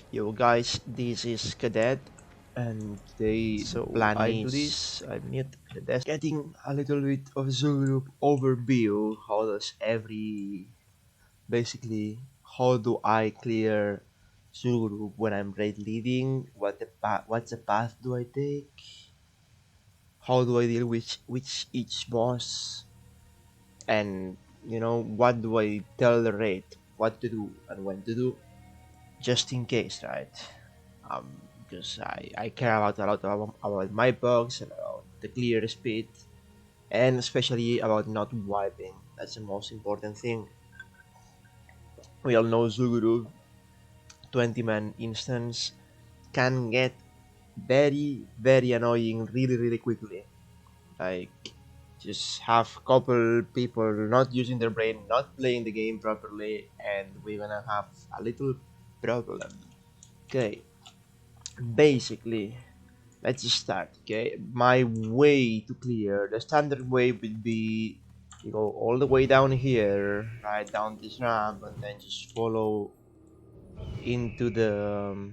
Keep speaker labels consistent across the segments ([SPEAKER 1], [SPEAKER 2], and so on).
[SPEAKER 1] Yo guys, this is Cadet, and today the plan I do this, I meet the desk getting a little bit of Zul'Gurub overview. How does basically, how do I clear Zul'Gurub when I'm raid leading? What's the path do I take? How do I deal with each boss? And what do I tell the raid? What to do and when to do? Just in case, right? um, because I care about a lot about my bugs and about the clear speed and especially about not wiping. That's the most important thing. We all know Zul'Gurub 20-man instance can get very annoying really quickly. Like just have couple people not using their brain, not playing the game properly, and we're gonna have a little problem. Okay, basically let's just start. Okay, my way to clear, the standard way would be you go all the way down here, right down this ramp, and then just follow into the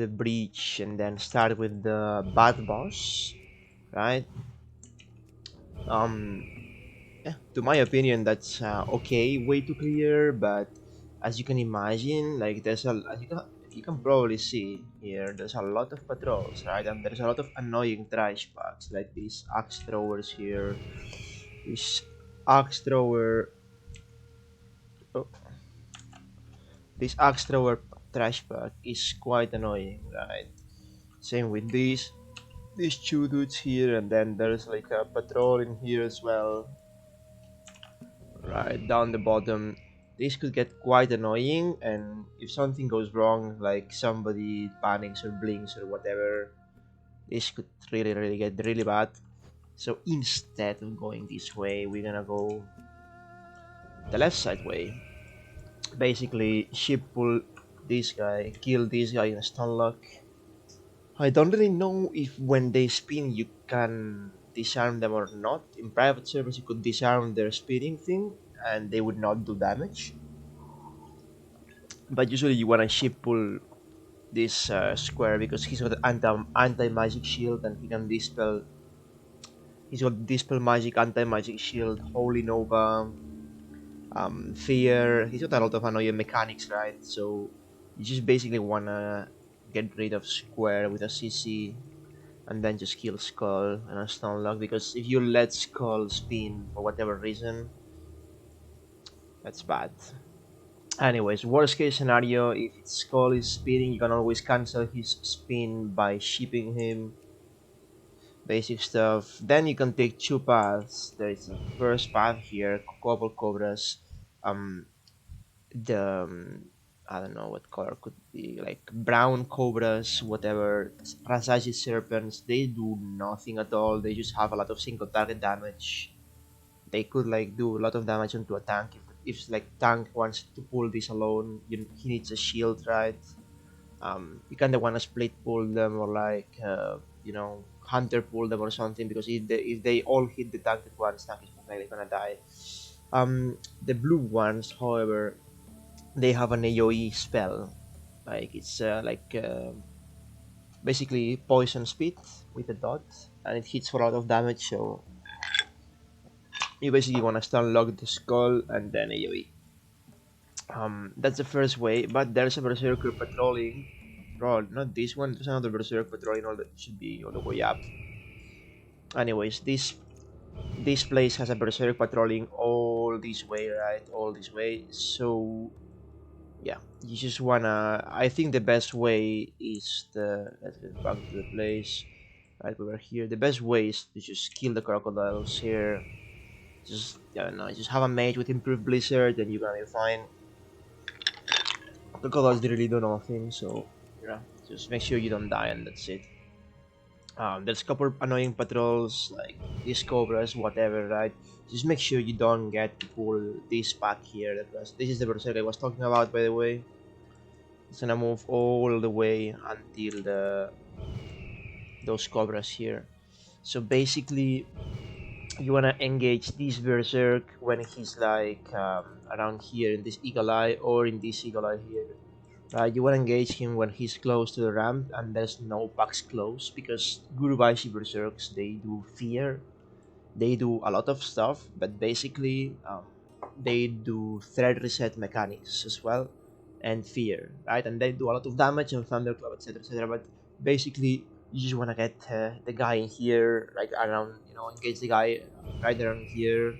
[SPEAKER 1] breach, and then start with the bad boss, right? um yeah, to my opinion that's okay way to clear, but as you can imagine, like as you can probably see here, there's a lot of patrols, right? And there's a lot of annoying trash bags like these axe throwers here. This axe thrower, oh, this axe thrower trash bag is quite annoying, right? Same with these two dudes here, and then there's like a patrol in here as well, right down the bottom. This could get quite annoying, and if something goes wrong, like somebody panics or blinks or whatever, this could really get really bad. So instead of going this way, we're gonna go the left side way. Basically, ship pull this guy, kill this guy in a stun lock. I don't really know if when they spin you can disarm them or not. In private servers, you could disarm their spinning thing and they would not do damage. But usually you wanna ship pull this square because he's got anti magic shield and he can dispel. He's got dispel magic, anti magic shield, holy nova, fear. He's got a lot of annoying mechanics, right? So you just basically wanna get rid of square with a CC and then just kill skull and a stun lock, because if you let skull spin for whatever reason, that's bad. Anyways, worst case scenario, if skull is spinning, you can always cancel his spin by shipping him. Basic stuff. Then you can take two paths. There is a first path here, couple cobras. Um, the I don't know what color could be, like brown cobras, whatever. Rasaji serpents. They do nothing at all. They just have a lot of single target damage. They could like do a lot of damage onto a tank if like tank wants to pull this alone. He needs a shield, right? You kind of want to split pull them or like hunter pull them or something, because if they all hit the tank at once, tank is likely gonna die. The blue ones, however, they have an AOE spell, like it's basically poison speed with a dot, and it hits for a lot of damage. So you basically want to stun lock the skull and then AOE. That's the first way, but there's a berserker patrolling. Bro, not this one. There's another berserker patrolling. All that should be all the way up. Anyways, this place has a berserker patrolling all this way, right? All this way. So yeah, you just wanna. I think the best way is let's get back to the place. Right over here. The best way is to just kill the crocodiles here. Just I don't know. Just have a mage with improved blizzard, and you're gonna be fine. Crocodiles really do nothing, so yeah, just make sure you don't die, and that's it. There's a couple annoying patrols like these cobras, whatever, right? Just make sure you don't get to pull this pack here. This is the berserk I was talking about, by the way. It's gonna move all the way until those cobras here. So basically, you wanna engage this berserk when he's like around here in this eagle eye or in this eagle eye here. You want to engage him when he's close to the ramp and there's no packs close, because Gurubashi Berserks, they do fear, they do a lot of stuff, but basically they do thread reset mechanics as well, and fear, right? And they do a lot of damage and thunderclap, etc., etc. But basically, you just want to get the guy in here, like around, engage the guy right around here,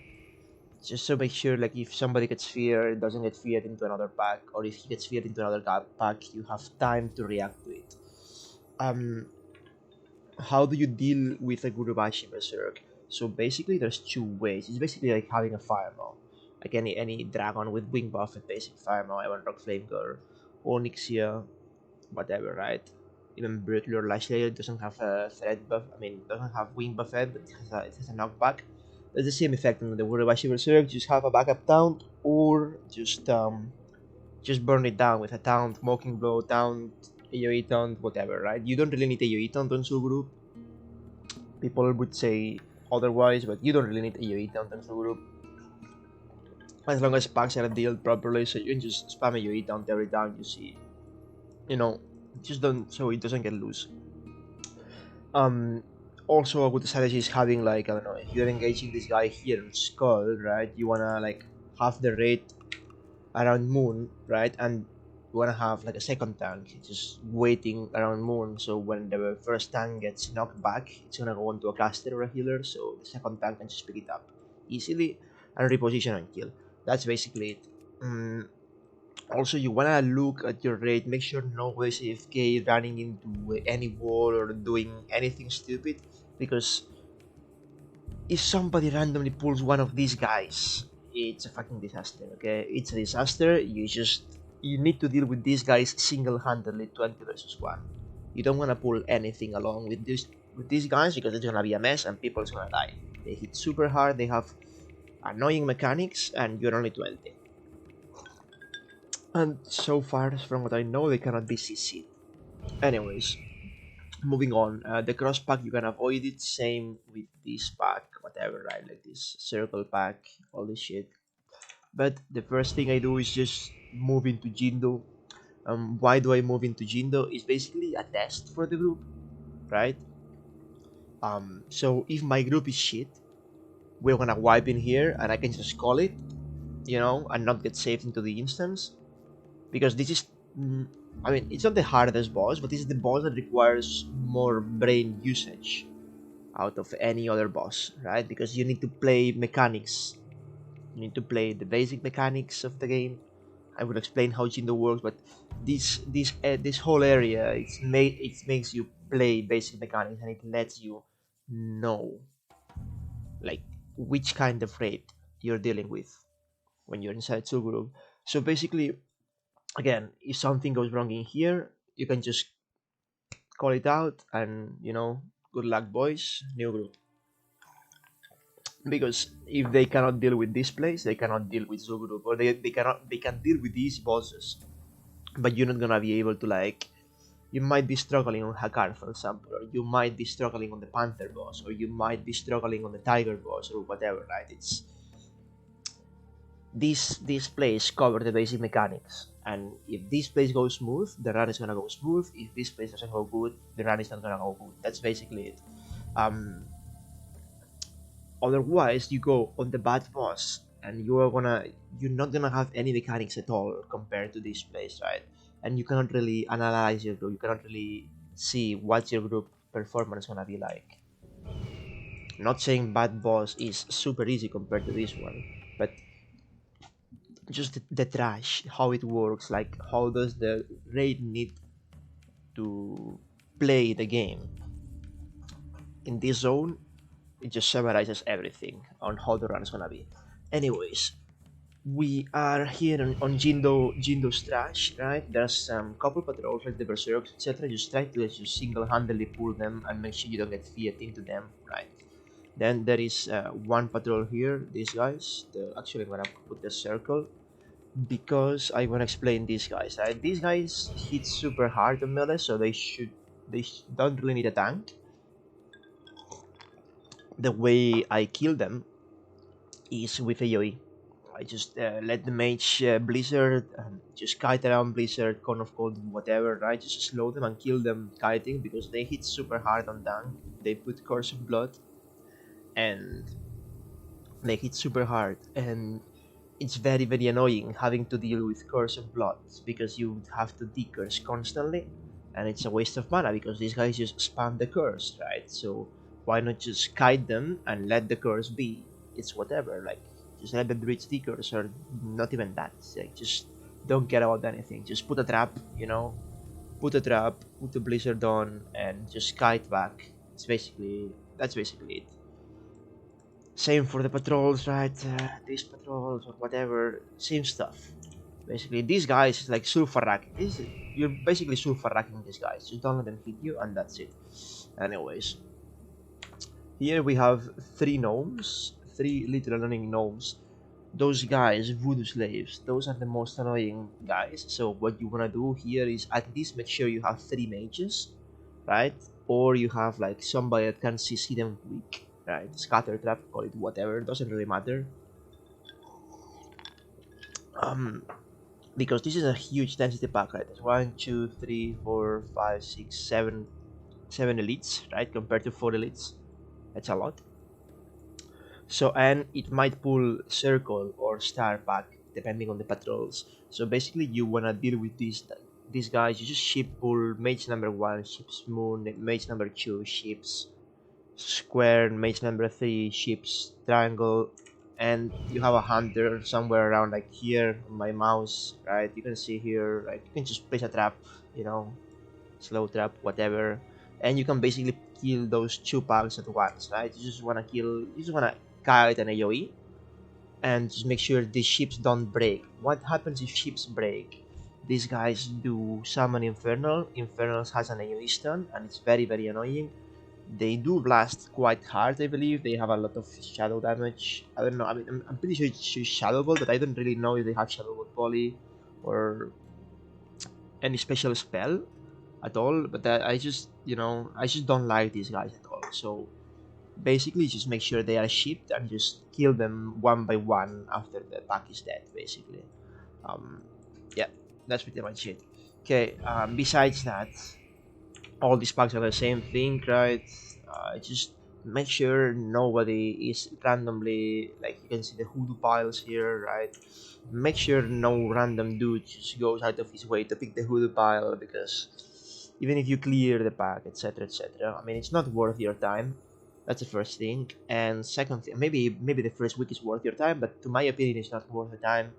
[SPEAKER 1] just to make sure, like, if somebody gets feared, doesn't get feared into another pack, or if he gets feared into another pack, you have time to react to it. How do you deal with a Gurubashi Berserk? So basically, there's two ways. It's basically like having a fireball, like any dragon with wing buff and basic fireball. Evan Rock Flame Girl, Onyxia, whatever, right? Even Brutal or Lash Layer doesn't have a threat buff. I mean, doesn't have wing buff yet, but it has a knockback. There's the same effect on the Gurubashi Berserk. Just have a backup taunt, or just burn it down with a taunt, Mocking Blow, taunt, AoE taunt, whatever, right? You don't really need AoE taunt on Zul'Gurub. People would say otherwise, but you don't really need AoE taunt on Zul'Gurub. As long as packs are dealt properly, so you can just spam AoE taunt every time you see. Just don't, so it doesn't get loose. Also a good strategy is having, like, I don't know, if you're engaging this guy here in Skull, right? You wanna like have the rate around Moon, right? And you wanna have like a second tank just waiting around Moon, so when the first tank gets knocked back, it's gonna go onto a caster or a healer, so the second tank can just pick it up easily and reposition and kill. That's basically it. Also, you wanna look at your rate, make sure nobody's AFK running into any wall or doing anything stupid, because if somebody randomly pulls one of these guys, it's a fucking disaster, okay? It's a disaster. You need to deal with these guys single-handedly, 20 versus 1. You don't want to pull anything along with these guys, because it's gonna be a mess and people's gonna die. They hit super hard, they have annoying mechanics, and you're only 20. And so far, from what I know, they cannot be CC'd. Anyways, moving on, the cross pack, you can avoid it. Same with this pack, whatever, right? Like this circle pack, all this shit. But the first thing I do is just move into Jindo. Why do I move into Jindo? It's basically a test for the group, right? So if my group is shit, we're gonna wipe in here and I can just call it, and not get saved into the instance. Because this is, I mean, it's not the hardest boss, but this is the boss that requires more brain usage out of any other boss, right? Because you need to play mechanics. You need to play the basic mechanics of the game. I will explain how Jindo works, but this whole area, it makes you play basic mechanics, and it lets you know, like, which kind of raid you're dealing with when you're inside Zul'Gurub. So basically, again, if something goes wrong in here, you can just call it out, and good luck, boys, new group. Because if they cannot deal with this place, they cannot deal with Zul'Gurub, or they can deal with these bosses, but you're not gonna be able to, like, you might be struggling on Hakar, for example, or you might be struggling on the Panther boss, or you might be struggling on the Tiger boss, or whatever, right? It's this place cover the basic mechanics, and if this place goes smooth, the run is gonna go smooth. If this place doesn't go good, the run is not gonna go good. That's basically it. Otherwise, you go on the bad boss, and you're not gonna have any mechanics at all compared to this place, right? And you cannot really analyze your group. You cannot really see what your group performance is gonna be like. Not saying bad boss is super easy compared to this one, but just the trash, how it works, like how does the raid need to play the game in this zone. It just summarizes everything on how the run is gonna be. Anyways, we are here on Jindo's trash, right? There's some couple patrols like the Berserks, etc. Just try to just single-handedly pull them and make sure you don't get feared into them, right? Then there is one patrol here, these guys. Actually, I'm gonna put the circle because I want to explain these guys, right? These guys hit super hard on melee, so they don't really need a tank. The way I kill them is with AoE. I just let the mage blizzard, just kite around blizzard, cone of cold, whatever, right? Just slow them and kill them kiting because they hit super hard on tank. They put curse of blood and they hit super hard, and it's very annoying having to deal with curse of blood because you have to decurse constantly, and it's a waste of mana because these guys just spam the curse, right? So why not just kite them and let the curse be? It's whatever, like just let them reach decurse, or not even that. It's like just don't care about anything. Just put a trap, put a trap, put a blizzard on, and just kite back. That's basically it. Same for the patrols, right? These patrols or whatever, same stuff. Basically, these guys is like sulfur racking. You're basically sulfur racking these guys. Just don't let them hit you, and that's it. Anyways, here we have three gnomes, three little annoying gnomes. Those guys, voodoo slaves, those are the most annoying guys. So what you wanna do here is at least make sure you have three mages, right? Or you have like somebody that can see them weak, right? Scatter trap, call it whatever, doesn't really matter. Because this is a huge density pack, right? There's 1, 2, 3, 4, 5, 6, 7, 7 elites, right? Compared to 4 elites, that's a lot. So, and it might pull circle or star pack depending on the patrols. So basically, you wanna deal with these guys. You just ship pull mage number 1, ships moon, mage number 2, ships square, mage number 3, ships triangle, and you have a hunter somewhere around like here on my mouse, right? You can see here, like you can just place a trap, slow trap, whatever, and you can basically kill those two packs at once, right? You just wanna kite an AoE, and just make sure the ships don't break. What happens if ships break? These guys do summon Infernal. Infernal has an AoE stun, and it's very annoying. They do blast quite hard, I believe. They have a lot of shadow damage. I don't know. I mean, I'm pretty sure it's Shadow Ball, but I don't really know if they have Shadow Ball poly or any special spell at all. But I just, I just don't like these guys at all. So basically, just make sure they are shipped and just kill them one by one after the pack is dead. Basically, um, yeah, that's pretty much it. Okay. Besides that, all these packs are the same thing, right? Just make sure nobody is randomly, like you can see the hoodoo piles here, right? Make sure no random dude just goes out of his way to pick the hoodoo pile, because even if you clear the pack, etc., I mean, it's not worth your time. That's the first thing. And second thing, maybe the first week is worth your time, but to my opinion, it's not worth the time.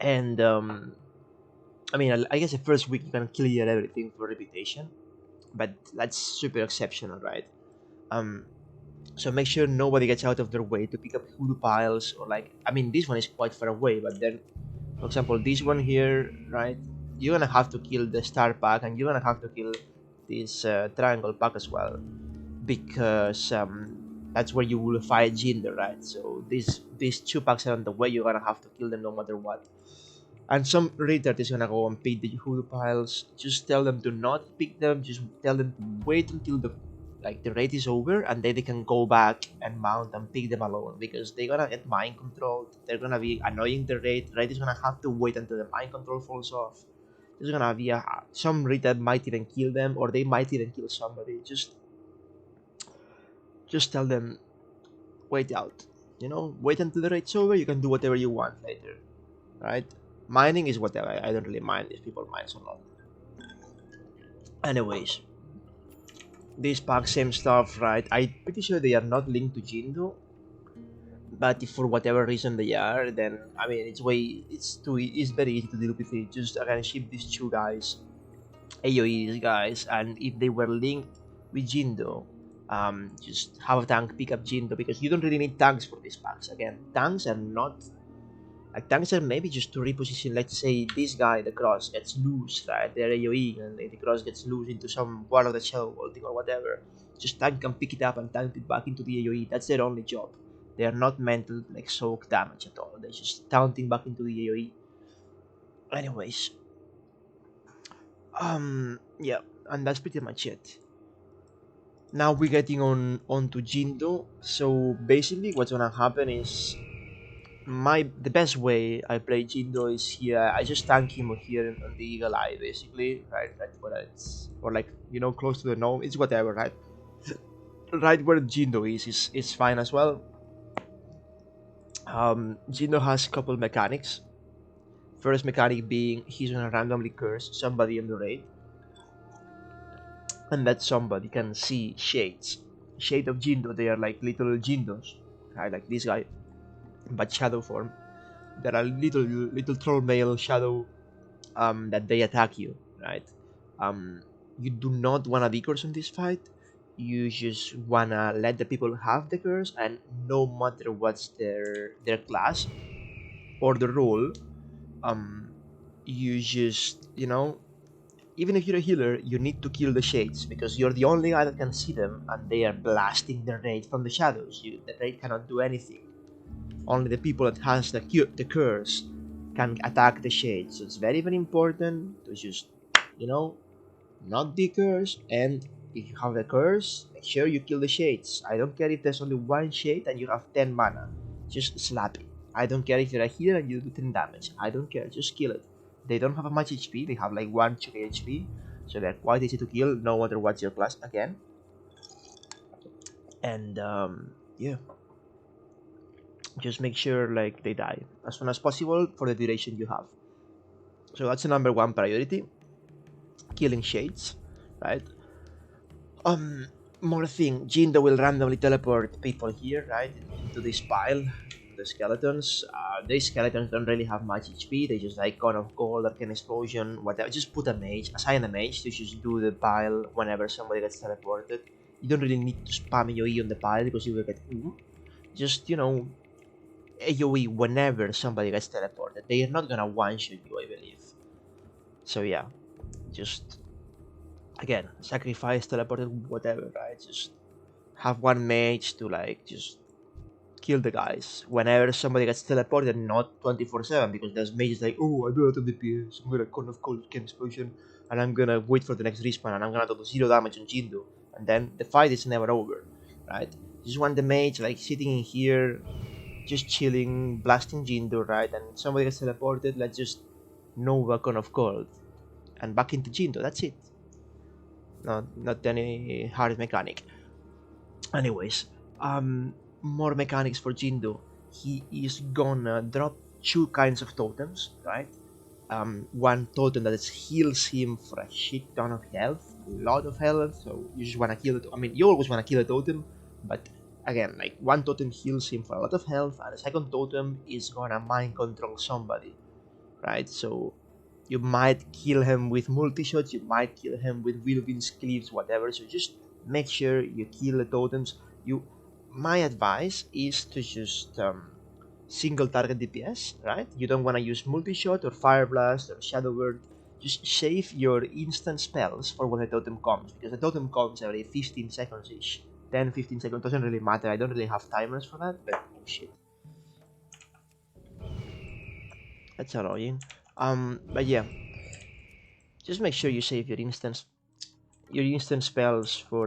[SPEAKER 1] And I mean, I guess the first week you can clear everything for reputation, but that's super exceptional, right? Um, so make sure nobody gets out of their way to pick up hoodoo piles, or like, I mean, this one is quite far away, but then, for example, this one here, right? You're gonna have to kill the star pack, and you're gonna have to kill this triangle pack as well, because that's where you will fight Jinder, right? So these two packs are on the way. You're gonna have to kill them no matter what. And some retard is gonna go and pick the hoodoo piles. Just tell them to not pick them. Just tell them to wait until the raid is over, and then they can go back and mount and pick them alone, because they're gonna get mind controlled. They're gonna be annoying the raid. The raid is gonna have to wait until the mind control falls off. There's gonna be some retard might even kill them, or they might even kill somebody. Just tell them, wait out. Wait until the raid's over. You can do whatever you want later, right? Mining is whatever. I don't really mind if people mine or not. Anyways, these packs, same stuff, right? I'm pretty sure they are not linked to Jindo, but if for whatever reason they are, then I mean, it's very easy to deal with it. Just again ship these two guys, AoE these guys, and if they were linked with Jindo, just have a tank pick up Jindo, because you don't really need tanks for these packs. Again, tanks are not. Like, tanks are maybe just to reposition, let's say this guy, the cross, gets loose, right? Their AoE, and the cross gets loose into some part of the shell vaulting or whatever. Just tank can pick it up and tank it back into the AoE. That's their only job. They are not meant to like soak damage at all. They're just taunting back into the AoE. Anyways, yeah, and that's pretty much it. Now we're getting onto Jindo. So basically, what's gonna happen is the best way I play Jindo is here. I just tank him here on the Eagle Eye, basically, right? Right where it's, or like, close to the gnome. It's whatever, right? Right where Jindo is fine as well. Jindo has a couple mechanics. First mechanic being he's gonna randomly curse somebody in the raid, and that somebody can see shades. Shade of Jindo, they are like little Jindos, right? Like this guy, but shadow form. There are little troll male shadow that they attack you, right? You do not wanna be curse in this fight. You just wanna let the people have the curse, and no matter what's their class or the role, um, you just even if you're a healer, you need to kill the shades because you're the only guy that can see them, and they are blasting the raid from the shadows. The raid cannot do anything. Only the people that has the curse can attack the shades. So it's very very important to just you know not be cursed, and if you have a curse, make sure you kill the shades. I don't care if there's only one shade and you have 10 mana. Just slap it. I don't care if you're a healer and you do 10 damage. I don't care, just kill it. They don't have much HP, they have like 1 2 HP, so they're quite easy to kill no matter what's your class again. And yeah, just make sure like they die as soon as possible for the duration you have. So that's the number one priority, killing shades, right? Um, More thing, Jindo will randomly teleport people here, right, into this pile, the skeletons. These skeletons don't really have much HP, they just like Cone of Gold, Arcane Explosion, whatever. Just put a mage, assign a mage to just do the pile whenever somebody gets teleported. You don't really need to spam AoE on the pile because you will get ooh. Just, AoE whenever somebody gets teleported. They are not gonna one-shot you, I believe. So yeah, just again, sacrifice, teleported, whatever, right? Just have one mage to like just kill the guys whenever somebody gets teleported, not 24/7, because there's mages like, oh, I do a lot of DPS, I'm gonna kind of cold can explosion, and I'm gonna wait for the next respawn, and I'm gonna do 0 damage on Jindu, and then the fight is never over, right? You just want the mage like sitting in here, just chilling, blasting Jindu, right? And somebody gets teleported, let's just Nova Con of Cold, and back into Jindu, that's it. Not any hard mechanic. Anyways, more mechanics for Jindo. He is gonna drop two kinds of totems, right? One totem that heals him for a shit ton of health, a lot of health. So you just wanna kill it. I mean, you always wanna kill a totem, but again, like one totem heals him for a lot of health, and the second totem is gonna mind control somebody, right? So you might kill him with multi-shots, you might kill him with Wilvin's cleaves, whatever. So just make sure you kill the totems. You, my advice is to just single target DPS, right? You don't want to use multi-shot or fire blast or shadow word. Just save your instant spells for when the totem comes, because the totem comes every 15 seconds ish. 10 15 seconds doesn't really matter. I don't really have timers for that, but oh shit, that's annoying. But yeah, just make sure you save your instant spells for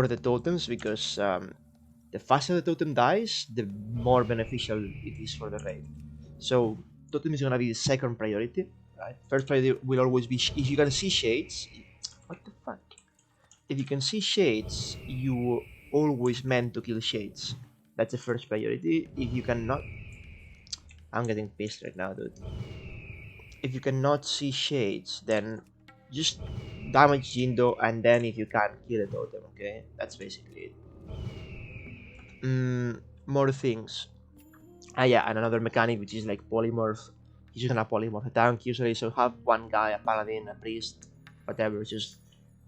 [SPEAKER 1] the totems, because the faster the totem dies, the more beneficial it is for the raid. So totem is gonna be the second priority, right? First priority will always be if you can see shades. What the fuck? If you can see shades, you always meant to kill shades. That's the first priority. If you cannot, I'm getting pissed right now, dude. If you cannot see shades, then just damage Jindo, and then if you can, kill a totem, okay? That's basically it. More things. Yeah, and another mechanic which is like polymorph. He's gonna polymorph a tank usually, so have one guy, a paladin, a priest, whatever, just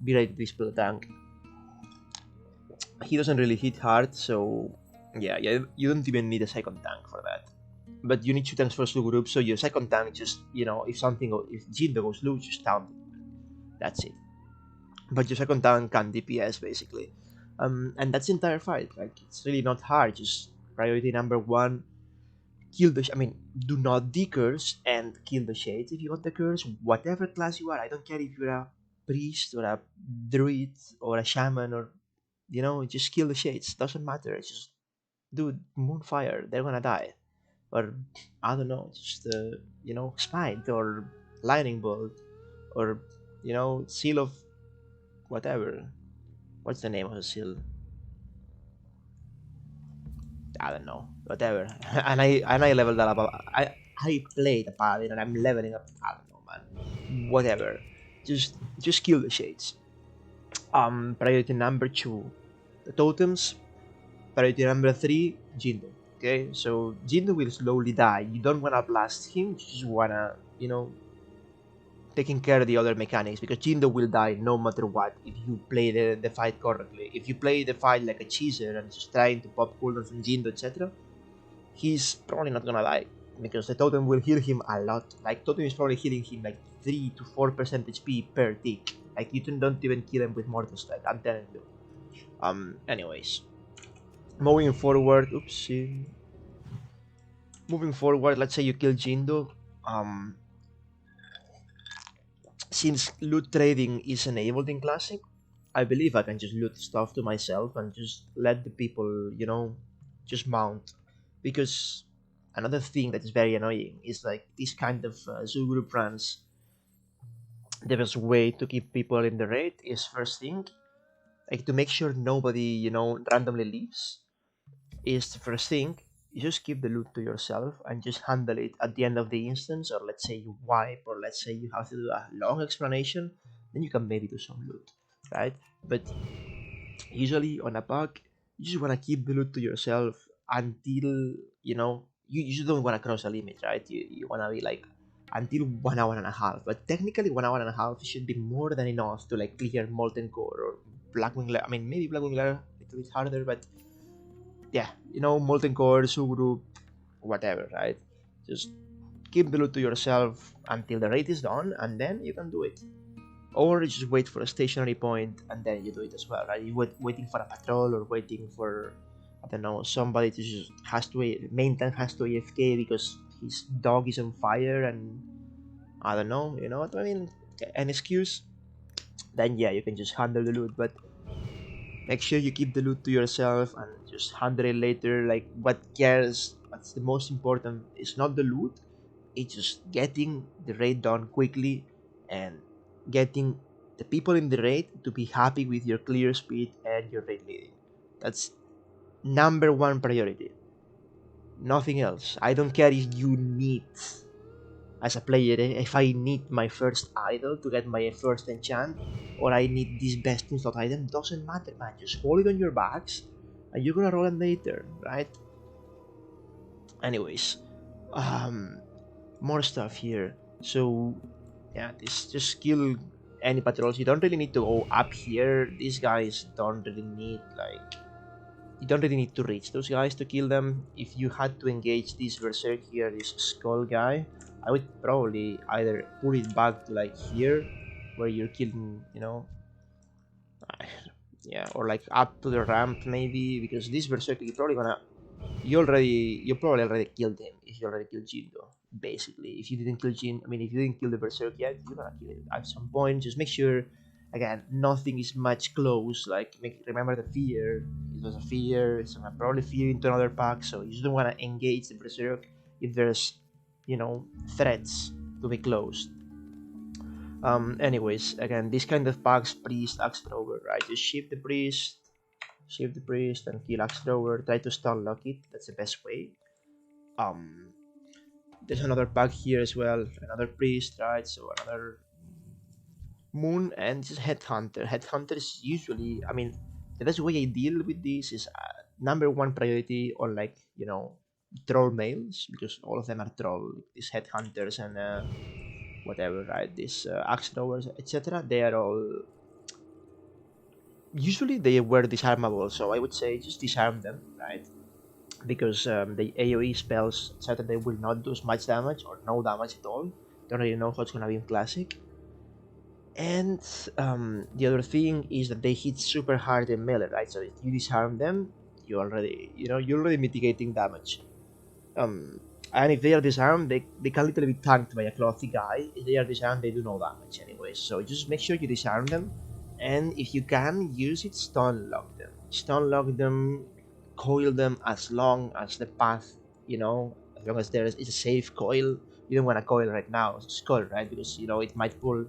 [SPEAKER 1] be ready to dispel the tank. He doesn't really hit hard, so yeah, you don't even need a second tank for that. But you need two tanks for Zul'Gurub, so your second tank just, if Jindo goes loose, just down. That's it. But your second tank can DPS basically. And that's the entire fight. Like, it's really not hard. Just priority number one, kill the. Do not decurse and kill the shades if you want the curse. Whatever class you are, I don't care if you're a priest or a druid or a shaman, or just kill the shades. Doesn't matter. It's just dude, Moonfire, they're gonna die. Or, I don't know, just, Smite, or Lightning Bolt, or, Seal of whatever. What's the name of the seal? I don't know, whatever. And I leveled that up. I played a paladin and I'm leveling up. I don't know, man. Whatever. Just kill the shades. Priority number two, the totems. Priority number three, Jindo. Okay, so Jindo will slowly die. You don't wanna blast him. You just wanna, taking care of the other mechanics, because Jindo will die no matter what if you play the fight correctly. If you play the fight like a cheeser and just trying to pop cooldowns from Jindo, etc., he's probably not gonna die, because the totem will heal him a lot. Like, totem is probably healing him like 3 to 4% HP per tick. Like, you don't even kill him with Mortal Strike, I'm telling you. Anyways, moving forward, oopsie. Moving forward, let's say you kill Jindo. Since loot trading is enabled in Classic, I believe I can just loot stuff to myself and just let the people, just mount. Because another thing that is very annoying is like this kind of Zul'Gurub runs. The best way to keep people in the raid is, first thing, like, to make sure nobody, randomly leaves, is the first thing. You just keep the loot to yourself and just handle it at the end of the instance, or let's say you wipe, or let's say you have to do a long explanation, then you can maybe do some loot, right? But usually on a bug, you just want to keep the loot to yourself until, you just don't want to cross a limit, right? You want to be like, until 1 hour and a half, but technically 1 hour and a half should be more than enough to like clear Molten Core or Blackwing Lair. I mean, maybe Blackwing Lair a little bit harder, but yeah, Molten Core, Zul'Gurub, whatever, right? Just keep the loot to yourself until the raid is done, and then you can do it. Or you just wait for a stationary point, and then you do it as well, right? You waiting for a patrol, or waiting for, I don't know, somebody to just main tank has to AFK because his dog is on fire, and I don't know, you know what I mean? An excuse. Then yeah, you can just handle the loot, but make sure you keep the loot to yourself and just handle it later. Like, what's the most important is not the loot, it's just getting the raid done quickly, and getting the people in the raid to be happy with your clear speed and your raid leading. That's number one priority. Nothing else. I don't care if you need, as a player, if I need my first idol to get my first enchant, or I need this best in slot item, doesn't matter, man. Just hold it on your backs, and you're gonna roll it later, right? Anyways, more stuff here. So yeah, this just kill any patrols. You don't really need to go up here. These guys don't really need, like, you don't really need to reach those guys to kill them. If you had to engage this berserk here, this skull guy, I would probably either put it back to like here, where you're killing, yeah, or like up to the ramp maybe, because this berserk is probably gonna, you probably already killed him if you already killed Jindo. Basically, if you didn't kill if you didn't kill the berserk yet, you're gonna kill it at some point. Just make sure, again, nothing is much close. Like, remember the fear. It was a fear. It's gonna probably fear into another pack, so you just don't wanna engage the berserk if there's, threats to be closed. Anyways, again, this kind of packs, priest, axe thrower, right? Just shift the priest and kill axe thrower. Try to stun lock it. That's the best way. There's another pack here as well. Another priest, right? So another moon, and just headhunter. Headhunter is usually, the best way I deal with this is number one priority on, like, troll males, because all of them are troll. These headhunters and whatever, right? These axe throwers, etc. They are all, usually they were disarmable, so I would say just disarm them, right? Because the AoE spells, etc., they will not do much damage or no damage at all. Don't really know how it's gonna be in Classic. And the other thing is that they hit super hard in melee, right? So if you disarm them, you're already mitigating damage. And if they are disarmed, they can literally be tanked by a clothy guy. If they are disarmed, they do no damage anyway. So just make sure you disarm them, and if you can use it, stun lock them. Stun lock them coil them as long as the path, you know, as long as there is a safe coil. You don't want to coil right now, skull, right? Because you know it might pull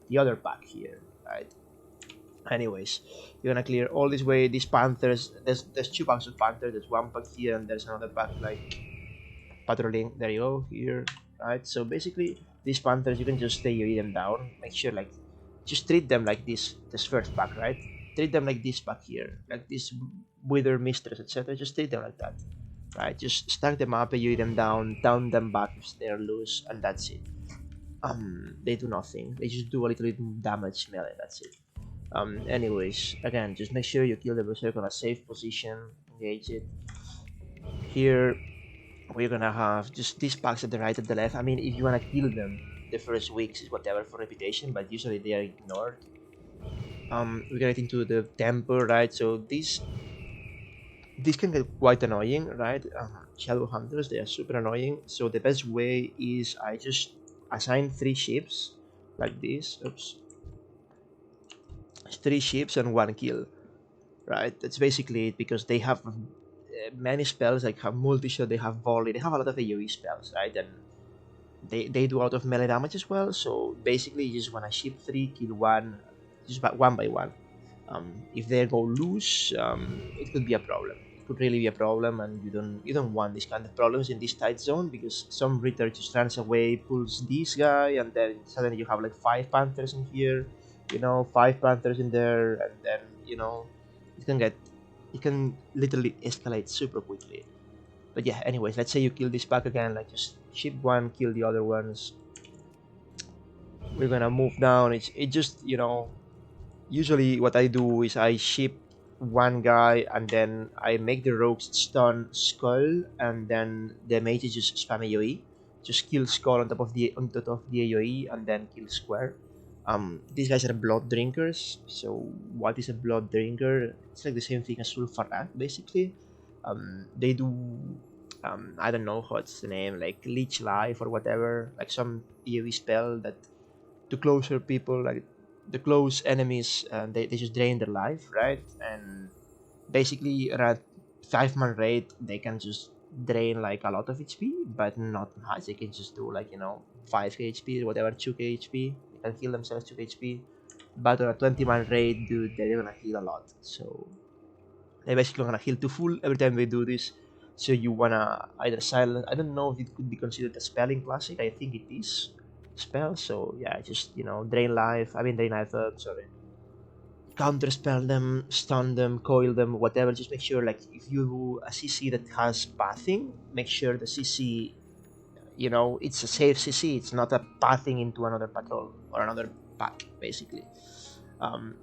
[SPEAKER 1] the other pack here, right? Anyways, you're gonna clear all this way. These panthers, there's two packs of panthers. There's one pack here, and there's another pack like patrolling. There you go, here, right? So basically, these panthers, you can just stay them down. Make sure like just treat them like this first pack, right? Treat them like this pack here, like this wither mistress, etc. Just treat them like that, right? Just stack them up, AoE them down them back if they're loose, and that's it. They do nothing. They just do a little bit damage melee. That's it. Anyways, again, just make sure you kill the berserker on a safe position. Engage it. Here, we're gonna have just these packs at the right and the left. I mean, if you wanna kill them, the first weeks is whatever for reputation, but usually they are ignored. We're getting into the temper, right? So these can get quite annoying, right? Shadow hunters, they are super annoying. So the best way is I just assign 3 ships like this. Oops. 3 ships and 1 kill, right? That's basically it, because they have many spells, like have multi-shot, they have volley, they have a lot of AoE spells, right? And they do a lot of melee damage as well. So basically, you just wanna ship 3, kill 1, just one by one. If they go loose, it could be a problem. It could really be a problem, and you don't want this kind of problems in this tight zone, because some Ritter just runs away, pulls this guy, and then suddenly you have like 5 panthers in here, you know, 5 panthers in there, and then you know it can literally escalate super quickly. But yeah, anyways, let's say you kill this pack again, like just ship 1, kill the other ones. We're gonna move down. It just, you know, usually what I do is I ship 1 guy, and then I make the rogues stun skull, and then the mages just spam AoE. Just kill skull on top of the AoE, and then kill square. These guys are blood drinkers. So what is a blood drinker? It's like the same thing as Sulfarat, basically. They do I don't know what's the name, like leech life or whatever, like some AoE spell that to closer people, like the close enemies, they just drain their life, right? And basically at 5-man raid they can just drain like a lot of HP, but not much. They can just do like, you know, 5k HP or whatever, 2k HP. They can heal themselves 2k HP. But on a 20-man raid, dude, they're gonna heal a lot. So they're basically gonna heal to full every time they do this. So you wanna either silence. I don't know if it could be considered a spelling classic. I think it is spell. So yeah, just, you know, drain life. I mean drain life. Sorry. Counter spell them, stun them, coil them, whatever. Just make sure, like, if you do a CC that has pathing, make sure the CC, you know, it's a safe CC. It's not a pathing into another patrol or another pack, basically.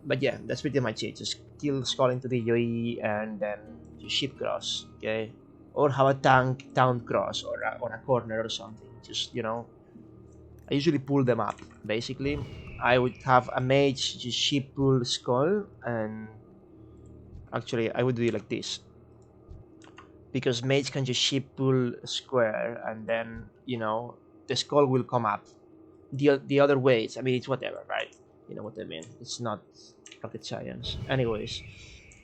[SPEAKER 1] But yeah, that's pretty much it. Just kill skull into the AoE, and then just ship cross, okay? Or have a tank town cross, or on a corner or something. Just, you know, I usually pull them up, basically. I would have a mage just ship pull skull, and actually I would do it like this, because mage can just ship pull square, and then, you know, the skull will come up the other ways. I mean, it's whatever, right? You know what I mean. It's not rocket science. Anyways,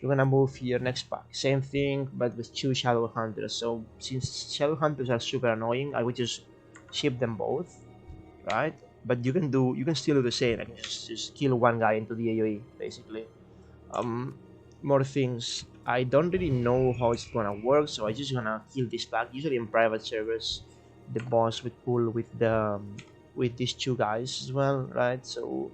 [SPEAKER 1] we're gonna move here, next pack. Same thing, but with 2 shadow hunters. So since shadow hunters are super annoying, I would just ship them both, right? But you can still do the same. Like just kill 1 guy into the AoE, basically. More things. I don't really know how it's gonna work, so I just gonna kill this pack. Usually in private servers, the boss would pull with these 2 guys as well, right? So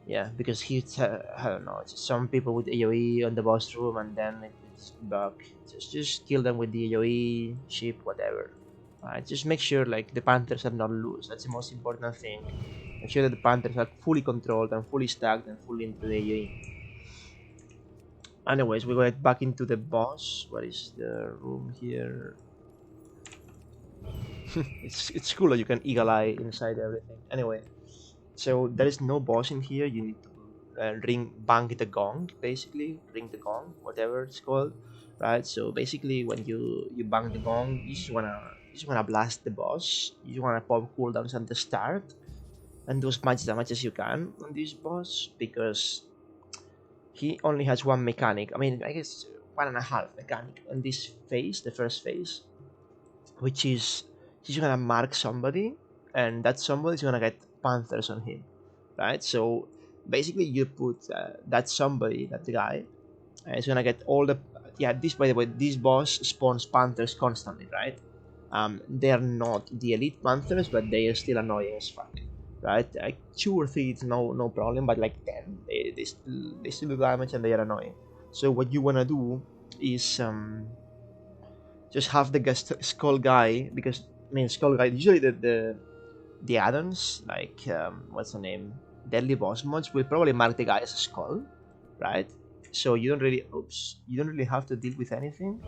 [SPEAKER 1] yeah, because he's I don't know, it's some people with AoE on the boss room, and then it's bug. Just kill them with the AoE, ship, whatever. Just make sure like the panthers are not loose. That's the most important thing. Make sure that the panthers are fully controlled and fully stacked and fully into the AoE. Anyways, we go back into the boss. What is the room here? It's cool that you can eagle eye inside everything. Anyway, so there is no boss in here. You need to bang the gong, basically ring the gong, whatever it's called, right? So basically, when you bang the gong, you just wanna blast the boss. You just wanna pop cooldowns at the start, and do as much damage as you can on this boss, because he only has 1 mechanic. I mean, I guess 1.5 mechanic on this phase, the first phase, which is he's gonna mark somebody, and that somebody's gonna get panthers on him, right? So basically, you put that somebody, that guy, and it's gonna get all the This, by the way, this boss spawns panthers constantly, right? They're not the elite panthers, but they are still annoying as fuck, right? Like 2 or 3, it's no problem, but like 10, they still do damage and they are annoying. So what you wanna do is just have the guest skull guy, because I mean skull guy usually the add-ons like what's the name, deadly boss mods will probably mark the guy as a skull, right? So you don't really have to deal with anything,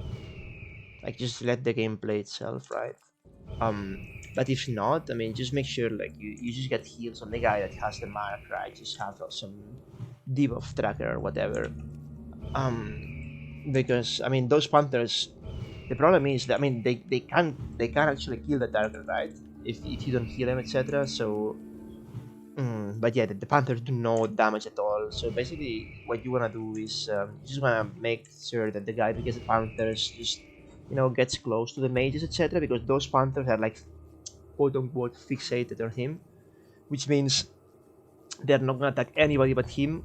[SPEAKER 1] like just let the game play itself, right? um but if not, I mean, just make sure like you just get heals on the guy that has the mark, right? Just have some debuff tracker or whatever, because I mean those panthers, the problem is that I mean they can't actually kill the target, right? If you don't heal them, etc. So but yeah, the panthers do no damage at all. So basically, what you wanna do is you just wanna make sure that the guy that gets the panthers just gets close to the mages, etc. Because those panthers are like quote unquote fixated on him, which means they're not gonna attack anybody but him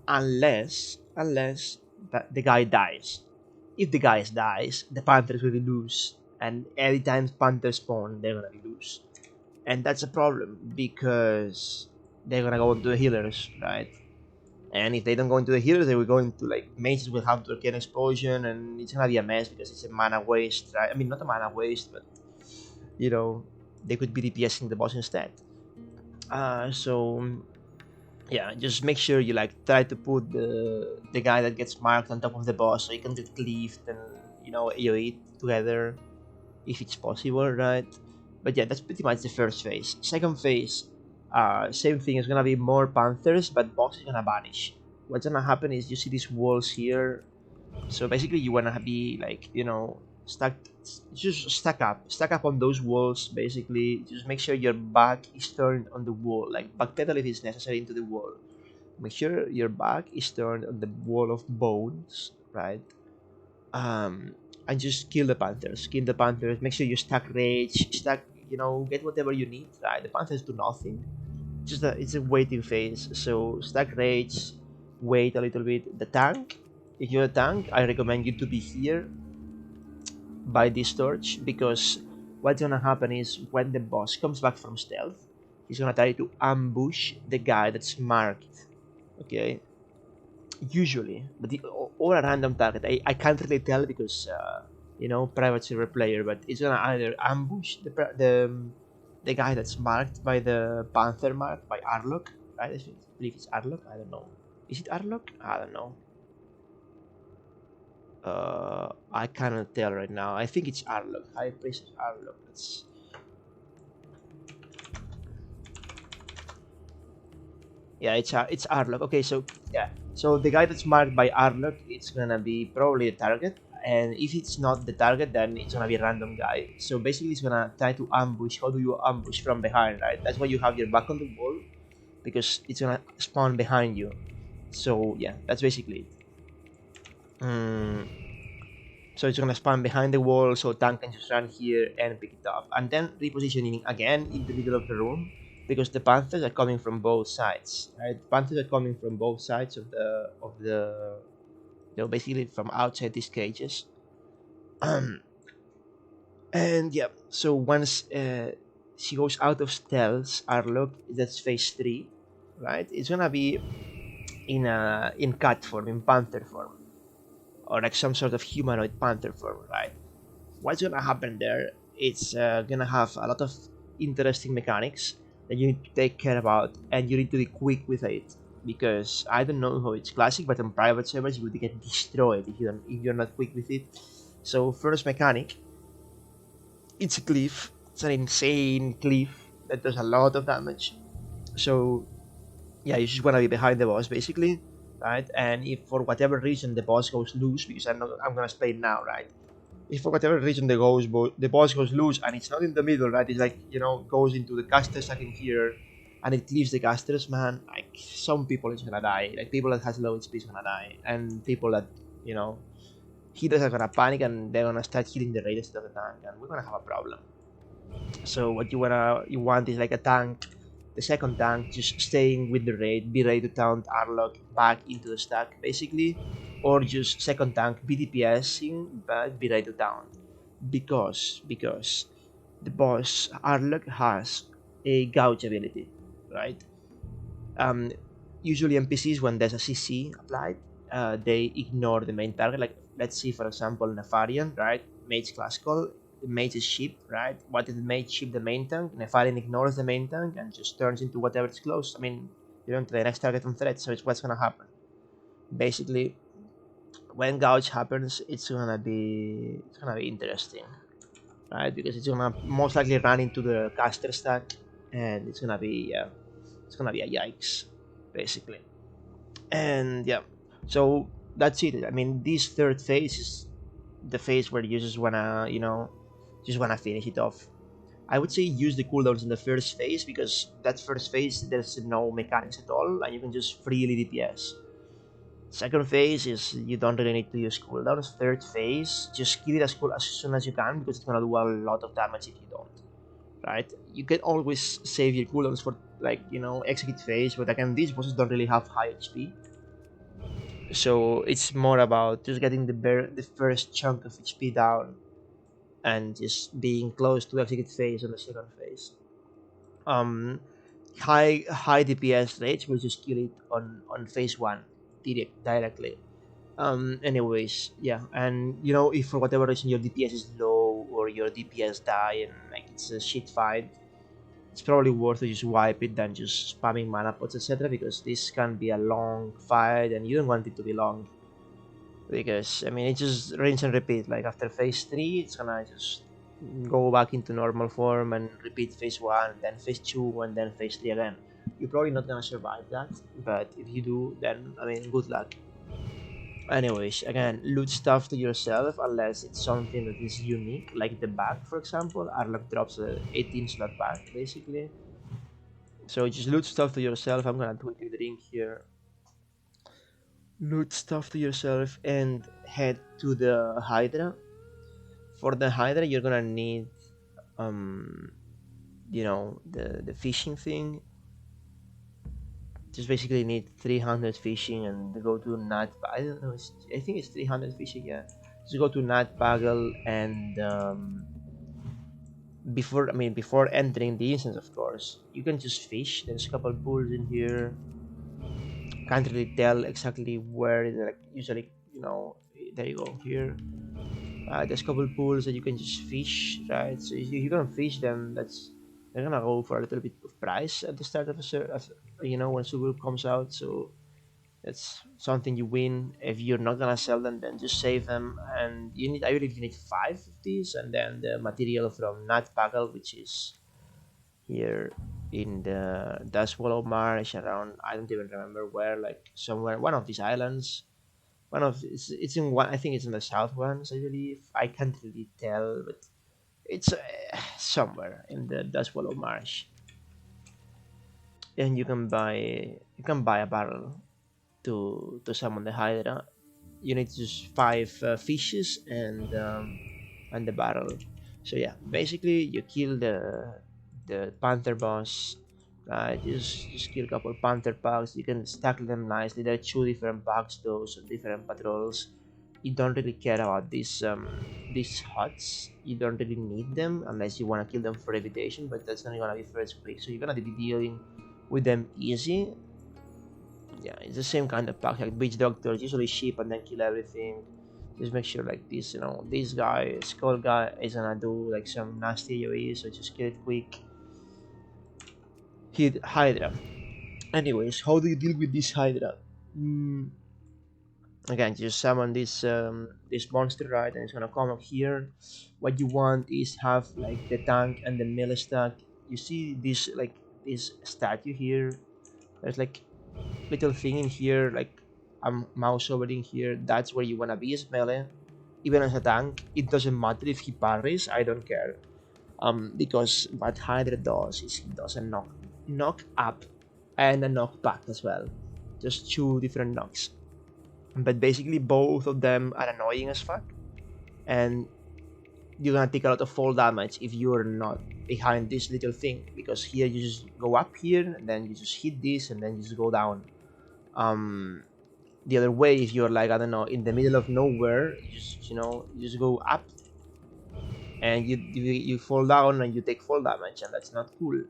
[SPEAKER 1] unless the guy dies. If the guy dies, the panthers will be loose, and every time panthers spawn, they're gonna be loose, and that's a problem because they're gonna go into the healers, right? And if they don't go into the healers, they will go into like mages will have to get explosion, and it's gonna be a mess because it's a mana waste, right? I mean, not a mana waste, but they could be DPSing the boss instead. So yeah, just make sure you like try to put the guy that gets marked on top of the boss so you can get cleaved and AoE together if it's possible, right? But yeah, that's pretty much the first phase. Second phase, same thing. It's gonna be more panthers, but boss is gonna vanish. What's gonna happen is you see these walls here. So basically, you wanna be like stack, just stack up on those walls. Basically, just make sure your back is turned on the wall, like backpedal if it's necessary into the wall. Make sure your back is turned on the wall of bones, right? um and just kill the panthers. Make sure you stack rage, stack, get whatever you need, right? The panthers do nothing, it's a waiting phase. So stack rage, wait a little bit. The tank, if you're a tank, I recommend you to be here by this torch, because what's gonna happen is when the boss comes back from stealth, he's gonna try to ambush the guy that's marked, okay? Usually, but or a random target. I can't really tell because private server player, but it's gonna either ambush the guy that's marked by the panther mark by Arlok, right? I believe it's Arlok. I don't know. Is it Arlok? I don't know. I cannot tell right now. I think it's Arlok. High priest Arlok. Yeah, it's Arlok. Okay, so yeah, so the guy that's marked by Arlok, it's gonna be probably the target, and if it's not the target, then it's gonna be a random guy. So basically, it's gonna try to ambush. How do you ambush? From behind, right? That's why you have your back on the wall, because it's gonna spawn behind you. So yeah, that's basically it. So it's gonna spawn behind the wall, so tank can just run here and pick it up, and then repositioning again in the middle of the room, because the panthers are coming from both sides, right? Panthers are coming from both sides of the basically from outside these cages. And yeah, so once she goes out of stealth, Arlok, that's phase 3, right? It's gonna be in cat form, in panther form, or like some sort of humanoid panther form, right? What's gonna happen there? It's gonna have a lot of interesting mechanics that you need to take care about, and you need to be quick with it, because I don't know how it's classic, but on private servers you would get destroyed if you're not quick with it. So first mechanic, it's a cliff. It's an insane cliff that does a lot of damage. So yeah, you just wanna be behind the boss basically, right? And if for whatever reason the boss goes loose, because I'm gonna explain now, right? If for whatever reason the boss goes loose and it's not in the middle, right? It's like goes into the casters like in here, and it cleaves the casters, man. Like some people is gonna die. Like people that has low HP is gonna die, and people that Hydras are gonna panic and they're gonna start hitting the raid instead of the tank, and we're gonna have a problem. So what you want is like a tank, the second tank just staying with the raid, be ready to taunt Arlok back into the stack basically, or just second tank BDPSing but be ready to taunt. Because the boss Arlok has a gouge ability, right? Um, Usually NPCs when there's a CC applied, they ignore the main target. Like let's see for example Nefarian, right? Mage class call, the mage is ship, right? What if the mage ship the main tank? Nefarian ignores the main tank and just turns into whatever is close. I mean, you don't the next target on threat, so it's what's gonna happen. Basically, when gouge happens, it's gonna be interesting, right? Because it's gonna most likely run into the caster stack, and it's gonna be a yikes, basically. And yeah, so that's it. I mean, this third phase is the phase where you just wanna finish it off. I would say use the cooldowns in the first phase because that first phase there's no mechanics at all and you can just freely DPS. Second phase is you don't really need to use cooldowns. Third phase, just kill it as soon as you can because it's gonna do a lot of damage if you don't. Right? You can always save your cooldowns for execute phase, but again these bosses don't really have high HP. So it's more about just getting the first chunk of HP down and just being close to execute phase on the second phase. Um, high DPS rates will just kill it on phase one directly. Anyways, yeah, and if for whatever reason your DPS is low or your DPS die and like it's a shit fight, it's probably worth to just wipe it than just spamming mana pots, etc. Because this can be a long fight and you don't want it to be long. Because I mean it just rinse and repeat. Like after phase 3 it's gonna just go back into normal form and repeat phase 1, then phase 2, and then phase 3 again. You're probably not gonna survive that, but if you do, then I mean good luck. Anyways, again, loot stuff to yourself unless it's something that is unique, like the bag for example. Arlok drops a 18 slot bag basically. So just loot stuff to yourself. I'm gonna quickly drink here. Loot stuff to yourself and head to the Hydra. For the Hydra, you're gonna need, um, the fishing thing. Just basically need 300 fishing and go to Nat. I don't know. I think it's 300 fishing. Yeah. Just go to Nat Bagel and before entering the instance, of course, you can just fish. There's a couple pools in here. Can't really tell exactly where it's like usually. There you go here. There's a couple pools that you can just fish, right? So if you're gonna fish them, they're gonna go for a little bit of price at the start of when Zul'Gurub comes out. So that's something you win. If you're not gonna sell them, then just save them. And I believe you need 5 of these, and then the material from Nat Bagel, which is here in the Dashwallow Marsh around. I don't even remember where, like somewhere one of these islands. It's in one. I think it's in the south ones. I believe. I can't really tell, but it's somewhere in the Dashwallow Marsh. And you can buy a barrel to summon the Hydra. You need just 5 fishes and the barrel. So yeah, basically you kill the Panther boss. Just kill a couple Panther packs. You can stack them nicely. There are 2 different packs, those different patrols. You don't really care about these huts. You don't really need them unless you want to kill them for reputation, but that's not gonna be first quick. So you're gonna be dealing with them easy. Yeah, it's the same kind of pack like Beach Doctors, usually ship and then kill everything. Just make sure like this guy, Skull guy is gonna do like some nasty AoE, so just kill it quick. Hit Hydra. Anyways, how do you deal with this Hydra? Again, just summon this monster, right, and it's gonna come up here. What you want is have like the tank and the melee stack. You see this statue here. There's like little thing in here, like a mouse over in here. That's where you wanna be as melee. Even as a tank, it doesn't matter if he parries. I don't care. Because what Hydra does is he does a knock up and a knock back as well. Just 2 different knocks. But basically both of them are annoying as fuck, and you're gonna take a lot of fall damage if you're not behind this little thing, because here you just go up here and then you just hit this and then you just go down. The other way, if you're like, I don't know, in the middle of nowhere, you just go up and you fall down and you take fall damage, and that's not cool.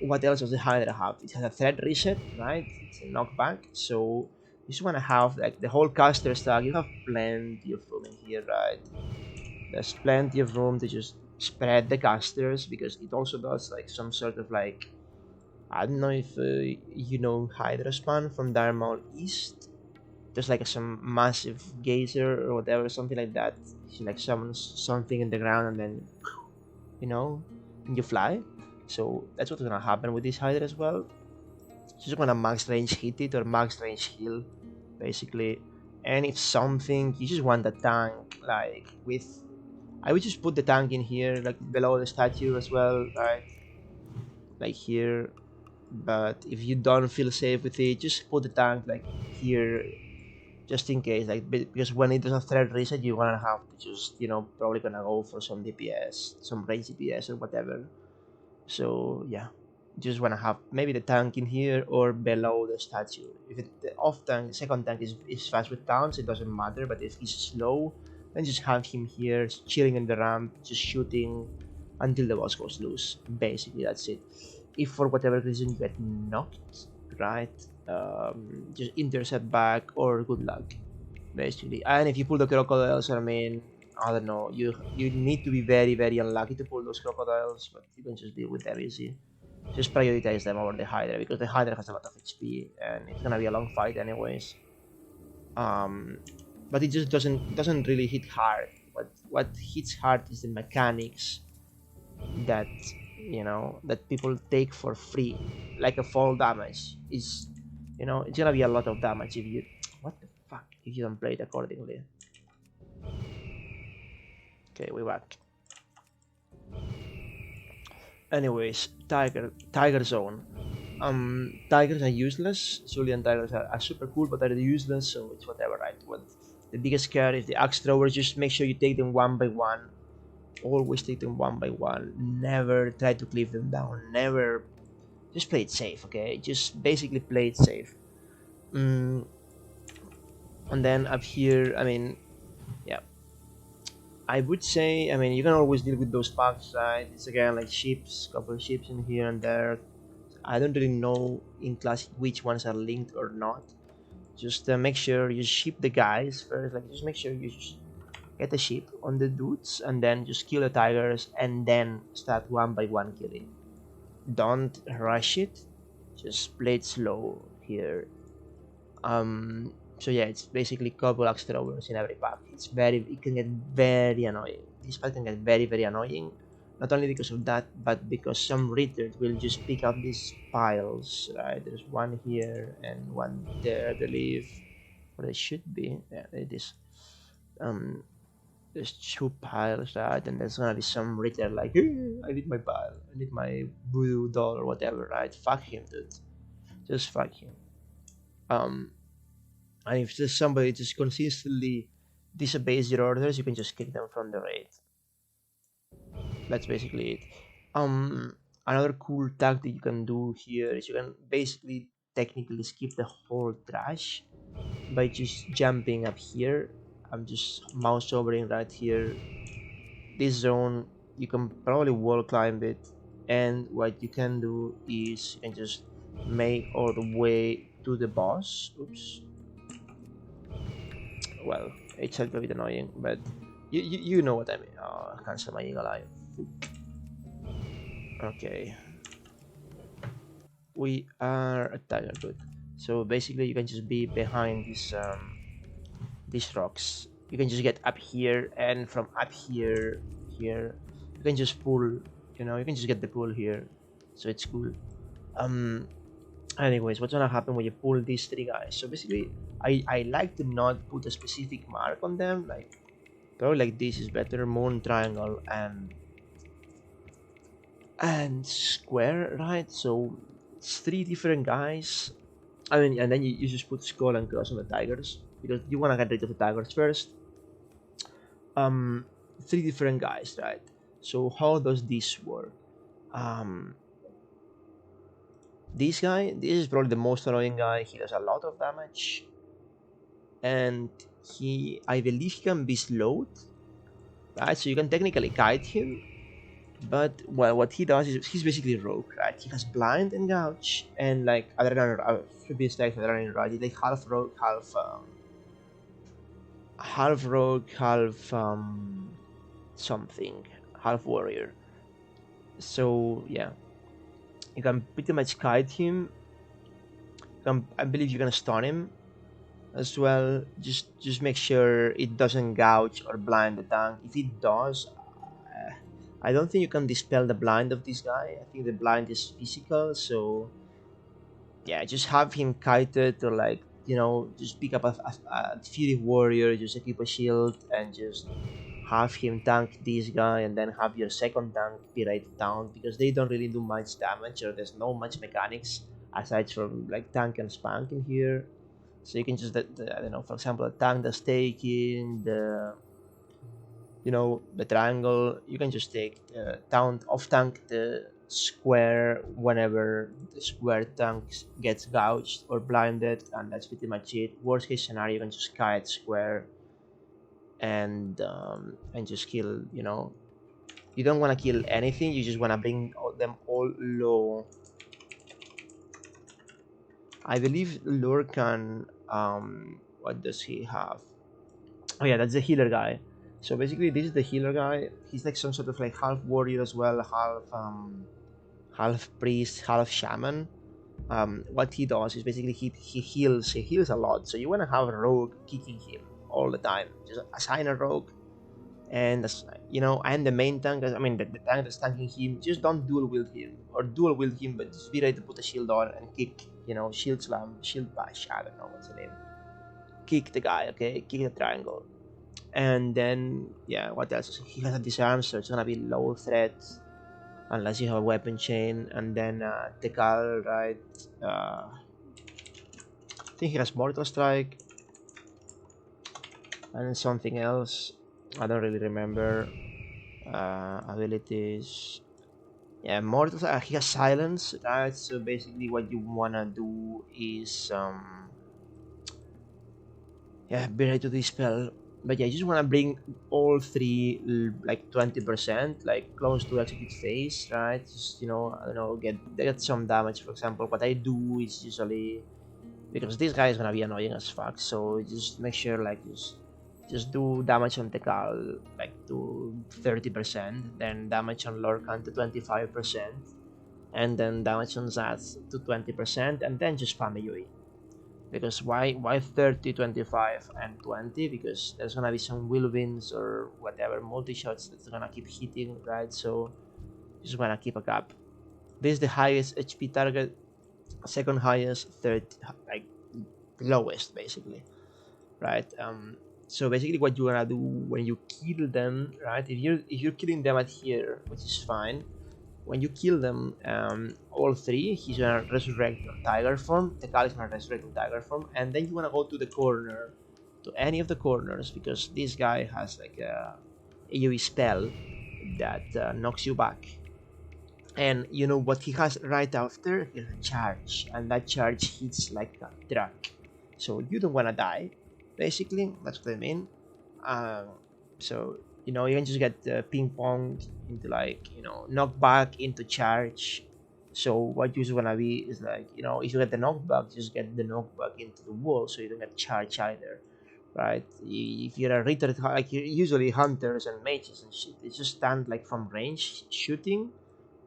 [SPEAKER 1] What else does the Hydra have? It has a threat reset, right? It's a knockback, so you just want to have like the whole caster stack. You have plenty of room in here, right? There's plenty of room to just spread the casters, because it also does like some sort of like, I don't know if you know Hydra spawn from Darmal East. There's like some massive geyser or whatever, something like that. She like summons something in the ground and then, you know, you fly. So that's what's gonna happen with this Hydra as well. She's just gonna max range hit it or max range heal, basically. And if something, you just want the tank, like with, I would just put the tank in here, like below the statue as well, right? Like here. But if you don't feel safe with it, just put the tank like here, just in case, like, because when it does a threat reset, you're gonna have to just, probably gonna go for some DPS, some range DPS or whatever. So yeah, just wanna have maybe the tank in here or below the statue. If the off tank, second tank is fast with towns, it doesn't matter. But if he's slow, then just have him here chilling in the ramp, just shooting until the boss goes loose. Basically, that's it. If for whatever reason you get knocked, right, just intercept back or good luck, basically. And if you pull the crocodiles, I mean, I don't know, you need to be very, very unlucky to pull those crocodiles, but you can just deal with them easy. Just prioritize them over the Hydra, because the Hydra has a lot of HP and it's gonna be a long fight anyways. But it just doesn't really hit hard. What hits hard is the mechanics that that people take for free, like a fall damage is, it's gonna be a lot of damage if you, what the fuck, if you don't play it accordingly. Okay, we're back. Anyways, tiger zone. Tigers are useless. Zulian tigers are super cool, but they're useless, so it's whatever, right? What the biggest scare is the axe throwers. Just make sure you take them one by one. Always take them one by one. Never try to clip them down. Never. Just play it safe, okay? Just basically play it safe. And then up here, I mean, yeah. I would say, I mean, you can always deal with those packs, right? It's again like ships, couple of ships in here and there. I don't really know in Classic which ones are linked or not. Just make sure you ship the guys first. Like, just make sure you get the ship on the dudes and then just kill the tigers and then start one by one killing. Don't rush it. Just play it slow here. So yeah, it's basically couple axe throwers in every pack. It can get very annoying. This pack can get very, very annoying. Not only because of that, but because some retards will just pick up these piles, right? There's one here and one there, I believe. Or they should be. Yeah, it is. There's two piles, right? And there's gonna be some retard like, hey, I need my pile. I need my voodoo doll or whatever, right? Fuck him, dude. Just fuck him. And if there's somebody just consistently disobeys your orders, you can just kick them from the raid. That's basically it. Another cool tactic you can do here is you can basically technically skip the whole trash by just jumping up here. I'm just mouse hovering right here. This zone, you can probably wall climb it, and what you can do is you can just make all the way to the boss. Oops. Well, it's a bit annoying, but you know what I mean. Oh, I cancel my eagle eye. Okay. We are a tiger, good. So basically, you can just be behind these rocks. You can just get up here, and from up here, you can just pull. You can just get the pull here, so it's cool. Anyways, what's gonna happen when you pull these three guys? So basically, I like to not put a specific mark on them. Like, probably like this is better. Moon, triangle, and square, right? So it's three different guys. I mean, and then you just put skull and cross on the tigers because you want to get rid of the tigers first. um 3 different guys, right? So how does this work? um this guy, this is probably the most annoying guy. He does a lot of damage, and I believe he can be slowed, right? So you can technically guide him, but well, what he does is he's basically rogue, right? He has blind and gouge, and like previous like adrenaline, right? He's like half rogue, half rogue, half something, half warrior. So yeah, you can pretty much guide him. I believe you can stun him as well. Just make sure it doesn't gouge or blind the tank. If it does, I don't think you can dispel the blind of this guy. I think the blind is physical. So yeah, just have him kited, or like, just pick up a fury warrior, just equip a shield, and just have him tank this guy, and then have your second tank be right down, because they don't really do much damage, or there's no much mechanics aside from like tank and spank in here. So you can just, I don't know, for example, a tank that's taking the triangle. You can just take down off tank the square whenever the square tank gets gouged or blinded, and that's pretty much it. Worst case scenario, you can just kite square and just kill. You don't want to kill anything. You just want to bring them all low. I believe Lurkan, what does he have? Oh yeah, that's the healer guy. So basically, this is the healer guy. He's like some sort of like half warrior as well, half priest, half shaman. What he does is basically he heals. He heals a lot. So you want to have a rogue kicking him all the time. Just assign a rogue, and and the main tank. I mean, the tank that's tanking him. Just don't dual wield him, or dual wield him, but just be ready to put a shield on and kick. Shield slam, shield bash. I don't know what's the name. Kick the guy. Okay, kick the triangle. And then, yeah, what else? He has a disarm, so it's gonna be low threat unless you have a weapon chain. And then Tekal, right? I think he has Mortal Strike and something else. I don't really remember. Abilities. Yeah, Mortal. He has Silence, right? So basically, what you wanna do is yeah, be ready to dispel. But yeah, you just want to bring all three like 20%, like close to execute phase, right? Just, I don't know, get some damage. For example, what I do is usually, because this guy is gonna be annoying as fuck, so just make sure like just do damage on Tekal like to 30%, then damage on Lorcan to 25%, and then damage on Zaz to 20%, and then just spam AoE. Because why 30, 25, and 20? Because there's gonna be some whirlwinds or whatever multi-shots that's gonna keep hitting, right? So you just wanna keep a gap. This is the highest HP target, second highest, third like lowest basically, right? So basically what you wanna do when you kill them, right? If you're killing them at here, which is fine, when you kill them, all three, he's gonna resurrect on tiger form, the Kali is gonna resurrect on tiger form, and then you wanna go to the corner, to any of the corners, because this guy has like a AoE spell that knocks you back. And you know what he has right after? He has a charge, and that charge hits like a truck. So you don't wanna die, basically, that's what I mean. Um, so you can just get ping ponged into like knock back into charge. So what you wanna be is like if you get the knockback, just get the knockback into the wall, so you don't get charge either, right? If you're a retard, like usually hunters and mages and shit, they just stand like from range shooting.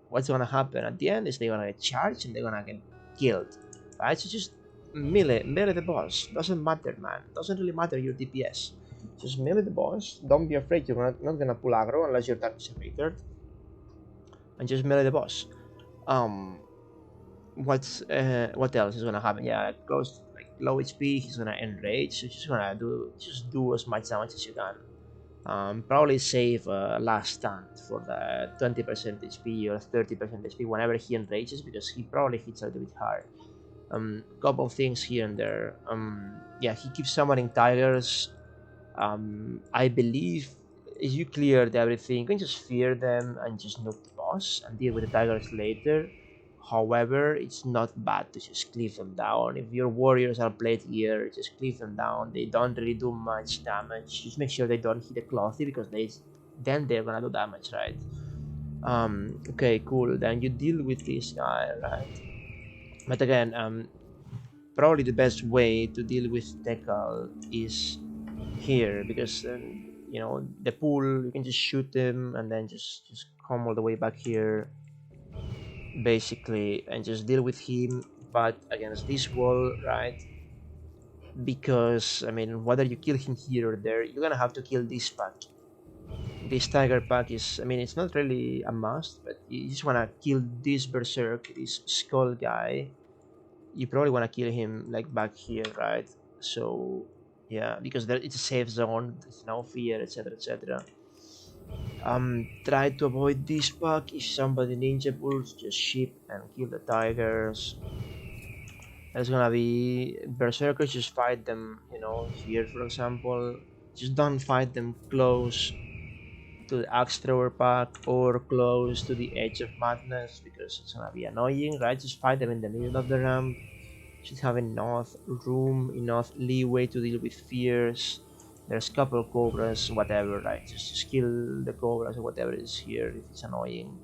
[SPEAKER 1] What's gonna happen at the end is they're gonna get charged and they're gonna get killed, right? So just melee the boss. Doesn't matter, man. Doesn't really matter your DPS. Just melee the boss. Don't be afraid. You're not gonna pull aggro unless your target is a retard. And just melee the boss. Um, what else is gonna happen? Yeah, close like low HP. He's gonna enrage. So just gonna do as much damage as you can. Probably save last stand for the 20% HP or 30% HP whenever he enrages, because he probably hits a little bit hard. Couple of things here and there. Yeah, he keeps summoning tigers. I believe if you cleared everything, you can just fear them and just nuke the boss and deal with the tigers later. However, it's not bad to just cleave them down. If your warriors are played here, just cleave them down. They don't really do much damage. Just make sure they don't hit the clothy because then they're gonna do damage, right? Okay, cool. Then you deal with this guy, right? But again, probably the best way to deal with Tekal is here because you know the pool. You can just shoot him and then just come all the way back here, basically, and just deal with him. But against this wall, right? Because I mean, whether you kill him here or there, you're gonna have to kill this pack. This tiger pack is, I mean, it's not really a must, but you just wanna kill this berserk, this skull guy. You probably wanna kill him like back here, right? So yeah, because it's a safe zone, there's no fear, etc., etc. Try to avoid this pack. If somebody ninja pulls, just ship and kill the tigers. There's gonna be berserkers, just fight them, you know, here for example. Just don't fight them close to the axe thrower pack or close to the edge of madness because it's gonna be annoying, right? Just fight them in the middle of the ramp. Should have enough room, enough leeway to deal with fears. There's a couple of cobras, whatever, right? Just kill the cobras or whatever is here if it's annoying.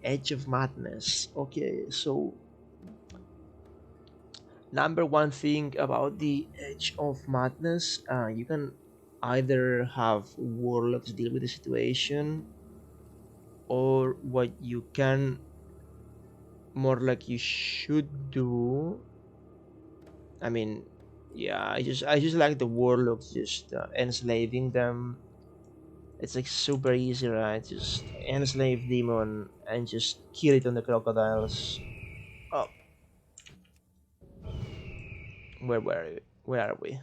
[SPEAKER 1] Edge of madness. Okay, so number one thing about the edge of madness, you can either have warlocks deal with the situation, or what you can more like you should do. I mean, yeah, I just like the warlocks just enslaving them. It's like super easy, right? Just enslave demon and just kill it on the crocodiles. Oh, where are we?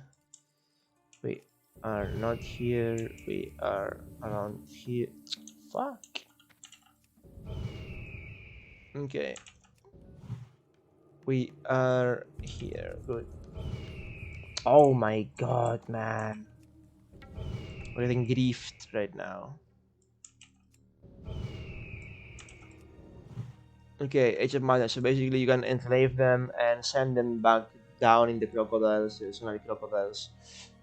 [SPEAKER 1] We are not here. We are around here. Fuck. Okay. We are here. Good. Oh my god, man. We're getting griefed right now. Okay, Age of Madness. So basically, you can enslave them and send them back down in the crocodiles. There's so many crocodiles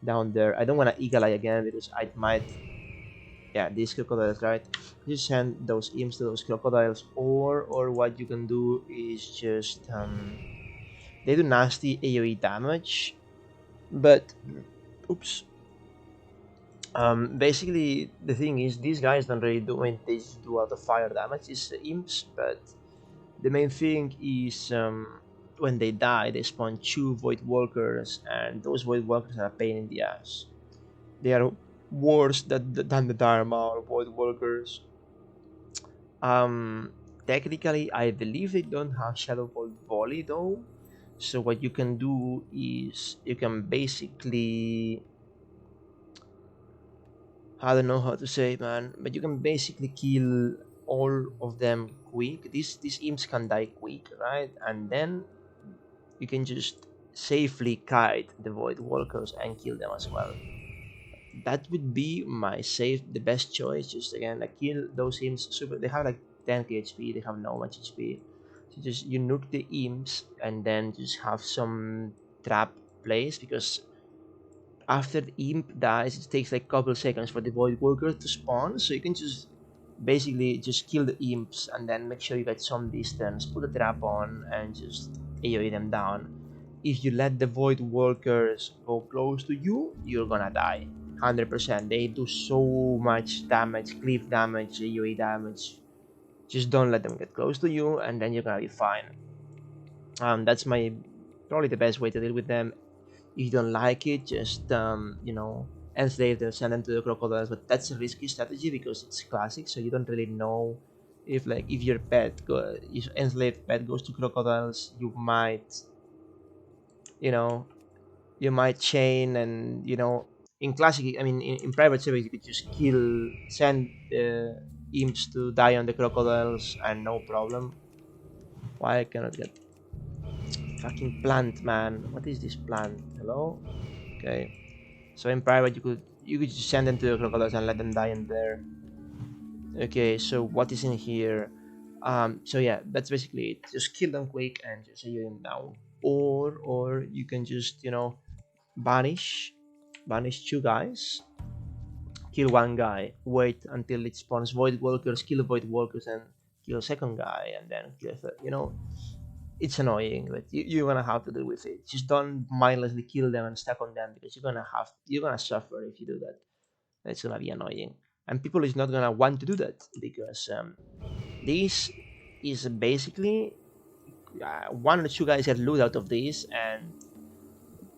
[SPEAKER 1] down there. I don't want to eagle eye again because I might. Yeah, these crocodiles, right? You send those imps to those crocodiles, or what you can do is just they do nasty AoE damage, but oops. Basically, the thing is, these guys don't really do. I mean, they just do a lot of fire damage. It's imps, but the main thing is when they die, they spawn two Void Walkers, and those Void Walkers are a pain in the ass. They are worse than the Dharma or Void Walkers. Um, Technically, I believe they don't have Shadow Bolt Volley though. So what you can do is you can basically, I don't know how to say it, man, but you can basically kill all of them quick. These imps can die quick, right? And then you can just safely kite the Void Walkers and kill them as well. That would be my the best choice. Just again, like kill those imps. Super. They have like 10k HP. They have no much HP. So just you nuke the imps and then just have some trap plays because after the imp dies, it takes like a couple seconds for the Void Walker to spawn. So you can just basically just kill the imps and then make sure you get some distance, put a trap on, and just AoE them down. If you let the Void Walkers go close to you, you're gonna die. 100%. They do so much damage, cleave damage, AoE damage. Just don't let them get close to you, and then you're gonna be fine. That's my probably the best way to deal with them. If you don't like it, just you know, enslave them, send them to the crocodiles. But that's a risky strategy because it's classic, so you don't really know if your if enslaved pet goes to crocodiles, you might, you know, you might chain and in classic, I mean in private service you could just send the imps to die on the crocodiles and no problem. Why I cannot get Fucking plant, man. What is this plant? Hello? Okay. So in private, you could just send them to the crocodiles and let them die in there. Okay. So what is in here? So yeah, that's basically it. Just kill them quick and just AoE them down. Or you can just banish, banish two guys, kill one guy, wait until it spawns void walkers, kill void walkers, and kill a second guy, and then kill a third. It's annoying, but you're gonna have to deal with it. Just don't mindlessly kill them and stack on them because you're gonna suffer if you do that. It's gonna be annoying, and people is not gonna want to do that because this is basically one or two guys get loot out of this, and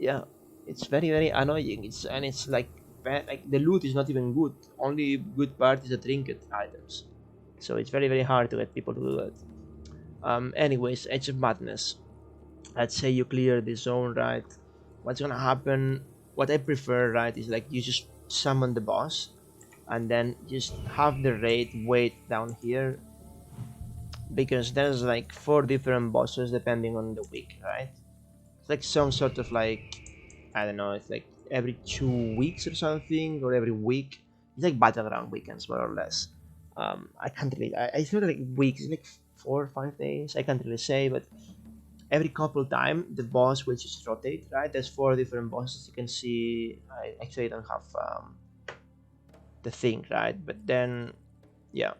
[SPEAKER 1] yeah, it's very annoying. It's like bad, like the loot is not even good. Only good part is the trinket items, so it's very hard to get people to do that. Anyways, Edge of Madness. Let's say you clear the zone, right? What's gonna happen? What I prefer, right, is like you just summon the boss and then just have the raid wait down here because there's like 4 different bosses depending on the week, right? It's like some sort of like, I don't know, it's like every 2 weeks or something, or every week. It's like battleground weekends, more or less. I can't really, I feel like weeks, it's like 4 or 5 days. I can't really say, but every couple time the boss will just rotate, right? There's 4 different bosses you can see. I actually don't have the thing, right? But then, yeah,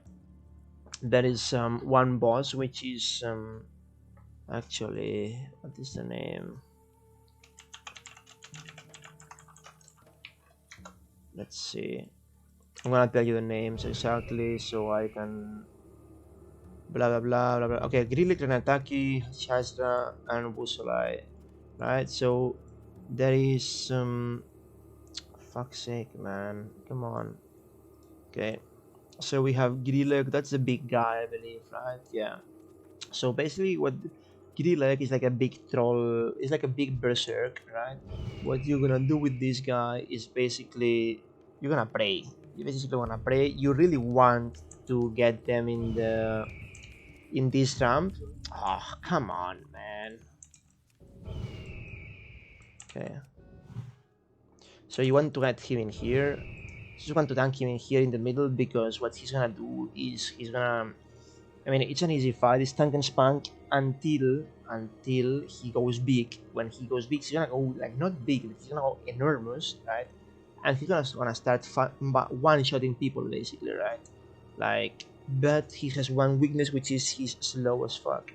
[SPEAKER 1] there is one boss which is actually, what is the name? Let's see. I'm gonna tell you the names exactly so I can blah blah blah blah blah. Okay, Grillik, Renataki, Hydra, and Busolai. Right, so there is some fuck's sake, man. Come on. Okay. So we have Grillik, that's the big guy, I believe, right? Yeah. So basically what Grillik is like a big troll, it's like a big berserk, right? What you're gonna do with this guy is basically you're gonna pray. You basically wanna pray. You really want to get them in this ramp. Oh, come on, man. Okay. So you want to get him in here. You just want to tank him in here in the middle because what he's gonna do is he's gonna. I mean, it's an easy fight. It's tank and spank until he goes big. When he goes big, he's gonna go like not big, but he's gonna go enormous, right? And he's gonna start one-shotting people basically, right? Like, but he has one weakness, which is he's slow as fuck.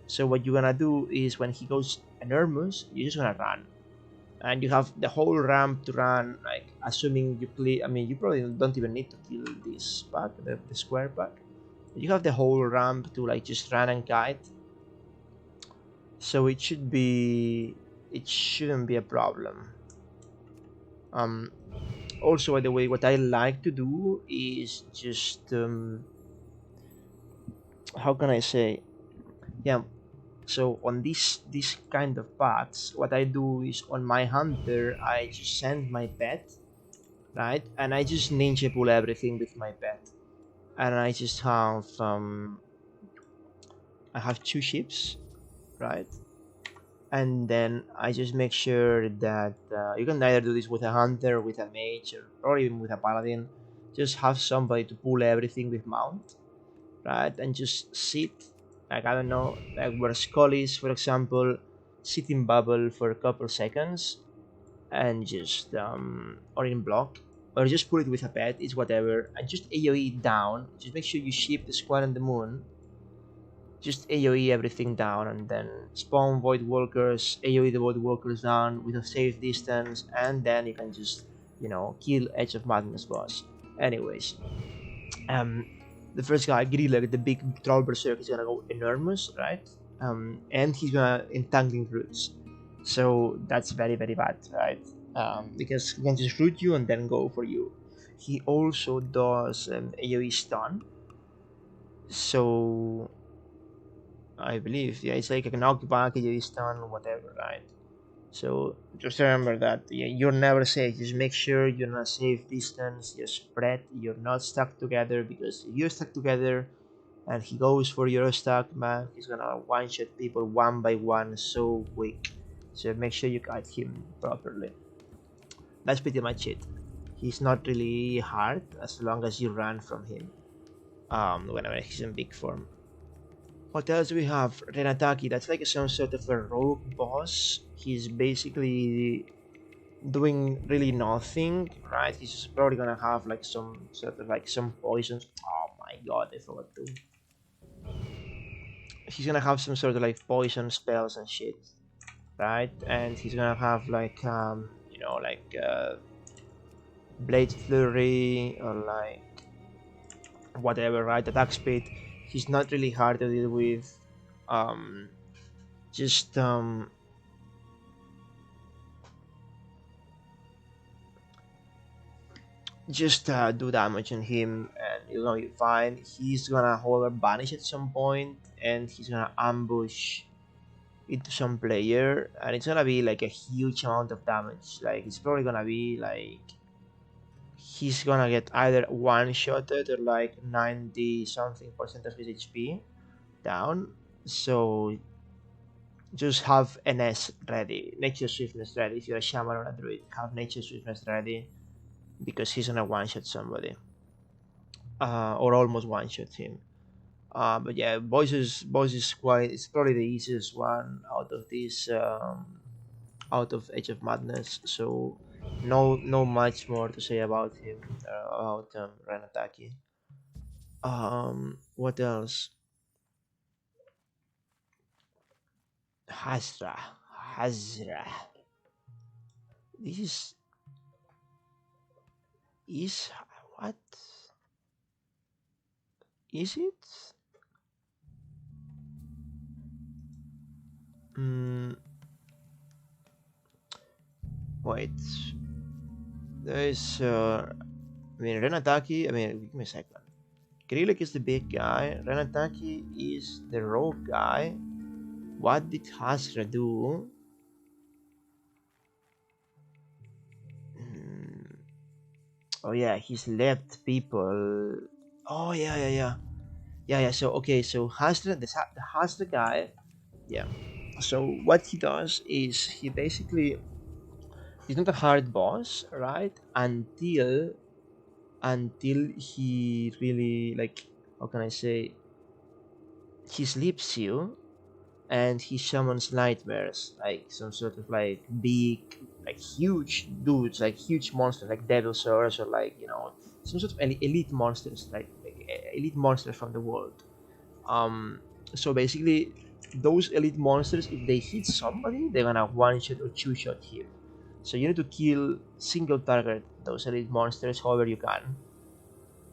[SPEAKER 1] So what you're gonna do is when he goes enormous, you're just gonna run, and you have the whole ramp to run. Like, assuming you clear, I mean, you probably don't even need to kill this pack, the square pack. You have the whole ramp to like just run and kite. So it shouldn't be a problem. Also, by the way, what I like to do is just how can I say, yeah. So on this kind of paths, what I do is on my hunter, I just send my pet, right, and I just ninja pull everything with my pet, and I have 2 ships, right, and then I just make sure that you can either do this with a hunter, with a mage, or even with a paladin. Just have somebody to pull everything with mount, right? And just sit, like, I don't know, like where Skull is, for example, sit in bubble for a couple seconds and just or in block, or just pull it with a pet, it's whatever, and just AoE down. Just make sure you ship the squad and the moon. Just AoE everything down and then spawn void walkers, AoE the void walkers down with a safe distance, and then you can just kill Edge of Madness boss. Anyways, um the first guy, Griller, the big troll berserk, is gonna go enormous, right? And he's gonna entangling roots. So that's very bad, right? Because he can just root you and then go for you. He also does AoE stun. So I believe, yeah, it's like a knockback, AoE stun, whatever, right? So just remember that you're never safe. Just make sure you're not safe distance. Just spread. You're not stuck together, because if you're stuck together, and he goes for your stack, man, he's gonna one-shot people one by one so quick. So make sure you guide him properly. That's pretty much it. He's not really hard as long as you run from him. Whenever he's in big form. What else do we have? Renataki, that's like some sort of a rogue boss. He's basically doing really nothing, right? He's just probably gonna have like some sort of like some poisons. Oh my god, I forgot to. He's gonna have some sort of like poison spells and shit, right? And he's gonna have like like blade flurry or like whatever, right? Attack speed. He's not really hard to deal with. Um, just do damage on him and you're gonna be fine. He's gonna hover banish at some point and he's gonna ambush into some player and it's gonna be like a huge amount of damage. Like it's probably gonna be like he's gonna get either one shotted or like 90 something percent of his HP down. So just have NS ready, nature swiftness ready. If you're a shaman or a druid, have nature swiftness ready because he's gonna one shot somebody. Or almost one shot him. But yeah, boys is quite. It's probably the easiest one out of this out of Age of Madness. So no much more to say about him about Renataki. What else? Hydra. Hydra. This is what is it? Mm, wait. There's I mean Renataki. I mean, give me a second. Krillek is the big guy. Renataki is the rogue guy. What did Hasra do? Hmm. Oh yeah, he's left people. Oh yeah. So okay, so Hasra, the Hasra guy. Yeah. So what he does is he basically he's not a hard boss, right? Until he really like how can I say he sleeps you and he summons nightmares, like some sort of like big, like huge dudes, like huge monsters, like devil swords or like some sort of elite monsters, like elite monsters from the world. Um, so basically, those elite monsters, if they hit somebody, they're gonna one shot or two shot him. So you need to kill single target those elite monsters however you can.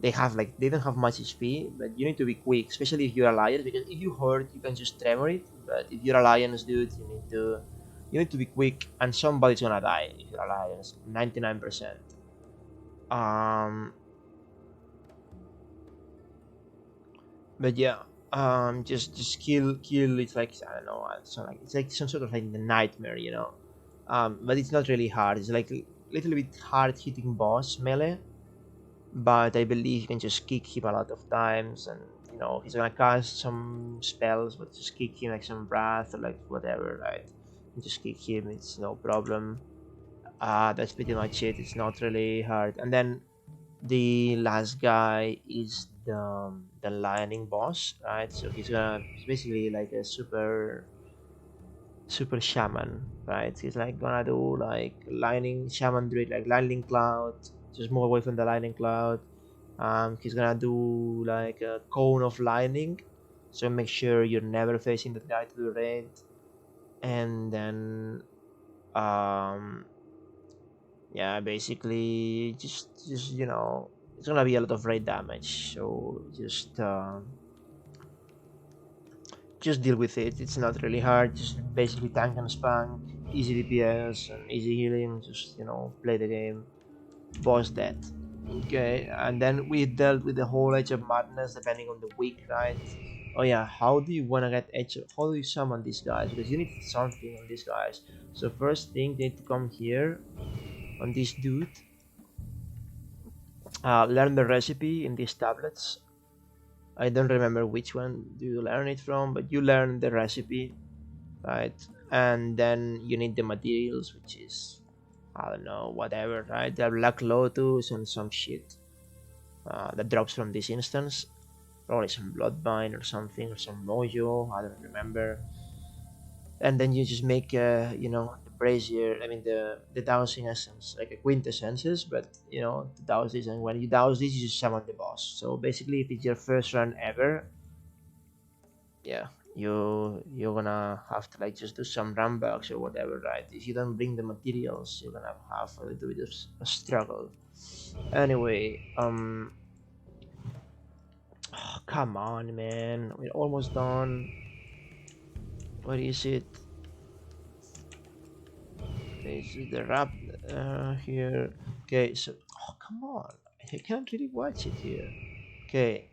[SPEAKER 1] They don't have much HP, but you need to be quick, especially if you're alliance, because if you hurt you can just tremor it, but if you're alliance dude you need to be quick and somebody's gonna die if you're alliance 99%. Um but yeah, just kill it's like I don't know, it's like some sort of like the nightmare. But it's not really hard, it's like a little bit hard hitting boss melee, but I believe you can just kick him a lot of times, and he's gonna cast some spells, but just kick him like some breath or like whatever, right? And just kick him, it's no problem. That's pretty much it. It's not really hard. And then the last guy is the lightning boss, right? So he's basically like a super shaman, right? He's like gonna do like lightning shaman druid, like lightning cloud. Just move away from the lightning cloud. He's gonna do like a cone of lightning, so make sure you're never facing that guy to the right. And then, yeah, basically just it's gonna be a lot of raid damage. So just deal with it. It's not really hard. Just basically tank and spam, easy DPS and easy healing. Just play the game. Boss dead. Okay, and then we dealt with the whole Edge of Madness depending on the week, right? Oh yeah, how do you wanna get how do you summon these guys? Because you need something on these guys. So first thing, they need to come here on this dude. Learn the recipe in these tablets. I don't remember which one do you learn it from, but you learn the recipe, right? And then you need the materials, which is, I don't know, whatever, right? The Black Lotus and some shit that drops from this instance. Probably some Bloodbind or something, or some Mojo, I don't remember. And then you just make, the brazier, I mean, the dowsing essence, like a quintessences, but, to douse this, and when you douse this, you just summon the boss. So basically, if it's your first run ever, yeah, you're gonna have to like just do some rambucks or whatever, right? If you don't bring the materials, you're gonna have a little bit of a struggle. Anyway, oh, come on, man, we're almost done. What is it? This is the rap here. Okay, so come on, I can't really watch it here. Okay,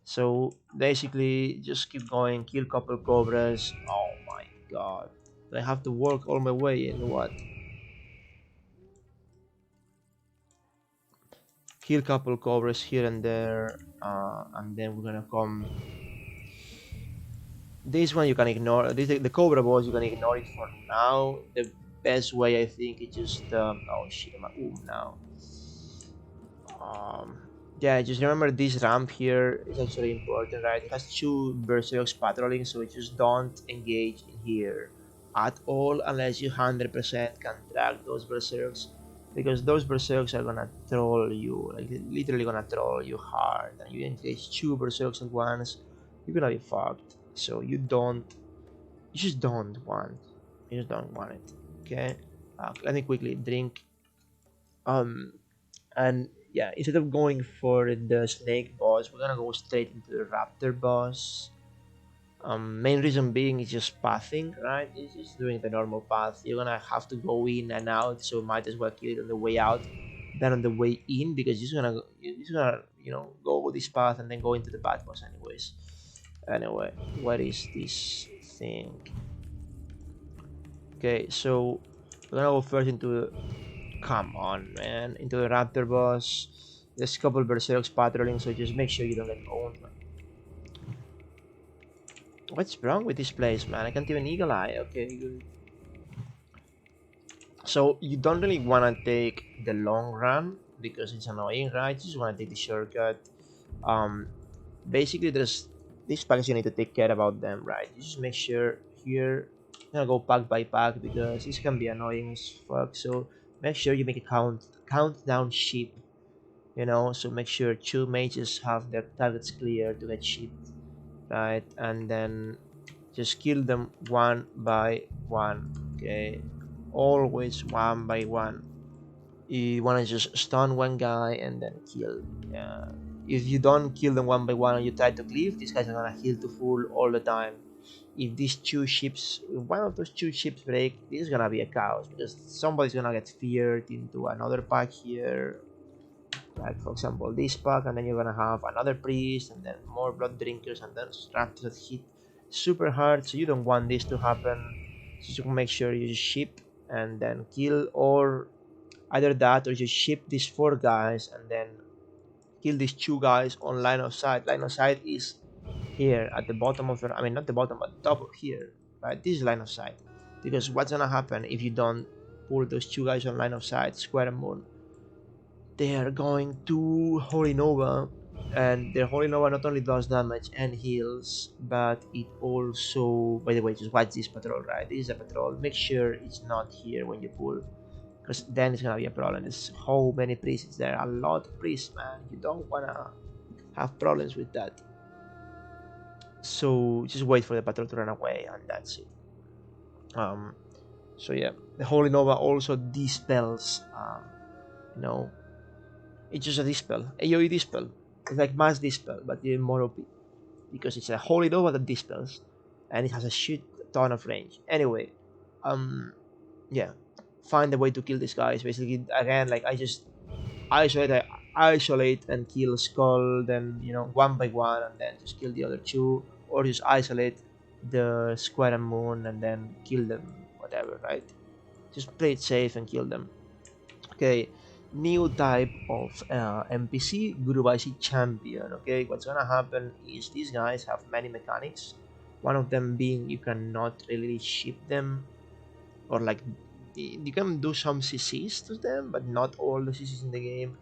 [SPEAKER 1] so basically just keep going, kill couple cobras. Oh my god, I have to work all my way in what? Kill couple cobras here and there, and then we're gonna come. This one you can ignore. The cobra boss you can ignore it for now. The best way I think is just oh shit, I'm now. Um, yeah, just remember this ramp here is actually important, right? It has two berserks patrolling, so just don't engage in here at all unless you 100% can track those berserks, because those berserks are gonna troll you, like literally gonna troll you hard, and you engage two berserks at once, you're gonna be fucked. So you just don't want, it. Okay, let me quickly drink. Um, and yeah, instead of going for the snake boss, we're gonna go straight into the raptor boss. Main reason being is just pathing, right? It's just doing the normal path. You're gonna have to go in and out, so might as well kill it on the way out than on the way in, because you're just gonna go this path and then go into the bad boss anyways. Anyway, what is this thing? Okay, so we're gonna go first into, come on, man, into the raptor boss. There's a couple berserks patrolling, so just make sure you don't get owned. What's wrong with this place, man? I can't even eagle eye. Okay, good. So you don't really want to take the long run because it's annoying, right? You just want to take the shortcut. Um, Basically, there's these packs you need to take care about them, right? You just make sure here, you're gonna go pack by pack because this can be annoying as fuck. So make sure you make a countdown ship, so make sure two mages have their targets clear to get shipped, right? And then just kill them one by one. Okay, always one by one. You want to just stun one guy and then kill. If you don't kill them one by one and you try to cleave, these guys are gonna heal to full all the time. If these two ships, if one of those two ships break, this is gonna be a chaos because somebody's gonna get feared into another pack here, like for example this pack, and then you're gonna have another priest and then more blood drinkers and then raptors that hit super hard, so you don't want this to happen. So you can make sure you just ship and then kill, or either that or just ship these four guys and then kill these two guys on line of sight. Line of sight is here at the bottom of the, I mean not the bottom but top of here, right? This is line of sight, because what's gonna happen if you don't pull those two guys on line of sight, square and moon? They are going to Holy Nova, and their Holy Nova not only does damage and heals, but it also, by the way, just watch this patrol, right? This is a patrol. Make sure it's not here when you pull, because then it's gonna be a problem. There's how many priests there? A lot of priests, man. You don't wanna have problems with that. So just wait for the patrol to run away, and that's it. So yeah, the Holy Nova also dispels, you know, it's just a dispel, AoE dispel. It's like mass dispel, but even more OP because it's a Holy Nova that dispels, and it has a shit ton of range. Anyway, yeah, find a way to kill these guys. Basically, again, like I just isolate and kill Skull, then one by one, and then just kill the other two, or just isolate the Square and Moon and then kill them, whatever, right? Just play it safe and kill them. Okay, new type of NPC, Gurubashi champion. Okay, what's gonna happen is these guys have many mechanics. One of them being you cannot really ship them, or like you can do some CCs to them, but not all the CCs in the game.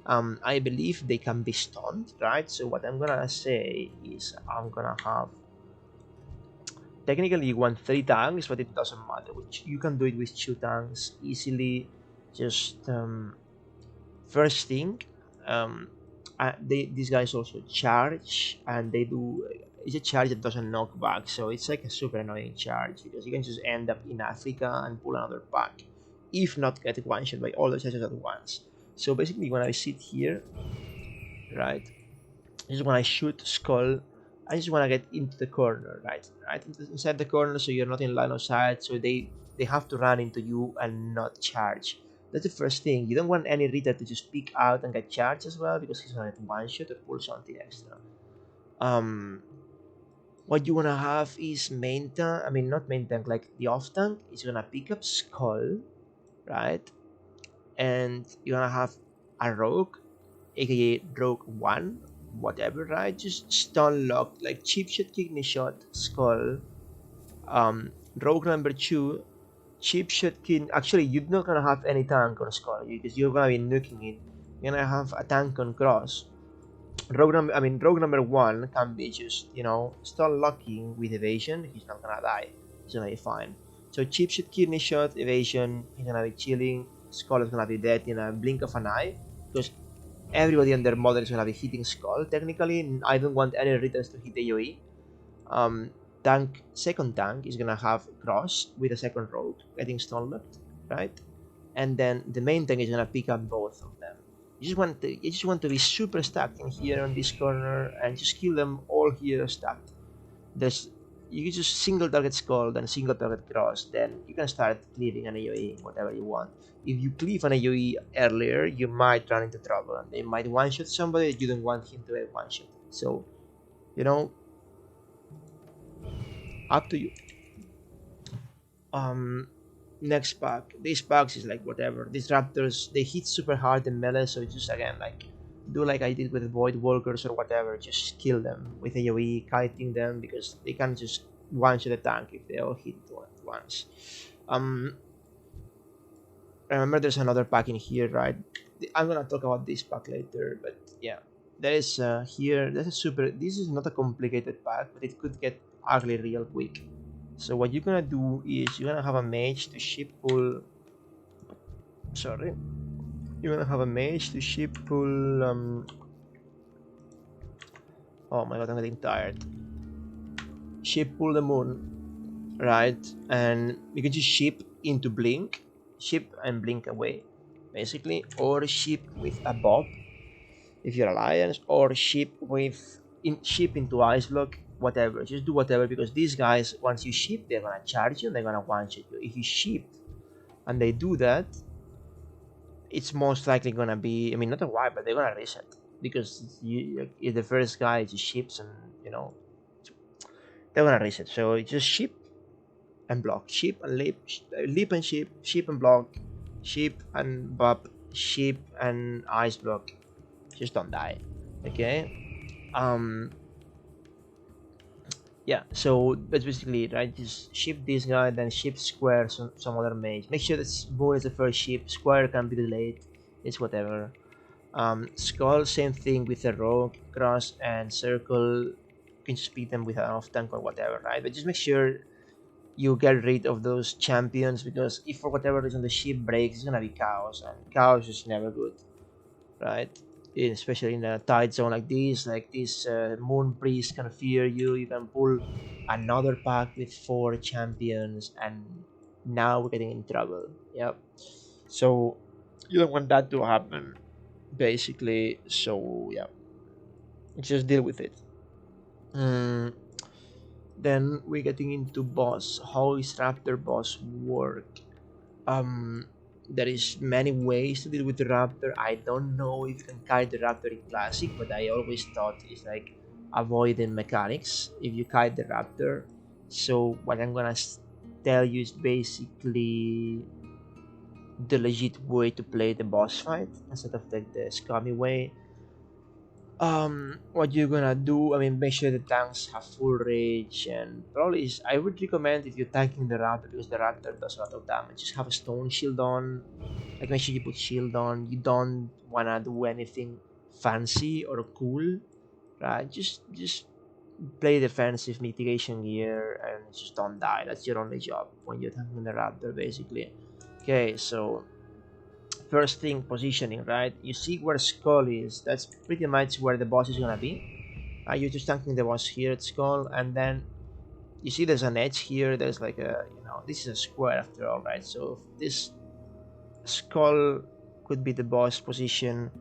[SPEAKER 1] I believe they can be stunned, right? So what I'm gonna say is I'm gonna have technically you want 3 tanks, but it doesn't matter. Which you can do it with 2 tanks easily. Just first thing, these guys also charge, and they do. It's a charge that doesn't knock back, so it's like a super annoying charge because you can just end up in Africa and pull another pack, if not get one shot by all the charges at once. So basically, when I sit here, right, just when I shoot skull, I just want to get into the corner, right inside the corner, so you're not in line of sight. So they have to run into you and not charge. That's the first thing. You don't want any Rita to just peek out and get charged as well, because he's gonna one shot or pull something extra. What you wanna have is main tank. I mean, not main tank, like the off tank is gonna pick up skull, right? And you're gonna have a rogue, aka rogue 1, whatever, right? Just stun lock, like cheap shot, kidney shot, skull. Rogue number 2, cheap shot, kidney. Actually, you're not gonna have any tank on skull because you're gonna be nuking it. You're gonna have a tank on cross. Rogue number 1 can be just, stun locking with evasion. He's not gonna die. He's gonna be fine. So cheap shot, kidney shot, evasion. He's gonna be chilling. Skull is gonna be dead in a blink of an eye, because everybody and their mother is gonna be hitting Skull. Technically, I don't want any returns to hit AoE. Second tank is gonna have cross with a second rogue getting stun locked, right? And then the main tank is gonna pick up both of them. You just want to be super stacked in here on this corner and just kill them all here stacked. You can just single target skull, then single target cross, then you can start cleaving an AoE, whatever you want. If you cleave an AoE earlier, you might run into trouble, and they might one-shot somebody. You don't want him to get one-shot. So, up to you. Next pack. These packs is like whatever. These raptors, they hit super hard in melee, so just again like do like I did with Void Walkers or whatever. Just kill them with AoE, kiting them, because they can just one-shot the tank if they all hit once. Remember, there's another pack in here, right? I'm gonna talk about this pack later, but yeah, there is here. There's a super. This is not a complicated pack, but it could get ugly real quick. So what you're gonna do is you're gonna have a mage to ship pull. Sorry, you're gonna have a mage to ship pull. Oh my god, I'm getting tired. Ship pull the moon, right? And you can just ship into blink, ship and blink away, basically, or ship with a bob if you're alliance, or ship into ice block, whatever. Just do whatever, because these guys, once you ship, they're gonna charge you and they're gonna one-shot you. If you ship and they do that, it's most likely gonna be, I mean, not a wipe, but they're gonna reset, because if the first guy just ships and they're gonna reset. So just ship and block, ship and leap and ship and block, ship and bop, ship and ice block. Just don't die, okay? Yeah, so that's basically it, right? Just ship this guy, then ship square some other mage. Make sure that moon is the first ship, square can be delayed, it's whatever. Skull, same thing with the rogue, cross and circle. You can speed them with an off tank or whatever, right? But just make sure you get rid of those champions, because if for whatever reason the ship breaks, it's gonna be chaos, and chaos is never good, right? Especially in a tight zone like this, moon priest can fear you. You can pull another pack with 4 champions, and now we're getting in trouble. Yep. So you don't want that to happen, basically. So yeah, just deal with it. Then we're getting into boss. How is Raptor Boss work? There is many ways to deal with the Raptor. I don't know if you can kite the Raptor in Classic, but I always thought it's like avoiding mechanics if you kite the Raptor. So what I'm gonna tell you is basically the legit way to play the boss fight instead of like the scummy way. What you're gonna do, I mean, make sure the tanks have full rage, and probably I would recommend if you're tanking the Raptor, because the Raptor does a lot of damage, just have a stone shield on. Like, make sure you put shield on. You don't wanna do anything fancy or cool, right? Just play defensive mitigation gear and just don't die. That's your only job when you're tanking the Raptor, basically. Okay, so first thing, positioning, right? You see where Skull is. That's pretty much where the boss is gonna be. You're just tanking the boss here at Skull, and then you see there's an edge here. There's like a, this is a square after all, right? So this Skull could be the boss position,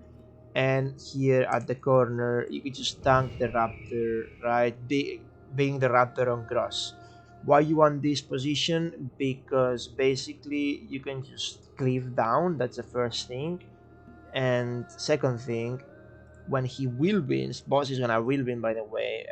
[SPEAKER 1] and here at the corner you can just tank the Raptor, right? Being the Raptor on cross. Why you want this position? Because basically you can just cleave down. That's the first thing. And second thing, when he will wins, boss is gonna will win, by the way.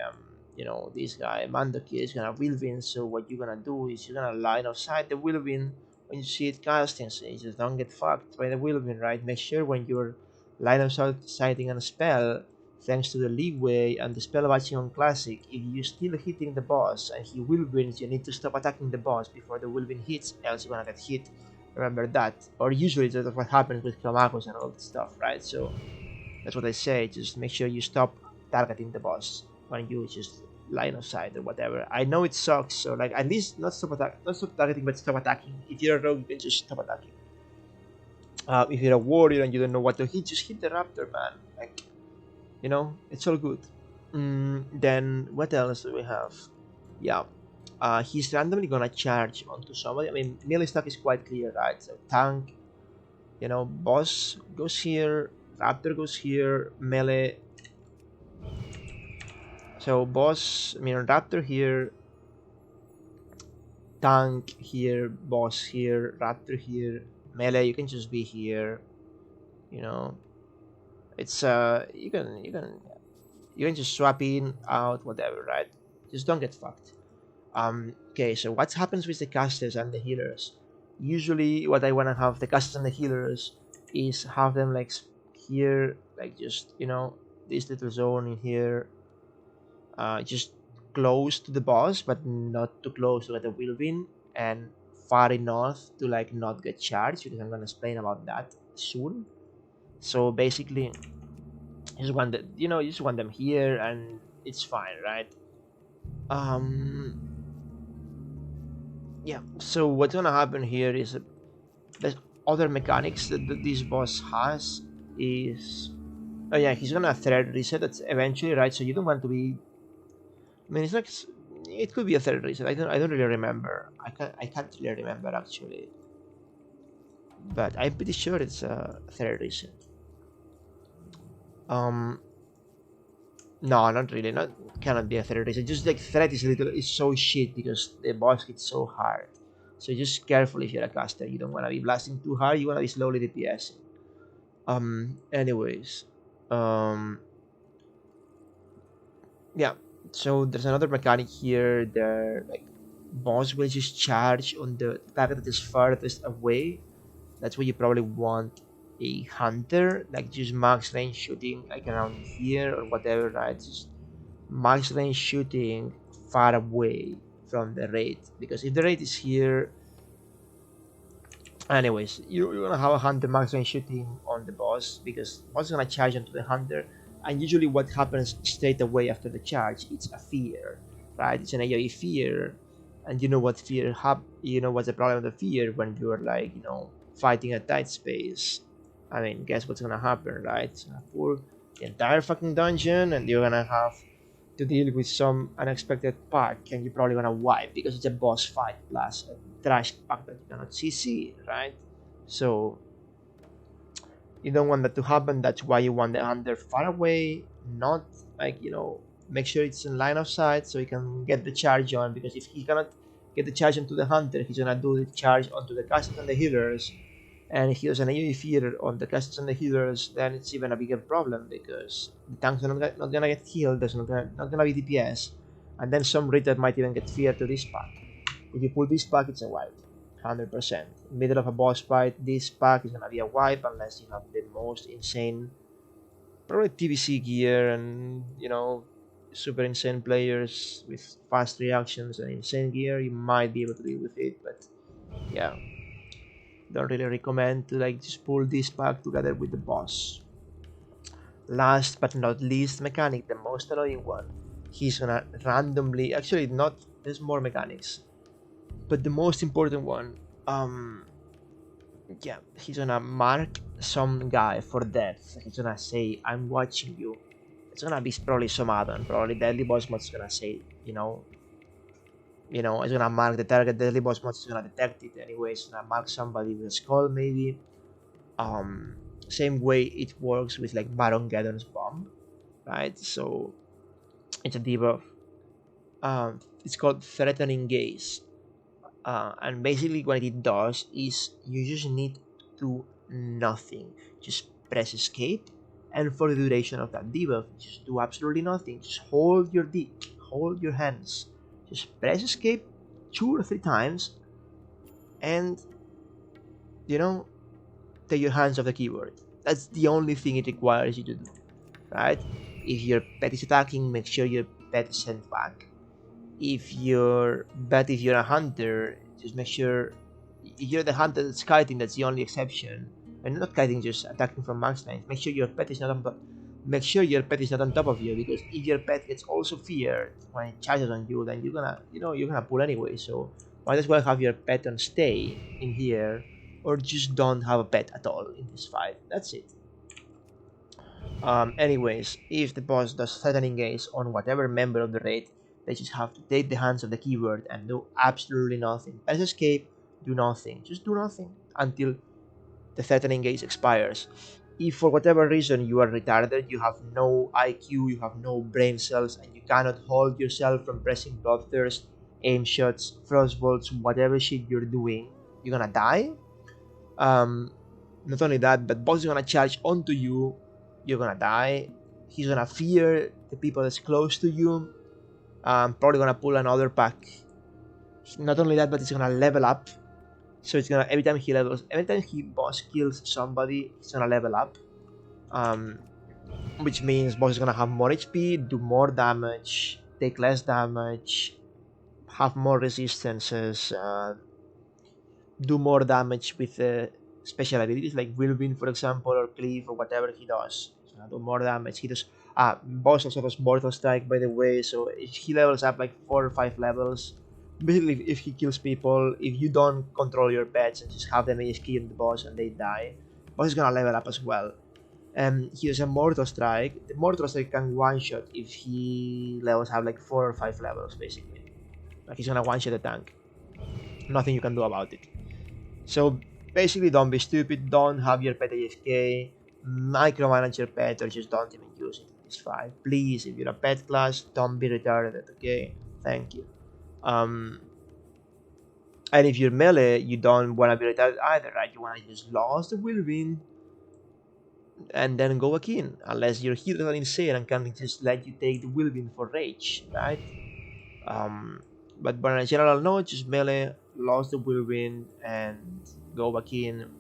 [SPEAKER 1] This guy Mandoki is gonna will win. So what you're gonna do is you're gonna line of sight the will win when you see it casting, so you just don't get fucked by the will win, right? Make sure when you're line of sighting on a spell, thanks to the leeway and the spell watching on classic, if you're still hitting the boss and he will wins, you need to stop attacking the boss before the will win hits, else you're gonna get hit. Remember that. Or usually that's what happens with Clamacos and all that stuff, right? So that's what I say. Just make sure you stop targeting the boss when you just line of sight or whatever. I know it sucks, so like at least not stop targeting, but stop attacking. If you're a rogue, you can just stop attacking. If you're a warrior and you don't know what to hit, just hit the Raptor, man. Like, it's all good. Then what else do we have? Yeah. He's randomly gonna charge onto somebody. I mean, melee stuff is quite clear, right? So tank, boss goes here, Raptor goes here, melee. So boss, Raptor here, tank here, boss here, Raptor here, melee. You can just be here. It's you can just swap in, out, whatever, right? Just don't get fucked. Okay, so what happens with the casters and the healers? Usually, what I wanna have the casters and the healers is have them like here, like just this little zone in here, just close to the boss, but not too close to get a whirlwind, and far enough to like not get charged, because I'm gonna explain about that soon. So basically, you just want them here, and it's fine, right? Yeah. So what's gonna happen here is the other mechanics that this boss has is, oh yeah, he's gonna thread reset. That's eventually, right? So you don't want to be. I mean, it's like it could be a thread reset. I don't really remember. I can't really remember actually, but I'm pretty sure it's a thread reset. No, not really. Not cannot be a thread reset. Just like thread is so shit because the boss hits so hard. So just careful if you're a caster. You don't want to be blasting too hard. You want to be slowly DPSing. Anyways, yeah. So there's another mechanic here. The like boss will just charge on the target that is farthest away. That's where you probably want a hunter, like just max range shooting, like around here or whatever, right? Just max range shooting far away from the raid, because if the raid is here, anyways, you're gonna have a hunter max range shooting on the boss, because the boss is gonna charge onto the hunter, and usually what happens straight away after the charge, it's a fear, right? It's an AoE fear, and you know what fear you know what's the problem with the fear when you're like fighting a tight space. I mean, guess what's gonna happen, right? It's gonna pull the entire fucking dungeon, and you're gonna have to deal with some unexpected pack, and you're probably gonna wipe because it's a boss fight plus a trash pack that you cannot CC, right? So you don't want that to happen. That's why you want the hunter far away, not like make sure it's in line of sight so you can get the charge on. Because if he cannot get the charge onto the hunter, he's gonna do the charge onto the casters and the healers. And if he has an AoE fear on the casters and the healers, then it's even a bigger problem, because the tanks are not gonna get healed, there's not gonna be DPS, and then some raid might even get feared to this pack. If you pull this pack, it's a wipe. 100%. Middle of a boss fight, this pack is gonna be a wipe unless you have the most insane, probably PvC gear and super insane players with fast reactions and insane gear. You might be able to deal with it, but yeah, don't really recommend to like just pull this pack together with the boss. Last but not least, mechanic, the most annoying one. He's gonna randomly, actually not, there's more mechanics, but the most important one, yeah, he's gonna mark some guy for death. He's gonna say, I'm watching you. It's gonna be probably some add-on, probably Deadly Boss Mod is gonna say, it's gonna mark the target. Deadly Boss Mod is gonna detect it anyway. It's gonna mark somebody with a skull, maybe. Um, Same way it works with like Baron Geddon's bomb, right? So it's a debuff. It's called Threatening Gaze. And basically what it does is you just need to do nothing. Just press escape, and for the duration of that debuff, just do absolutely nothing. Just hold your hold your hands. Just press escape 2 or 3 times, and you know, take your hands off the keyboard. That's the only thing it requires you to do, right? If your pet is attacking, make sure your pet is sent back. If you're a hunter, just make sure if you're the hunter that's kiting, that's the only exception. And not kiting, just attacking from max range. Make sure your pet is not on top. Make sure your pet is not on top of you, because if your pet gets also feared when it charges on you, then you're gonna pull anyway. So might as well have your pet on stay in here, or just don't have a pet at all in this fight. That's it. Anyways, if the boss does threatening gaze on whatever member of the raid, they just have to take the hands of the keyword and do absolutely nothing. Press escape, do nothing. Just do nothing until the threatening gaze expires. If for whatever reason you are retarded, you have no IQ, you have no brain cells, and you cannot hold yourself from pressing bloodthirst, aim shots, frostbolts, whatever shit you're doing, you're gonna die. Um, Not only that, but boss is gonna charge onto you. You're gonna die. He's gonna fear the people that's close to you. Probably gonna pull another pack. Not only that, but it's gonna level up. So it's gonna every time he boss kills somebody, he's gonna level up. Um, which means boss is gonna have more HP, do more damage, take less damage, have more resistances, do more damage with special abilities like Whirlwind, for example, or Cleave, or whatever he does. So do more damage. He does. Boss also does Mortal Strike, by the way. So if he levels up like 4 or 5 levels, basically, if he kills people, if you don't control your pets and just have them AFK on the boss and they die, boss is gonna level up as well. He does a Mortal Strike. The Mortal Strike can one shot if he levels have like 4 or 5 levels, basically. Like he's gonna one shot the tank. Nothing you can do about it. So basically, don't be stupid, don't have your pet AFK, micromanage your pet, or just don't even use it in this fight. Please, if you're a pet class, don't be retarded, okay? Thank you. And if you're melee, you don't want to be retarded either, right? You want to just lose the whirlwind and then go back in, unless your healers are insane and can just let you take the whirlwind for rage, right? But on a general note, just melee, lost the whirlwind, and go back in.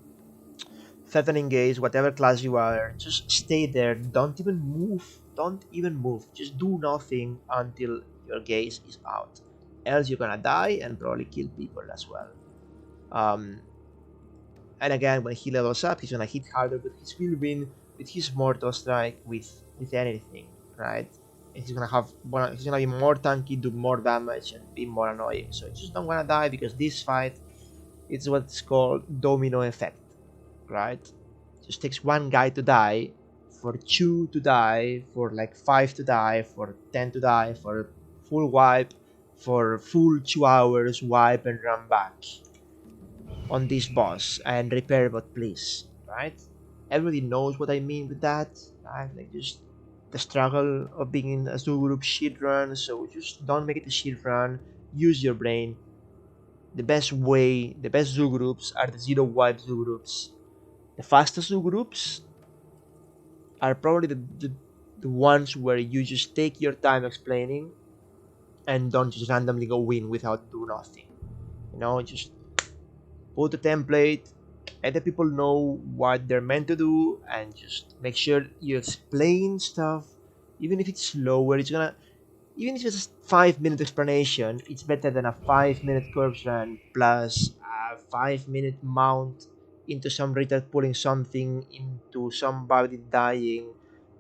[SPEAKER 1] Threatening gaze, whatever class you are, just stay there. Don't even move. Don't even move. Just do nothing until your gaze is out. Else you're gonna die and probably kill people as well. Um, and again, when he levels up, he's gonna hit harder with his whirlwind, with his mortal strike, with anything, right? And he's gonna be more tanky, do more damage, and be more annoying. So you just don't wanna die, because this fight, it's what's called domino effect, right? It just takes one guy to die, for 2 to die, for like 5 to die, for 10 to die, for full wipe, for full 2 hours wipe and run back on this boss and repair bot, please, right? Everybody knows what I mean with that, right? Like just the struggle of being in a Zul'Gurub shit run. So just don't make it a shit run. Use your brain. The best Zul'Gurubs are the zero wipe Zul'Gurubs. The fastest Zul'Gurubs are probably the ones where you just take your time explaining and don't just randomly go in without do nothing. Just put a template, let the people know what they're meant to do, and just make sure you explain stuff. Even if it's slower, it's gonna, even if it's a 5 minute explanation, it's better than a 5 minute corpse run plus a 5 minute mount into some retard pulling something, into somebody dying,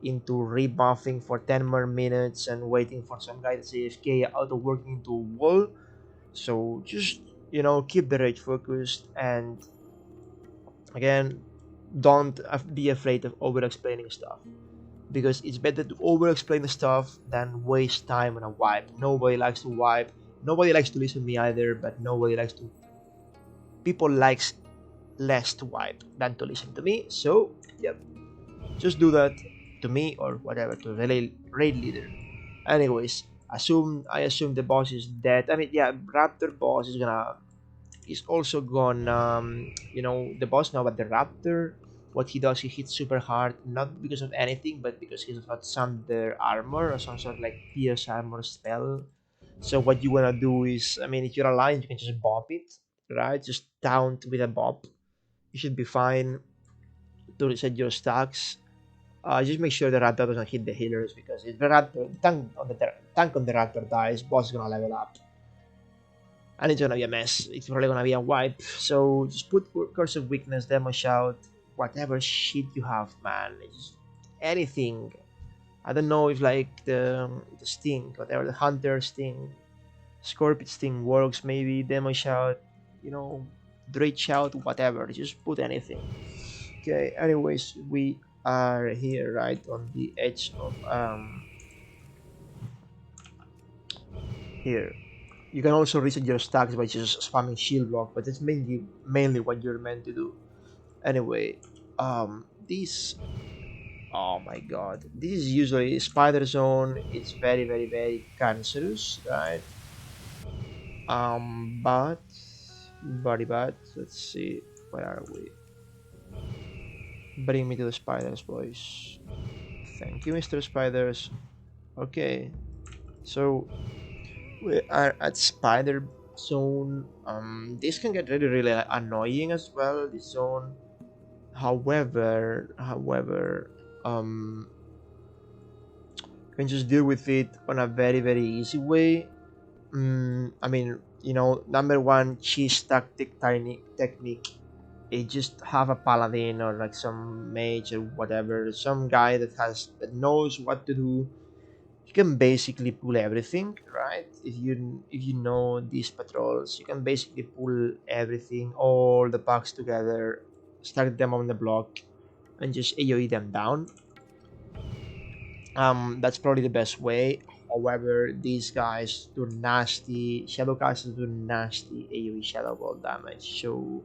[SPEAKER 1] into rebuffing for 10 more minutes and waiting for some guy that's AFK out of working into a wall. So just, keep the rage focused, and again, don't be afraid of over explaining stuff, because it's better to over explain the stuff than waste time on a wipe. Nobody likes to wipe, nobody likes to listen to me either, but nobody likes to, people likes less to wipe than to listen to me. So yep, just do that to me or whatever, to the raid leader. Anyways, I assume the boss is dead. I mean, yeah, Raptor Boss is also gone. The boss now, but the Raptor, what he does, he hits super hard, not because of anything, but because he's got Thunder armor or some sort of like Pierce armor spell. So what you wanna do is, I mean, if you're aligned, you can just bop it, right? Just taunt with a bop. You should be fine to reset your stacks. Just make sure the Raptor doesn't hit the healers, because if the Raptor tank on the Raptor dies, boss is gonna level up, and it's gonna be a mess. It's probably gonna be a wipe. So just put Curse of Weakness, Demo Shout, whatever shit you have, man. Just anything. I don't know if like the Sting, whatever, the Hunter Sting, Scorpion Sting works, maybe Demo Shout, Dread Shout, whatever. Just put anything. Okay. Anyways, we are here right on the edge of here. You can also reset your stacks by just spamming shield block, but it's mainly what you're meant to do. Anyway, this, oh my god, this is usually spider zone. It's very very very cancerous, right? But let's see, where are we? Bring me to the spiders, boys. Thank you, Mr. Spiders. Okay, so we are at spider zone. This can get really really annoying as well, this zone. However, you can just deal with it on a very very easy way. I mean, number one cheese tactic tiny technique, it just have a paladin or like some mage or whatever, some guy that knows what to do. You can basically pull everything, right? If you know these patrols, you can basically pull everything, all the packs together, stack them on the block, and just AoE them down. That's probably the best way. However, these guys do nasty, Shadowcasters do nasty AoE Shadow Ball damage, so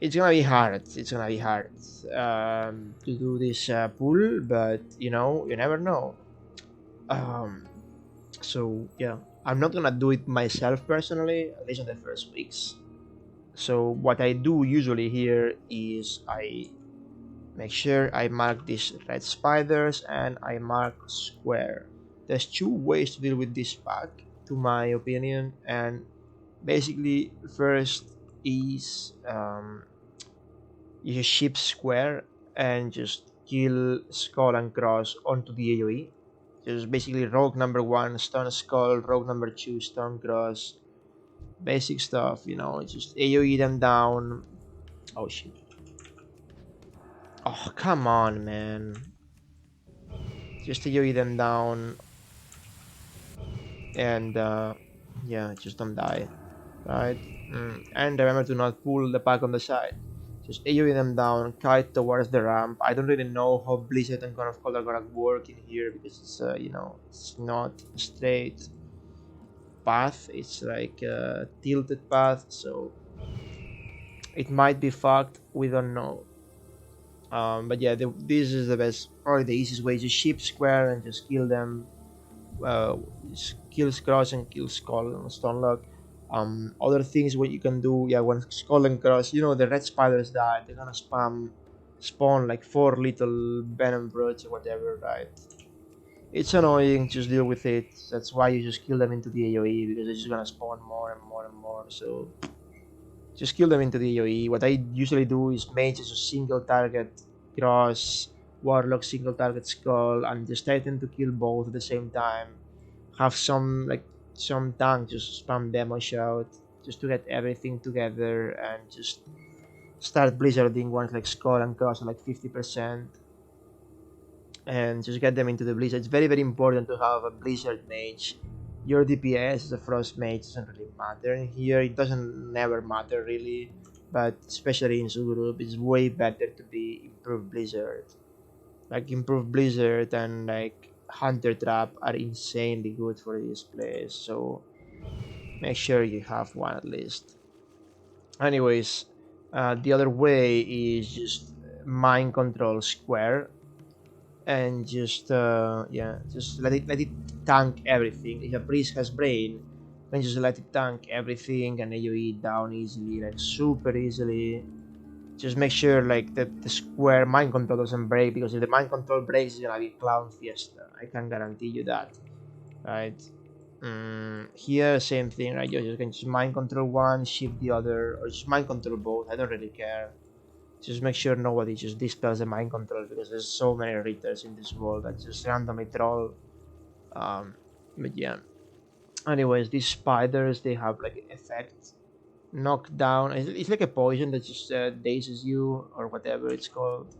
[SPEAKER 1] it's gonna be hard. It's gonna be hard to do this pull, but you never know. Um, so yeah, I'm not gonna do it myself personally, at least on the first weeks. So what I do usually here is I make sure I mark these red spiders and I mark square. There's two ways to deal with this pack, to my opinion, and basically first is you just ship square and just kill skull and cross onto the AoE. Just basically rogue number one, stun skull, rogue number two, stun cross, basic stuff, just AoE them down. Oh shit. Oh, come on, man. Just AoE them down, and yeah, just don't die, right? And remember to not pull the pack on the side. Just AoE them down, kite towards the ramp. I don't really know how Blizzard and God of Cold are gonna work in here, because it's it's not a straight path. It's like a tilted path, so it might be fucked. We don't know. But yeah, this is the best, probably the easiest way. Just ship square and just kill them. Just kill cross and kill skull and stunlock. Other things what you can do, yeah, when skull and cross, the red spiders die, they're gonna spawn like 4 little venom brutes or whatever, right? It's annoying, just deal with it. That's why you just kill them into the AoE, because they're just gonna spawn more and more and more. anymore. So just kill them into the AoE. What I usually do is mage is a single target cross, warlock single target skull, and just try to kill both at the same time. Have some tank just spam demo shout just to get everything together and just start blizzarding ones like skull and cross at like 50% and just get them into the blizzard. It's very important to have a blizzard mage. Your DPS as a frost mage doesn't really matter in here. It doesn't never matter really, but especially in Zul'Gurub, it's way better to be improved blizzard. Like improved blizzard and like hunter trap are insanely good for this place. So make sure you have one at least. Anyways, the other way is just mind control square and just yeah, just let it tank everything. If a priest has brain, then just let it tank everything and AoE down easily, like super easily. Just make sure like that the square mind control doesn't break, because if the mind control breaks, it's gonna be clown fiesta. I can guarantee you that, right? Here same thing, right? You can just mind control one, shift the other, or just mind control both. I don't really care. Just make sure nobody just dispels the mind control, because there's so many readers in this world that just randomly troll. But yeah. Anyways, these spiders, they have like effect knockdown. It's like a poison that just dazes you or whatever it's called.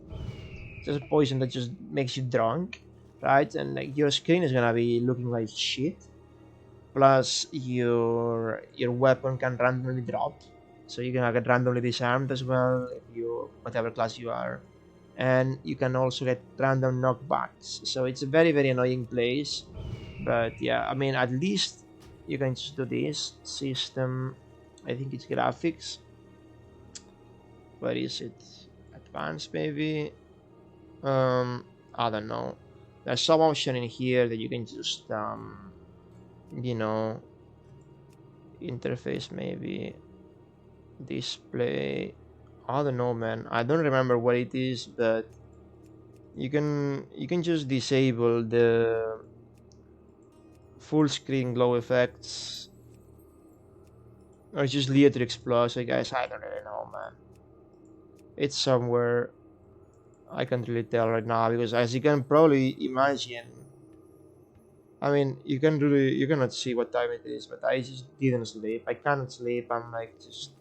[SPEAKER 1] It's just a poison that just makes you drunk, right? And like your screen is gonna be looking like shit. Plus your weapon can randomly drop, so you can get randomly disarmed as well if you whatever class you are, and you can also get random knockbacks. So it's a very annoying place, but yeah, I mean at least you can just do this system. I think it's graphics. Where is it? Advanced maybe. I don't know. There's some option in here that you can just you know, interface maybe, display. I don't know, man. I don't remember what it is, but you can just disable the full screen glow effects, or just lead to explode. So guys, I don't really know, man. It's somewhere. I can't really tell right now, because as you can probably imagine, I mean, you cannot see what time it is, but I just didn't sleep. I can't sleep. I'm like just,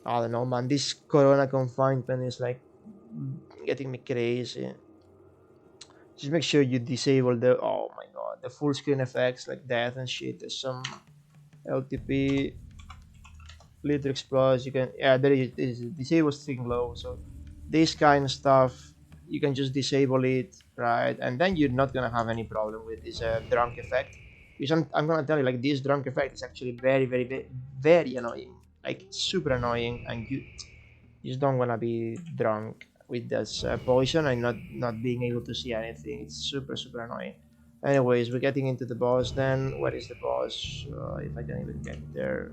[SPEAKER 1] I don't know, man. This corona confinement is like getting me crazy. Just make sure you disable the, oh my god, the full screen effects like death and shit. There's some LTP, Glitter Explode. You can, yeah, there it is. Disable string glow. So this kind of stuff, you can just disable it, right? And then you're not gonna have any problem with this drunk effect. Because I'm gonna tell you, like, this drunk effect is actually very annoying, like super annoying, and you just don't wanna be drunk with this poison and not being able to see anything. It's super annoying. Anyways, we're getting into the boss then. Where is the boss? If I can even get there,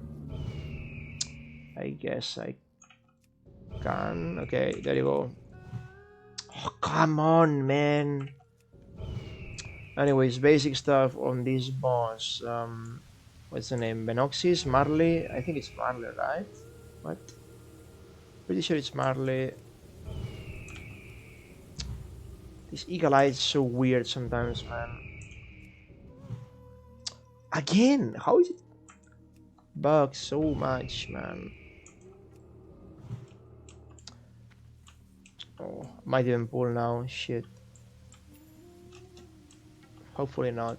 [SPEAKER 1] I guess I can. Okay, there you go. Oh, come on, man. Anyways, basic stuff on this boss. What's the name? Benoxis? Marley? I think it's Marley, right? What? Pretty sure it's Marley. This eagle eye is so weird sometimes, man. Again, how is it bug so much, man? Oh, might even pull now. Shit. Hopefully not.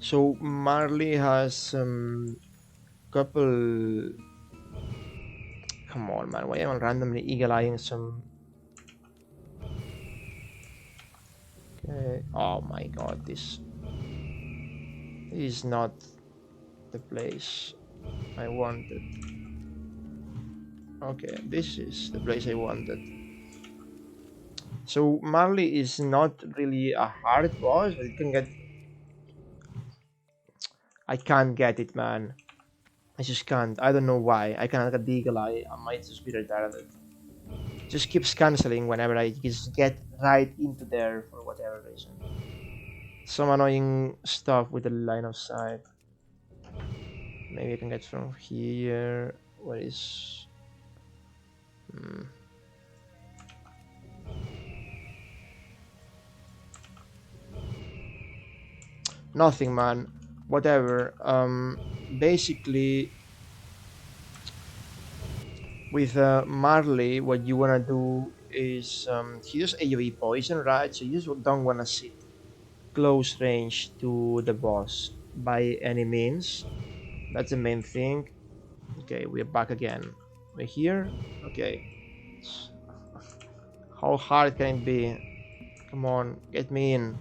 [SPEAKER 1] So Marley has some couple. Come on, man. Why am I randomly eagle-eyeing some? Okay. Oh my god, this is not the place I wanted. Okay, this is the place I wanted. So Marley is not really a hard boss, but it can get. I can't get it, man. I just can't. I don't know why. I cannot get the eagle eye. I might just be retarded. Just keeps canceling whenever I just get right into there for whatever reason. Some annoying stuff with the line of sight. Maybe I can get from here. What is... Hmm. Nothing, man. Whatever. Basically, with Marley, what you wanna do is he uses AoE poison, right? So you just don't wanna sit close range to the boss by any means. That's the main thing. Okay, we're back again. We're here. Okay. How hard can it be? Come on, get me in.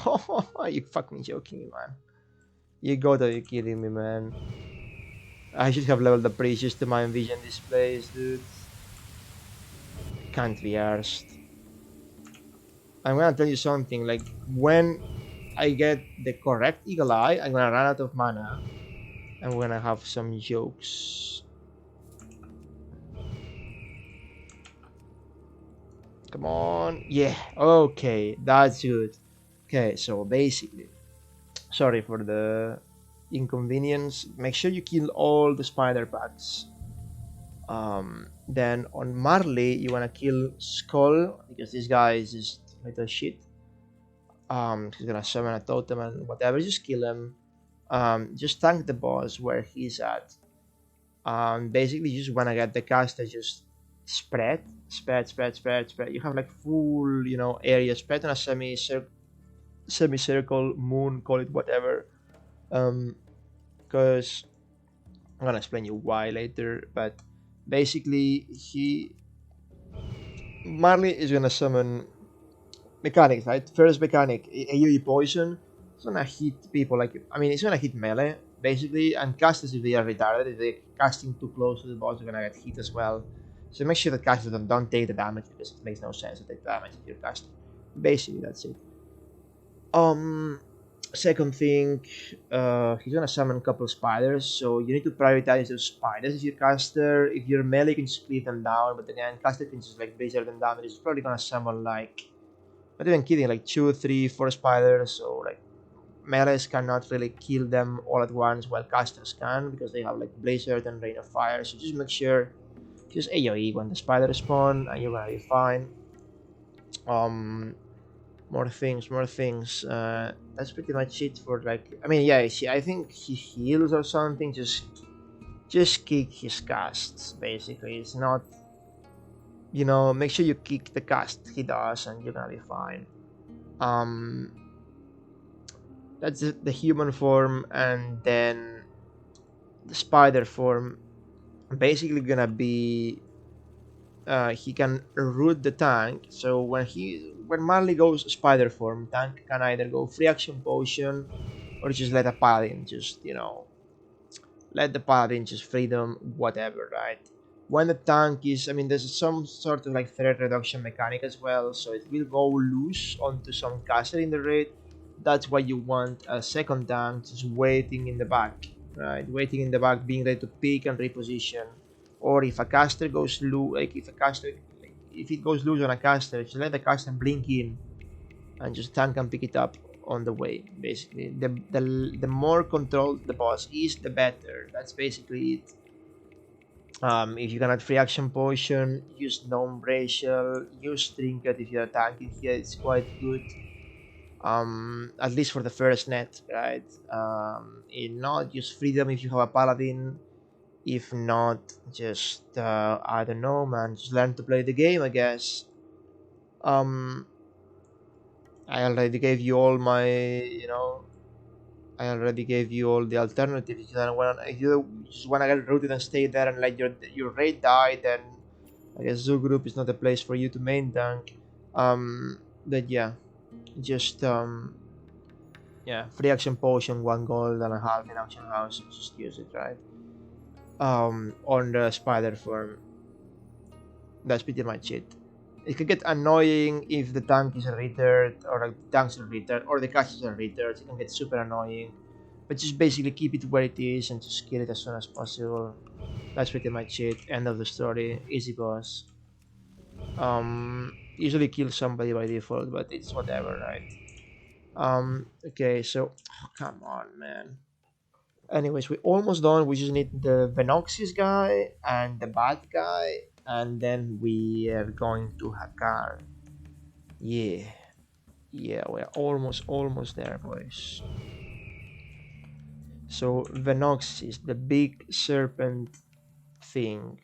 [SPEAKER 1] You fucking joking me, man. You gotta be kidding me, man. I should have leveled the priest to my vision this place, dude. Can't be arsed. I'm gonna tell you something, like, when I get the correct eagle eye, I'm gonna run out of mana. I'm gonna have some jokes. Come on. Yeah, okay, that's good. Okay, so basically, sorry for the inconvenience. Make sure you kill all the spider packs. Then on Marley, you wanna kill Skull because this guy is just little shit. He's gonna summon a totem and whatever. Just kill him. Just tank the boss where he's at. Basically, you just wanna get the caster just spread. You have like full, area spread on a semicircle, moon, call it whatever. Because I'm gonna explain you why later, but basically Marley is gonna summon mechanics, right? First mechanic, AoE poison. It's gonna hit people like, it's gonna hit melee basically, and casters if they are retarded, if they're casting too close to the boss, they're gonna get hit as well. So make sure that casters don't take the damage because it makes no sense to take damage if you're casting. Basically, that's it. Second thing, he's gonna summon a couple of spiders, so you need to prioritize those spiders if you're caster. If you're melee, you can split them down, but again, caster can just like blizzard them down. He's probably gonna summon like, not even kidding, like 2, 3, 4 spiders, so like melees cannot really kill them all at once, while casters can because they have like blizzard and rain of fire. So just make sure, just AoE when the spiders spawn, and you're gonna be fine. More things. That's pretty much it for like. Yeah. I think he heals or something. Just kick his casts. Basically, it's not. Make sure you kick the cast he does, and you're gonna be fine. Um, that's the human form, and then the spider form. Basically, gonna be. He can root the tank. So when Marley goes spider form, tank can either go free action potion or just let a paladin let the paladin just freedom whatever, right? When the tank is, there's some sort of like threat reduction mechanic as well, so it will go loose onto some caster in the raid. That's why you want a second tank just waiting in the back, right? Waiting in the back, being ready to pick and reposition. Or if a caster goes loose, if it goes loose on a caster, just let the caster blink in and just tank and pick it up on the way. Basically, the more controlled the boss is, the better. That's basically it. If you cannot free action potion, use gnome bracial, use trinket if you're tanking here. It's quite good. At least for the first net, right? If not, use freedom if you have a paladin. If not, just I don't know, man. Just learn to play the game, I guess. Um, I already gave you all my, I already gave you all the alternatives. If you just wanna get rooted and stay there and let your raid die, then I guess Zul'Gurub is not a place for you to main tank. But yeah, just free action potion, 1 gold and a half in action house. Just use it, right? On the spider form. That's pretty much it. It can get annoying if the tank is a retard, or like the tank's a retard, or the cast is a retard. It can get super annoying. But just basically keep it where it is and just kill it as soon as possible. That's pretty much it. End of the story. Easy boss. Usually kill somebody by default, but it's whatever, right? Okay, so come on, man. Anyways, we're almost done. We just need the Venoxis guy and the bad guy, and then we are going to Hakar. Yeah, yeah, we're almost there, boys. So Venoxis, the big serpent thing.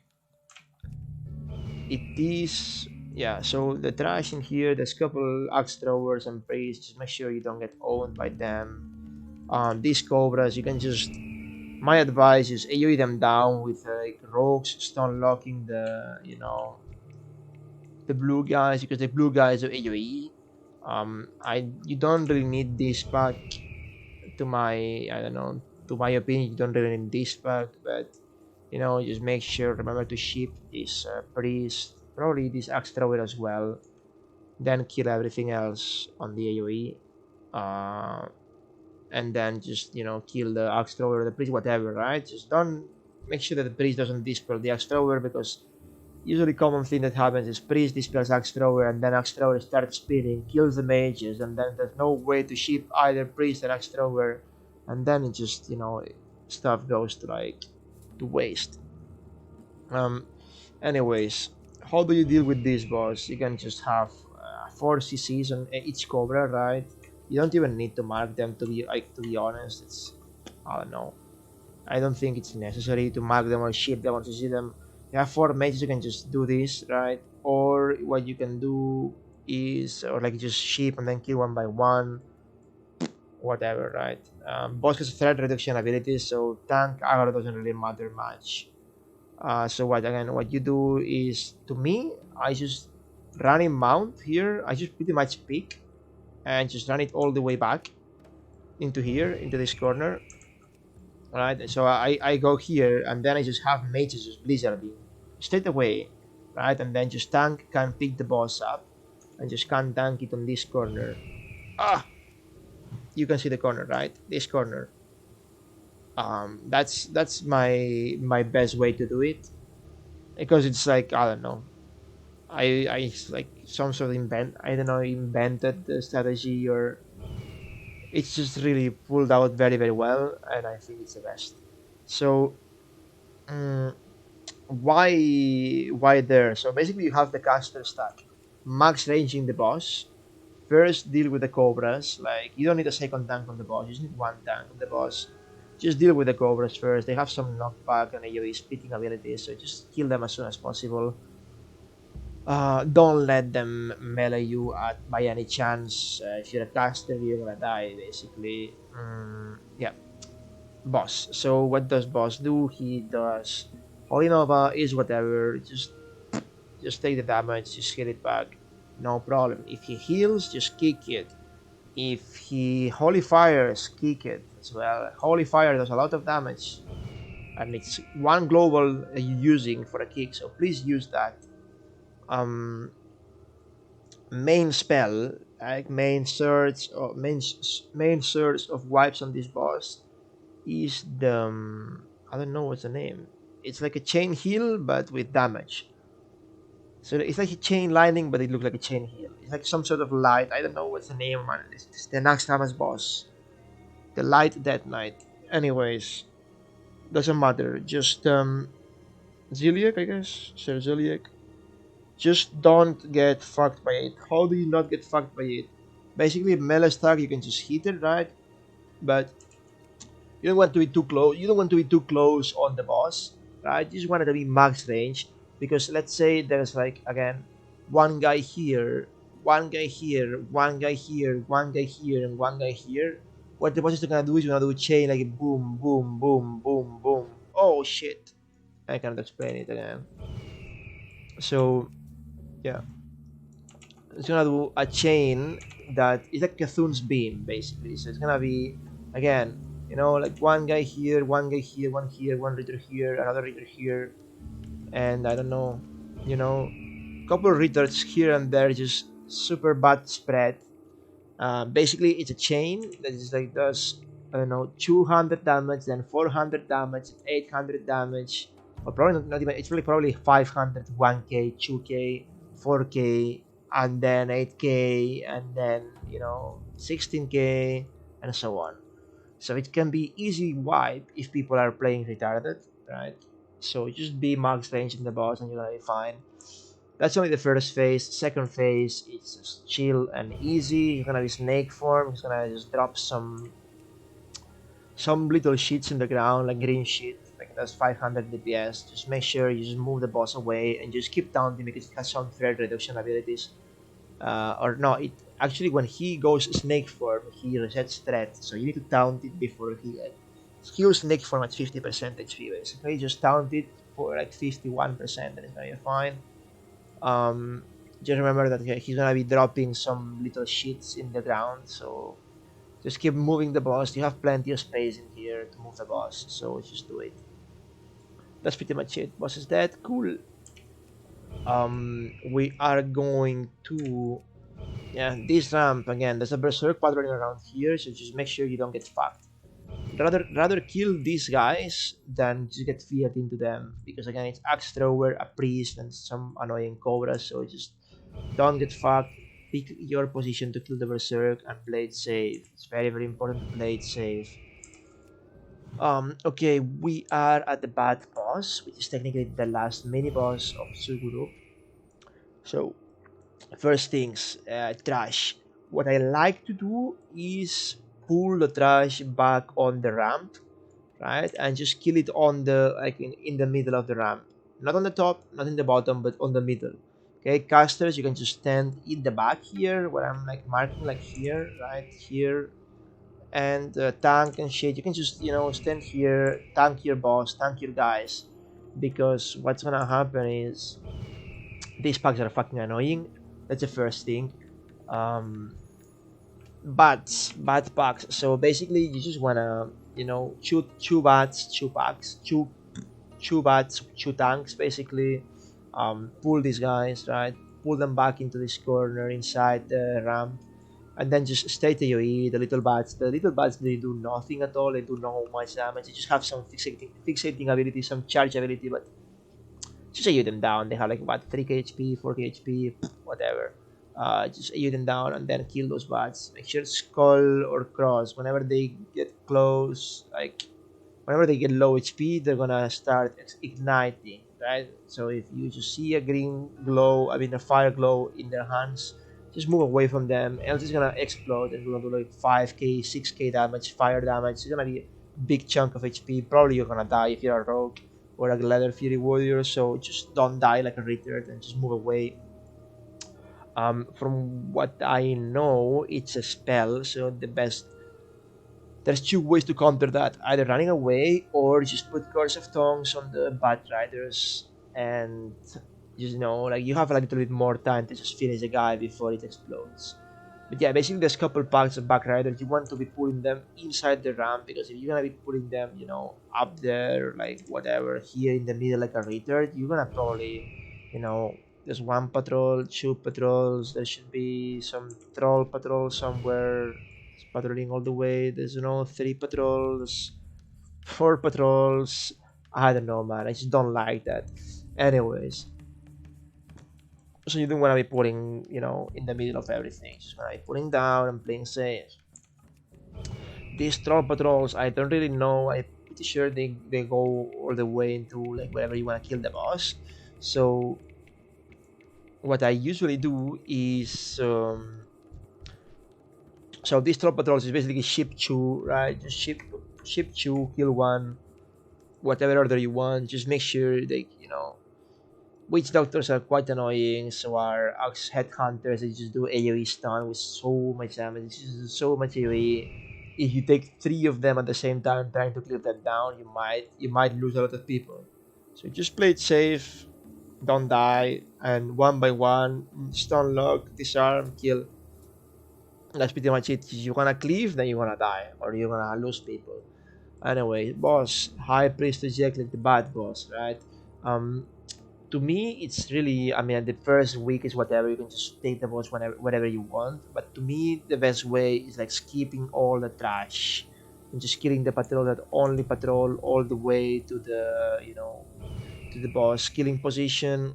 [SPEAKER 1] It is, yeah. So the trash in here, there's a couple axe throwers and priests. Just make sure you don't get owned by them. These cobras, you can just. My advice is AoE them down with like rogues, stun locking the blue guys, because the blue guys are AoE. You don't really need this pack. To my, I don't know, to my opinion, you don't really need this pack, but just make sure, remember to ship this priest, probably this axe thrower as well, then kill everything else on the AoE, and then just kill the axe thrower, the priest, whatever, right? Just don't make sure that the priest doesn't dispel the axe thrower, because usually common thing that happens is priest dispels axe thrower, and then axe thrower starts spinning, kills the mages, and then there's no way to ship either priest and axe thrower, and then it just stuff goes to waste. Anyways, how do you deal with this boss? You can just have 4 CCs on each cobra, right? You don't even need to mark them, to be honest. It's, I don't know. I don't think it's necessary to mark them or ship them or to see them. You have 4 mages, you can just do this, right? Or what you can do is, or like just ship and then kill one by one, whatever, right? Boss has threat reduction abilities, so tank aggro doesn't really matter much. So what you do is, to me, I just run in mount here. I just pretty much pick and just run it all the way back into here, into this corner. Right, so I go here and then I just have mages just blizzarding straight away, right? And then just tank can pick the boss up and just can tank it on this corner. You can see the corner, right? This corner. That's my best way to do it, because it's like, I don't know, I like some sort of invented the strategy, or it's just really pulled out very very well, and I think it's the best. So um, why there? So basically you have the caster stack, max ranging the boss. First deal with the cobras. Like, you don't need a second tank on the boss, you just need one tank on the boss. Just deal with the cobras first. They have some knockback and AoE splitting abilities, so just kill them as soon as possible. Don't let them melee you by any chance. If you're a caster, you're gonna die basically. Yeah, boss. So what does boss do? He does Holy Nova is whatever. Just take the damage, just hit it back, no problem. If he heals, just kick it. If he Holy Fires, kick it as well. Holy Fire does a lot of damage, and it's one global you're using for a kick, so please use that. Main spell, like main surge of wipes on this boss is the I don't know what's the name. It's like a chain heal but with damage. So it's like a chain lightning, but it looks like a chain heal. It's like some sort of light. I don't know what's the name, man. It's the next Thomas boss, the light death knight. Anyways, doesn't matter. Just Ziliac, I guess. Sir Ziliac. Just don't get fucked by it. How do you not get fucked by it? Basically, melee stack, you can just hit it, right? But you don't want to be too close. You don't want to be too close on the boss, right? You just want it to be max range, because let's say there's like, again, one guy here, one guy here, one guy here, one guy here, and one guy here. What the boss is gonna do is gonna do a chain like boom, boom, boom, boom, boom. Oh shit! I cannot explain it again. So yeah, it's gonna do a chain that is like Cthulhu's beam basically. So it's gonna be, again, like one guy here, one guy here, one here, one reader here, another reader here, and I don't know, couple readers here and there, just super bad spread. Basically, it's a chain that is like does, I don't know, 200 damage, then 400 damage, 800 damage, or probably not even. It's probably 500, 1k, 2k, 4k, and then 8k, and then 16k, and so on. So it can be easy wipe if people are playing retarded, right? So just be max range in the boss and you're gonna be fine. That's only the first phase. Second phase, it's just chill and easy. You're gonna be snake form. He's gonna just drop some little sheets in the ground, like green sheet, like that's 500 DPS. Just make sure you just move the boss away and just keep taunting because it has some threat reduction abilities. Or no, it actually when he goes snake form, he resets threat. So you need to taunt it before he heals snake form at 50% HP. Basically, just taunt it for like 51%, and it's gonna be fine. Um, just remember that he's gonna be dropping some little sheets in the ground, so just keep moving the boss. You have plenty of space in here to move the boss, so just do it. That's pretty much it. Boss is dead. Cool. We are going to this ramp again. There's a berserk patrolling around here, so just make sure you don't get fucked. Rather kill these guys than just get feared into them because again it's axe thrower, a priest, and some annoying cobras. So just don't get fucked. Pick your position to kill the berserk and play it safe. It's very important to play it safe. Okay, we are at the bad boss, which is technically the last mini boss of Zul'Gurub. So first things, trash. What I like to do is pull the trash back on the ramp, right, and just kill it on the like in the middle of the ramp, not on the top, not in the bottom, but on the middle. Okay, casters, you can just stand in the back here where I'm like marking, like here, right here, and tank and shit. You can just stand here, tank your boss, tank your guys, because what's gonna happen is these packs are fucking annoying. That's the first thing. Um, bad packs. So basically, you just wanna chew bats, chew packs, chew bats, chew tanks. Basically, pull these guys, right? Pull them back into this corner inside the ramp, and then just stay AoE. The little bats, they do nothing at all. They do no much damage. They just have some fixating ability, some charge ability, but just AU them down. They have like what 3k HP, 4k HP, whatever. Just AU them down and then kill those bats. Make sure skull or cross whenever they get close, like whenever they get low HP, they're gonna start igniting, right? So if you just see a green glow, I mean a fire glow in their hands, just move away from them, else it's gonna explode and gonna do like 5k, 6k damage, fire damage. It's gonna be a big chunk of HP. Probably you're gonna die if you're a rogue or a leather fury warrior. So just don't die like a retard and just move away. From what I know, it's a spell, so there's two ways to counter that: either running away or just put Curse of Tongues on the Bat Riders, and just like you have a little bit more time to just finish the guy before it explodes. But yeah, basically there's a couple packs of back riders. You want to be putting them inside the ramp, because if you're gonna be putting them, up there, like whatever, here in the middle like a retard, you're gonna probably, there's one patrol, two patrols, there should be some troll patrol somewhere patrolling all the way. There's three patrols, four patrols. I don't know, man. I just don't like that. Anyways, so you don't want to be putting, in the middle of everything. You just want to be putting down and playing safe. These troll patrols, I don't really know. I'm pretty sure they go all the way into like wherever you want to kill the boss. So what I usually do is so these troll patrols is basically ship two, right? Just ship two, kill one, whatever order you want. Just make sure they, witch doctors are quite annoying. So are axe headhunters. They just do AoE stun with so much damage. It's just so much AoE. If you take three of them at the same time trying to clear them down, you might lose a lot of people. So just play it safe, don't die, and one by one, stun lock, disarm, kill. That's pretty much it. If you wanna cleave, then you wanna die, or you're gonna lose people. Anyway, boss, High Priest eject like the bad boss, right? To me, it's really, I mean, the first week is whatever. You can just take the boss whenever you want. But to me, the best way is like skipping all the trash and just killing the patrol that only patrol all the way to the, to the boss killing position.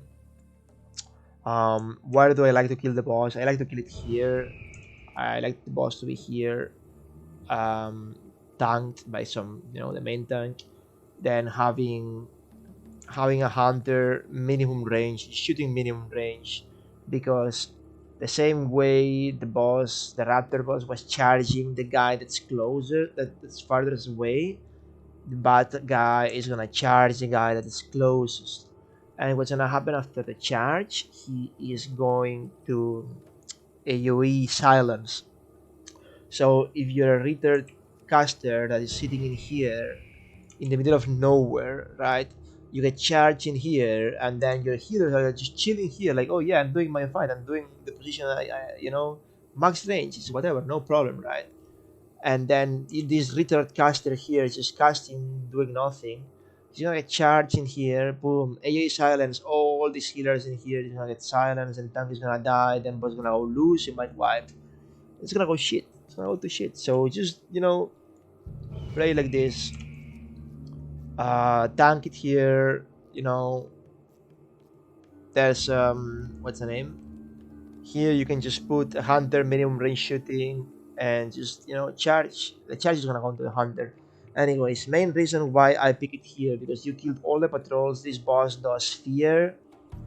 [SPEAKER 1] Where do I like to kill the boss? I like to kill it here. I like the boss to be here. Um, tanked by some, the main tank. Then having a hunter minimum range, shooting minimum range, because the same way the Raptor boss was charging the guy that's closer, that's farthest away, the bad guy is gonna charge the guy that is closest. And what's gonna happen after the charge? He is going to AoE silence. So if you're a retired caster that is sitting in here in the middle of nowhere, right? You get charged in here, and then your healers are just chilling here, like, oh yeah, I'm doing my fight, I'm doing the position, max range, is whatever, no problem, right? And then this retard caster here is just casting, doing nothing. He's gonna get charged in here, boom, AA silence, all these healers in here, he's gonna get silenced, and tank is gonna die, then boss gonna go lose, he might wipe. It's gonna go shit. It's gonna go to shit. So just, play like this. Tank it here, there's what's the name? Here you can just put a hunter minimum range shooting and just charge. The charge is gonna go to the hunter. Anyways, main reason why I pick it here, because you killed all the patrols. This boss does fear,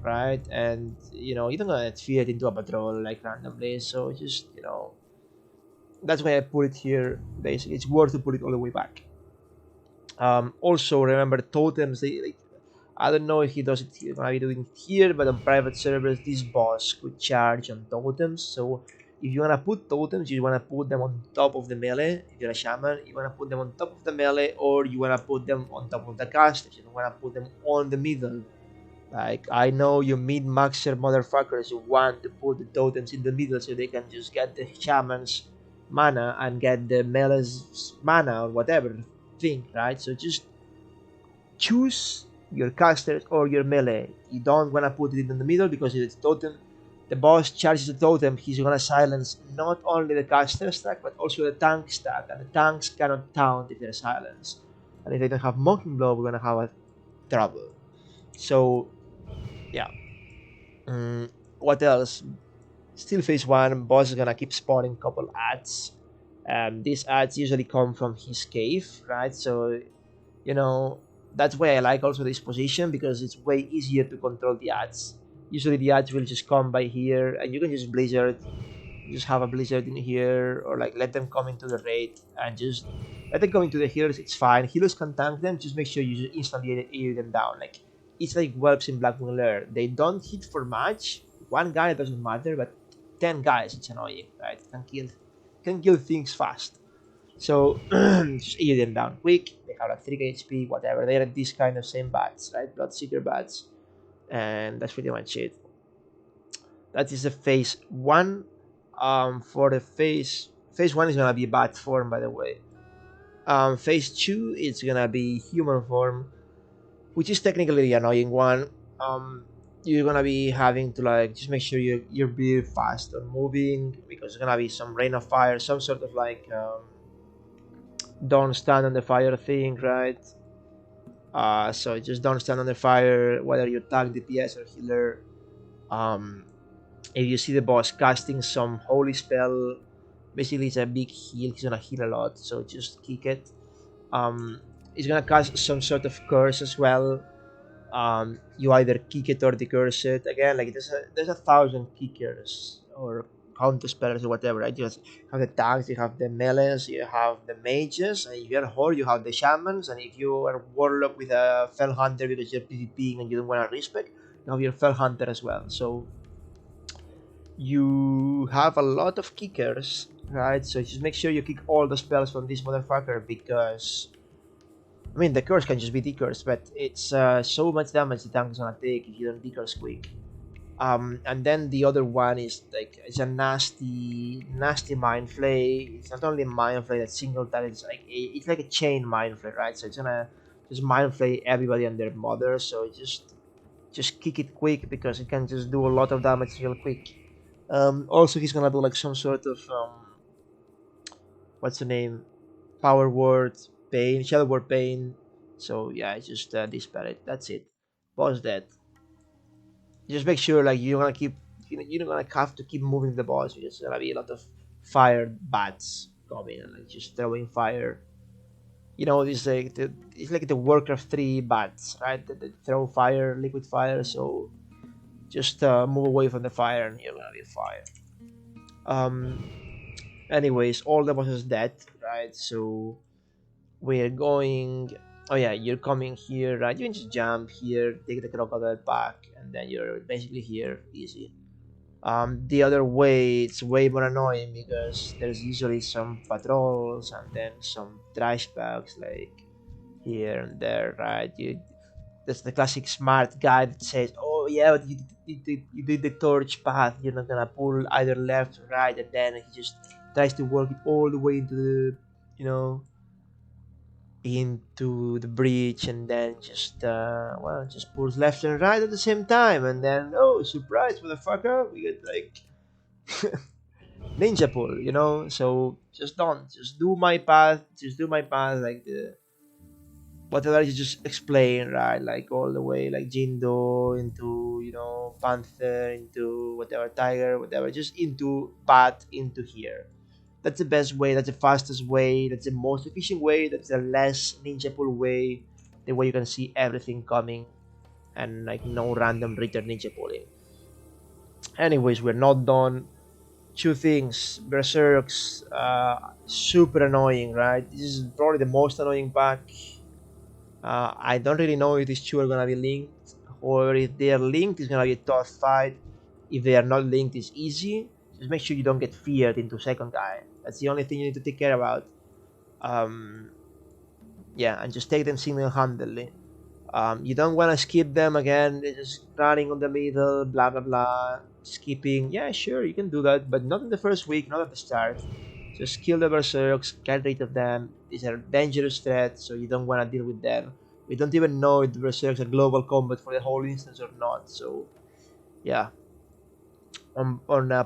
[SPEAKER 1] right? And you don't gonna get feared into a patrol like randomly. So just that's why I put it here. Basically, it's worth to put it all the way back. Also remember totems. I don't know if he does it here, gonna be doing it here, but on private servers, this boss could charge on totems. So if you wanna put totems, you wanna put them on top of the melee. If you're a shaman, you wanna put them on top of the melee, or you wanna put them on top of the casters. You don't wanna put them on the middle. Like, I know you mid-maxer motherfuckers who want to put the totems in the middle so they can just get the shaman's mana and get the melee's mana or whatever thing, right? So just choose your casters or your melee. You don't wanna put it in the middle, because if it's totem, the boss charges the totem, he's gonna silence not only the caster stack but also the tank stack, and the tanks cannot taunt if they're silenced. And if they don't have mocking blow, we're gonna have a trouble. So yeah. What else? Still phase one, boss is gonna keep spawning couple ads. These ads usually come from his cave, right? So that's why I like also this position, because it's way easier to control the ads. Usually the ads will just come by here, and you can just blizzard, just have a blizzard in here, or like let them come into the raid and just let them come into the healers. It's fine. Healers can tank them. Just make sure you just instantly AoE them down. Like, it's like whelps in Blackwing Lair. They don't hit for much. One guy doesn't matter, but 10 guys, it's annoying, right? Can kill things fast. So just AoE them down quick. They have like 3k HP, whatever. They're these kind of same bats, right? Bloodseeker bats, and that's pretty much it. That is the phase one. For the phase one is gonna be bat form, by the way. Phase two it's gonna be human form, which is technically the annoying one. You're gonna be having to like just make sure you're really fast on moving, because there's gonna be some rain of fire, some sort of like don't stand on the fire thing, right? So just don't stand on the fire, whether you tank DPS or healer. If you see the boss casting some holy spell, basically it's a big heal, he's gonna heal a lot, so just kick it. He's gonna cast some sort of curse as well. You either kick it or decurse it. Again, like there's a thousand kickers or counter spellers or whatever, right? You have the tanks, you have the melees, you have the mages, and if you're a horde, you have the shamans, and if you are a warlock with a fell hunter because you're PvPing and you don't want to respec, you have your fell hunter as well. So you have a lot of kickers, right? So just make sure you kick all the spells from this motherfucker, because I mean the curse can just be decurse, but it's so much damage the tank is gonna take if you don't decurse quick. And then the other one is like it's a nasty mind flay. It's not only a mind flay that's single target, it's like a chain mind flay, right? So it's gonna just mind flay everybody and their mother. So just kick it quick, because it can just do a lot of damage real quick. Also, he's gonna do like some sort of what's the name? Power word, pain, shadow word, pain. So yeah, it's just dispel it. That's it. Boss dead. Just make sure like you're gonna keep, you're gonna have to keep moving the boss, because there's gonna be a lot of fire bats coming and like just throwing fire. You know, it's like the Warcraft 3 bats, right? That throw fire, liquid fire. So just move away from the fire, and you're gonna be fine. Um. Anyways, all the bosses dead, right? So we're going. Oh yeah, you're coming here, right? You can just jump here, take the crocodile pack, and then you're basically here, easy. The other way, it's way more annoying because there's usually some patrols and then some trash bags like here and there, right? That's the classic smart guy that says, "Oh yeah, but you did the torch path. You're not gonna pull either left or right," and then he just tries to work it all the way into the, you know, into the breach, and then just well, just pulls left and right at the same time, and then oh surprise, motherfucker, we get like ninja pull, you know. So just don't, just do my path, just do my path like the whatever you just explain, right? Like all the way, like Jindo into, you know, Panther into whatever Tiger, whatever, just into Bat into here. That's the best way. That's the fastest way. That's the most efficient way. That's the less ninja pull way. The way you can see everything coming and like no random return ninja pulling. Anyways, we're not done. Two things. Berserks, super annoying, right? This is probably the most annoying pack. I don't really know if these two are gonna be linked, or if they are linked, it's gonna be a tough fight. If they are not linked, it's easy. Just make sure you don't get feared into second guy. That's the only thing you need to take care about. Um, yeah, and just take them single-handedly. You don't want to skip them again. They're just running on the middle, blah blah blah. Skipping, yeah, sure, you can do that, but not in the first week, not at the start. Just kill the berserks, get rid of them. These are dangerous threats, so you don't want to deal with them. We don't even know if the berserks are global combat for the whole instance or not. So yeah, on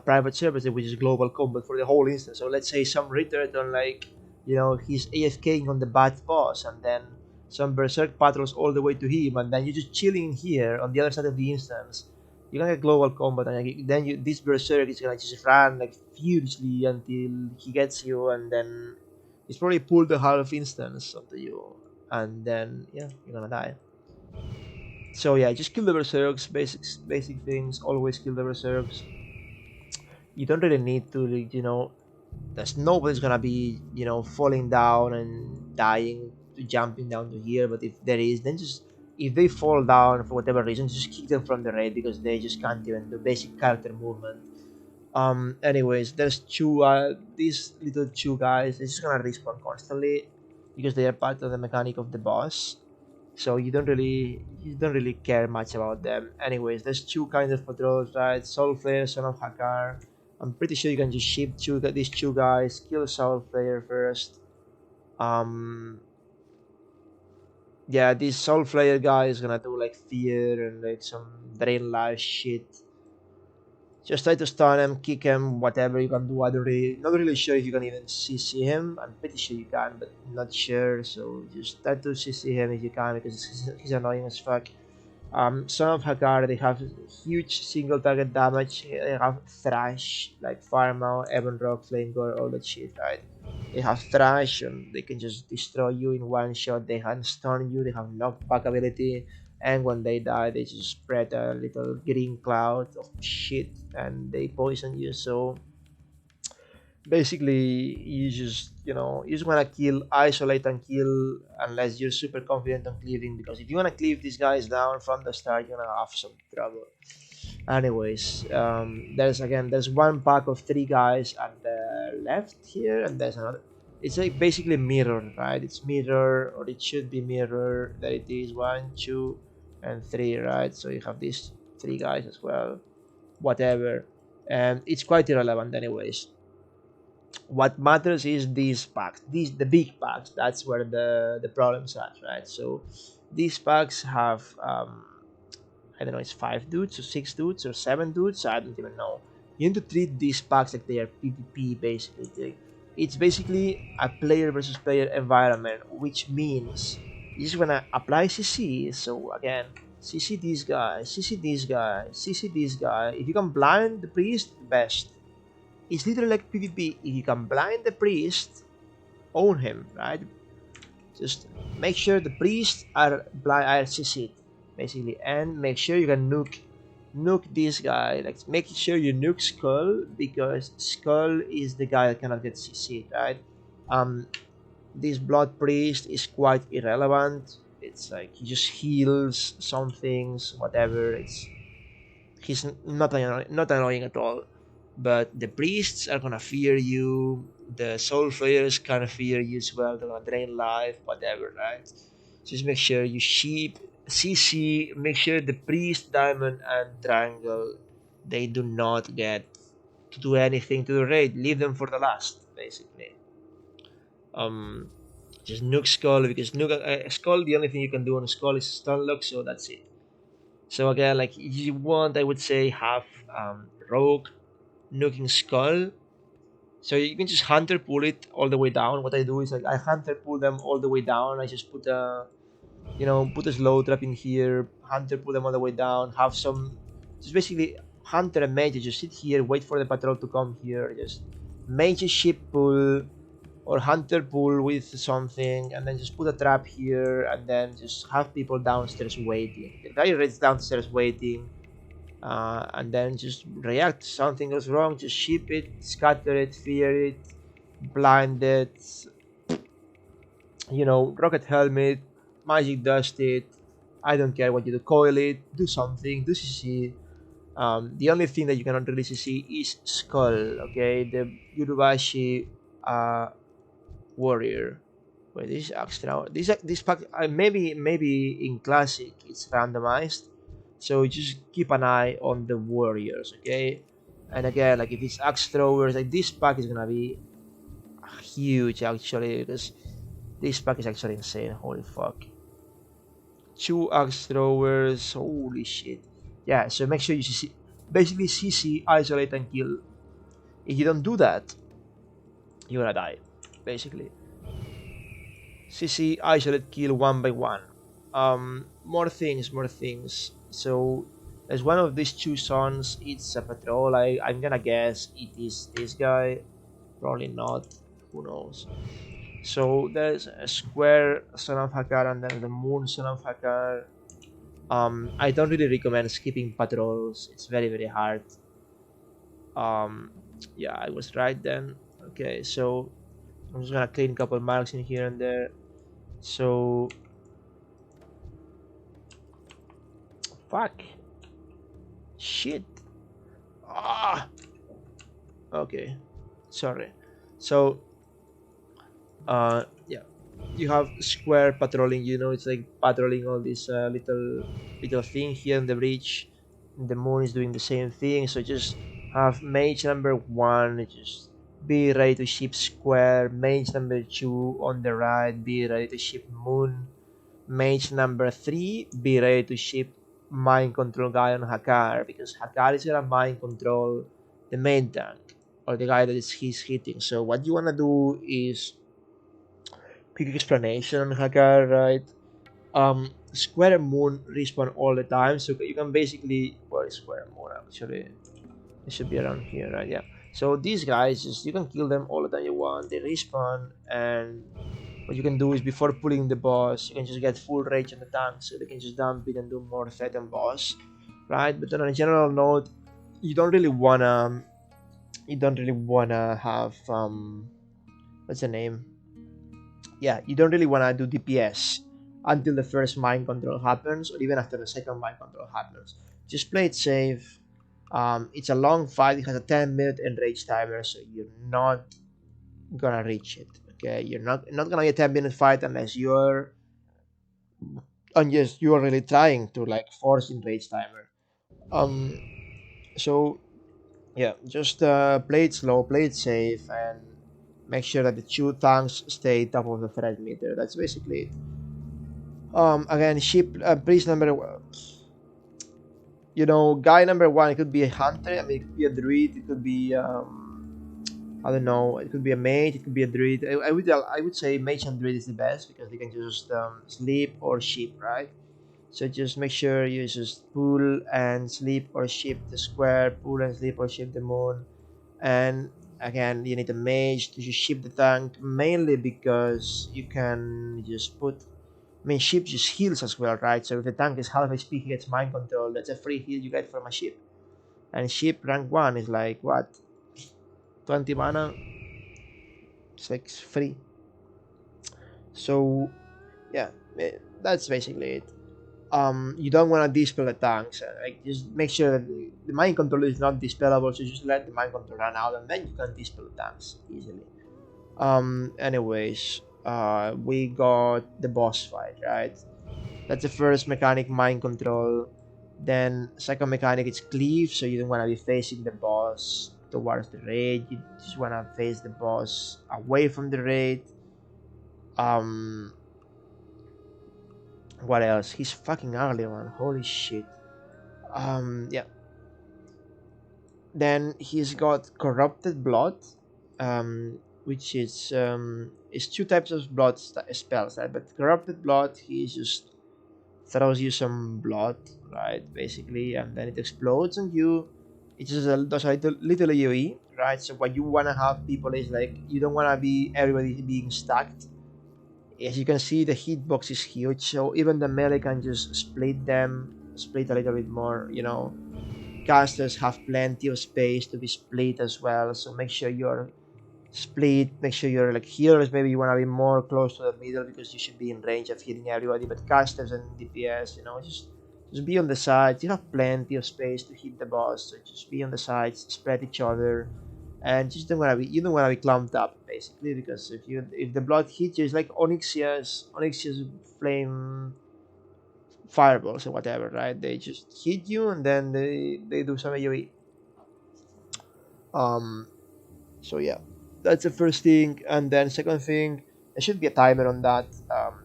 [SPEAKER 1] private services, which is global combat for the whole instance. So let's say some retard on like, you know, he's AFKing on the bad boss, and then some berserk patrols all the way to him, and then you're just chilling here on the other side of the instance. You're gonna get global combat, and then this berserk is gonna just run like furiously until he gets you, and then he's probably pulled the half instance onto you, and then yeah, you're gonna die. So yeah, just kill the berserks. Basic things. Always kill the berserks. You don't really need to, like, you know, there's nobody's gonna be, you know, falling down and dying to jumping down to here, but if there is, then just, if they fall down for whatever reason, just kick them from the raid because they just can't even do basic character movement. Anyways, there's two these little two guys, they're just gonna respawn constantly because they are part of the mechanic of the boss, so you don't really care much about them. Anyways, there's two kinds of patrols, right? Soul Flare, Son of Hakar. I'm pretty sure you can just ship these two guys, kill Soul Flare first. Um, yeah, this Soul Flare guy is gonna do like fear and like some drain life shit. Just try to stun him, kick him, whatever you can do. Not really sure if you can even CC him. I'm pretty sure you can, but not sure. So just try to CC him if you can because he's annoying as fuck. Son of Hagar, they have huge single target damage. They have Thrash, like Pharma, Ebon Rock, Flame Gore, all that shit, right? They have Thrash, and they can just destroy you in one shot. They can stun you, they have knockback ability, and when they die, they just spread a little green cloud of shit and they poison you. So basically you just want to kill, isolate and kill unless you're super confident on cleaving, because if you want to cleave these guys down from the start, you're gonna have some trouble. Anyways, there's one pack of three guys at the left here, and there's another. It's like basically mirror, right? It's mirror, or it should be mirror. There it is, 1, 2 and 3, right? So you have these three guys as well, whatever, and it's quite irrelevant anyways. What matters is these packs, the big packs. That's where the problem's at, right? So these packs have I don't know, it's 5 dudes or 6 dudes or 7 dudes, I don't even know. You need to treat these packs like they are PvP basically. It's basically a player versus player environment, which means you just wanna apply CC. So again, CC this guy, CC this guy, CC this guy. If you can blind the priest, best. It's literally like PvP. If you can blind the priest, own him, right? Just make sure the priests are blind are CC'd, basically, and make sure you can nuke this guy. Like make sure you nuke Skull, because Skull is the guy that cannot get CC'd, right? This blood priest is quite irrelevant. It's like he just heals some things, whatever. He's not annoying at all. But the priests are gonna fear you. The soul flayers kind of fear you as well. They're gonna drain life, whatever, right? Just make sure you sheep CC. Make sure the priest, diamond, and triangle, they do not get to do anything to the raid. Leave them for the last, basically. Um, just nuke skull, because nuke skull. The only thing you can do on skull is stun lock, so that's it. So again, like you want, I would say, have rogue nuking skull. So you can just hunter pull it all the way down. What I do is like I hunter pull them all the way down. I just put a put a slow trap in here, hunter pull them all the way down, have some just basically hunter and mage just sit here, wait for the patrol to come here, just mage ship pull or hunter pull with something, and then just put a trap here, and then just have people downstairs waiting. The guy is downstairs waiting, and then just react. Something goes wrong, just ship it, scatter it, fear it, blind it, rocket helmet, magic dust it. I don't care what you do, coil it, do something, do CC. The only thing that you cannot really CC is skull, okay? The Yurubashi warrior. Wait, this is extra. This pack maybe in classic it's randomized, so just keep an eye on the warriors, okay? And again, like if it's axe throwers, like this pack is gonna be huge actually, because this pack is actually insane. Holy fuck! 2 axe throwers, holy shit! Yeah, so make sure you CC, basically CC, isolate, and kill. If you don't do that, you're gonna die, basically. CC, isolate, kill one by one. More things. So as one of these two sons, it's a patrol. I'm gonna guess it is this guy. Probably not. Who knows? So there's a square son of Hakar and then the moon son of Hakar. I don't really recommend skipping patrols. It's very hard. Yeah, I was right then. Okay, so I'm just gonna clean a couple marks in here and there. So fuck. Shit. Ah. Okay. Sorry. So yeah, you have square patrolling. It's like patrolling all this little thing here in the bridge. The moon is doing the same thing. So just have mage number 1 just be ready to ship square. Mage number 2 on the right, be ready to ship moon. Mage number 3, be ready to ship mind control guy on Hakar, because Hakar is gonna mind control the main tank or the guy that he's hitting. So what you wanna do is quick explanation on Hakar, right? Square and moon respawn all the time, so you can basically, well, square and moon actually, it should be around here, right? Yeah. So these guys, just you can kill them all the time you want. They respawn, and what you can do is before pulling the boss, you can just get full rage on the tank, so they can just dump it and do more threat and boss, right? But on a general note, you don't really wanna have what's the name? Yeah, you don't really wanna do DPS until the first mind control happens, or even after the second mind control happens. Just play it safe. It's a long fight. It has a 10-minute enrage timer, so you're not gonna reach it. Okay, you're not gonna be a 10-minute fight unless you're really trying to like force enrage timer. So yeah, just play it slow, play it safe, and make sure that the 2 tanks stay top of the threat meter. That's basically it. Again, ship priest number guy number 1, it could be a hunter. I mean, it could be a druid. It could be I don't know. It could be a mage. It could be a druid. I would say mage and druid is the best, because they can just sleep or ship, right? So just make sure you just pull and sleep or ship the square, pull and sleep or ship the moon, and Again, you need a mage to just ship the tank, mainly because you can just put. I mean, ship just heals as well, right? So if the tank is half HP, he gets mind control. That's a free heal you get from a ship. And ship rank 1 is like, what? 20 mana? It's like free. So, yeah, that's basically it. You don't want to dispel the tanks. Like, just make sure that the mind control is not dispellable, so just let the mind control run out, and then you can dispel the tanks easily. Anyways, we got the boss fight, right? That's the first mechanic, mind control. Then second mechanic is cleave, so you don't want to be facing the boss towards the raid. You just want to face the boss away from the raid. Um, what else? He's fucking ugly, man. Holy shit. Yeah. Then he's got corrupted blood, which is two types of blood spells, right? But corrupted blood, he just throws you some blood, right? Basically, and then it explodes on you. It just does a little AoE, right? So what you wanna have people is like you don't wanna be everybody being stacked. As you can see, the hitbox is huge, so even the melee can just split a little bit more. Casters have plenty of space to be split as well, so make sure you're split. Make sure you're like healers, maybe you want to be more close to the middle because you should be in range of hitting everybody, but casters and DPS, just be on the sides. You have plenty of space to hit the boss, so just be on the sides, spread each other, and just don't want to be you don't want to be clumped up basically, because if the blood hits you, it's like Onyxia's flame fireballs or whatever, right? They just hit you and then they do some AoE. Um, so yeah, that's the first thing, and then second thing, there should be a timer on that.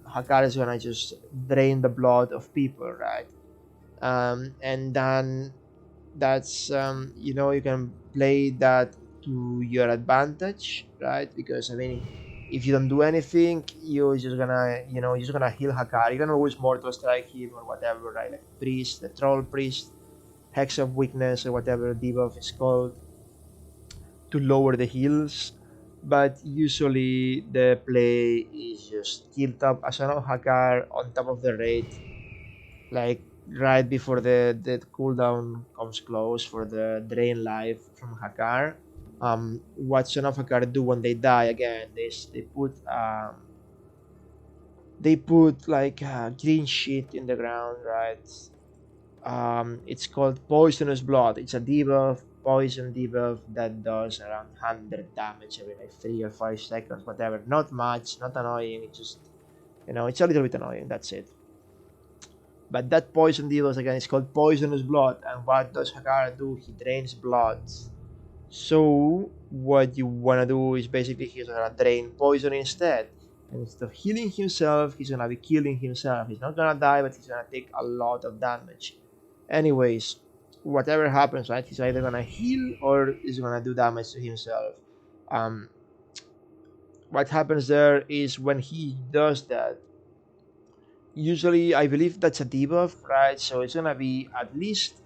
[SPEAKER 1] Hakar is gonna just drain the blood of people, right? And then you can play that to your advantage, right? Because I mean, if you don't do anything, you're just gonna heal Hakar. You can always mortal strike him or whatever, right? Like priest, the troll priest, hex of weakness or whatever debuff is called, to lower the heals. But usually the play is just tilt up Asana of Hakar on top of the raid, like right before the cooldown comes close for the drain life from Hakar. What Son of Hakar do when they die again is they put like green shit in the ground, right? It's called Poisonous Blood. It's a debuff, poison debuff that does around 100 damage every like 3 or 5 seconds, whatever. Not much, not annoying. It's just, it's a little bit annoying. That's it. But that poison debuff again is called Poisonous Blood. And what does Hakara do? He drains blood. So what you wanna do is basically he's gonna drain poison instead. And instead of healing himself, he's gonna be killing himself. He's not gonna die, but he's gonna take a lot of damage. Anyways, whatever happens, right? He's either gonna heal or he's gonna do damage to himself. Um, what happens there is when he does that, usually I believe that's a debuff, right? So it's gonna be at least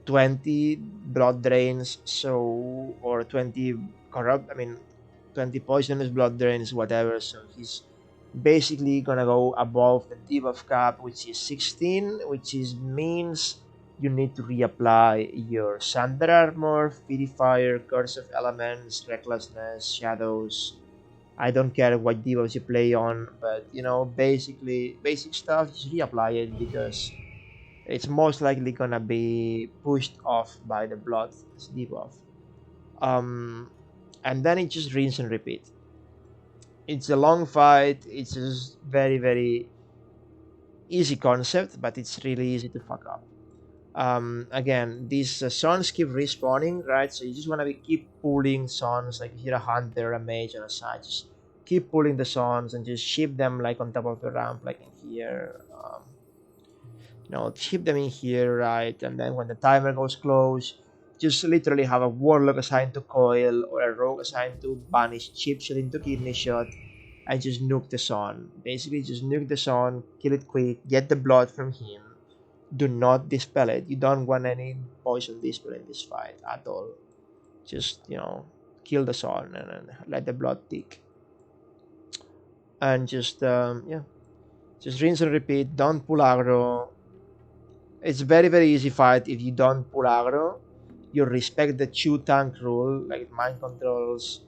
[SPEAKER 1] 20 blood drains, so or 20 corrupt. I mean, 20 poisonous blood drains, whatever. So he's basically gonna go above the debuff cap, which is 16, which is means you need to reapply your Sander Armor, Fire, Curse of Elements, Recklessness, Shadows. I don't care what debuffs you play on, but basically basic stuff, just reapply it because it's most likely gonna be pushed off by the blood debuff. And then it just rinse and repeat. It's a long fight. It's just very, very easy concept, but it's really easy to fuck up. Again, these sons keep respawning, right? So you just want to keep pulling sons, like if you're a hunter, a mage, or a side, just keep pulling the sons and just ship them like on top of the ramp, like in here. Ship them in here, right? And then when the timer goes close, just literally have a warlock assigned to coil or a rogue assigned to banish chip shot into kidney shot and just nuke the son. Basically, just nuke the son, kill it quick, get the blood from him. Do not dispel it. You don't want any poison dispel in this fight at all. Just, kill the sun and let the blood tick, and just yeah, just rinse and repeat. Don't pull aggro. It's very easy fight if you don't pull aggro. You respect the chew tank rule, like mind controls.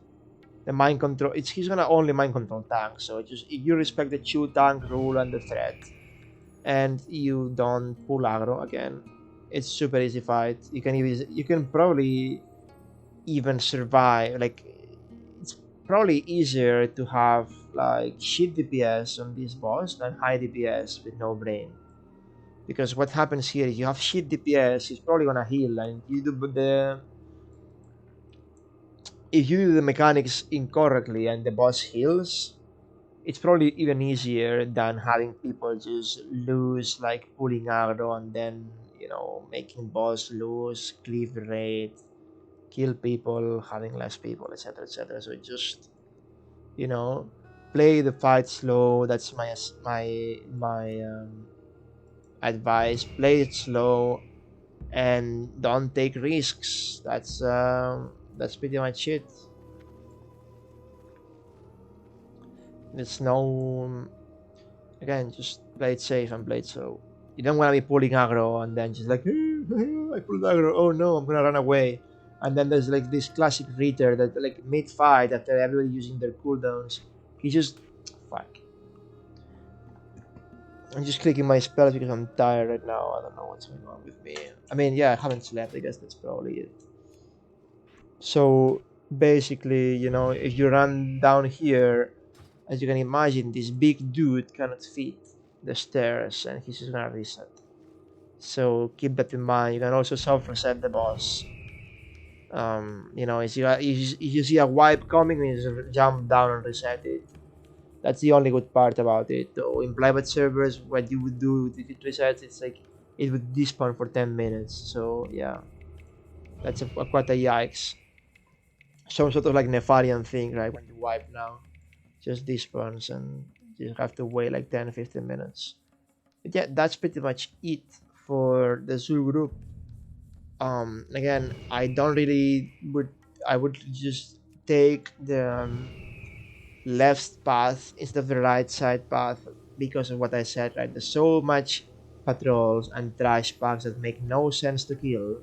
[SPEAKER 1] The mind control. He's gonna only mind control tank. So just if you respect the chew tank rule and the threat, and you don't pull aggro again, it's super easy fight. You can probably even survive. Like it's probably easier to have like shit DPS on this boss than high DPS with no brain. Because what happens here is you have shit DPS, he's probably gonna heal, and if you do the mechanics incorrectly and the boss heals, it's probably even easier than having people just lose like pulling aggro and then making boss lose cleave rate, kill people, having less people, etc., etc. So just you know play the fight slow. That's my advice. Play it slow and don't take risks. That's pretty much it. There's no again, just play it safe and play it slow. You don't want to be pulling aggro and then just like I pulled aggro. Oh no, I'm gonna run away. And then there's like this classic Ritter that like mid fight after everybody using their cooldowns, he just fuck. I'm just clicking my spells because I'm tired right now. I don't know what's going on with me. I mean, yeah, I haven't slept. I guess that's probably it. So basically, if you run down here, as you can imagine, this big dude cannot fit the stairs and he's just gonna reset. So keep that in mind. You can also self-reset the boss. If you see a wipe coming, you just jump down and reset it. That's the only good part about it. Though in private servers, what you would do with it resets, it's like it would despawn for 10 minutes. So yeah, that's quite a yikes. Some sort of like Nefarian thing, right? When you wipe now, just despawns and you have to wait like 10-15 minutes. But yeah, that's pretty much it for the Zul'Gurub. Again, I would just take the left path instead of the right side path because of what I said, right? There's so much patrols and trash packs that make no sense to kill.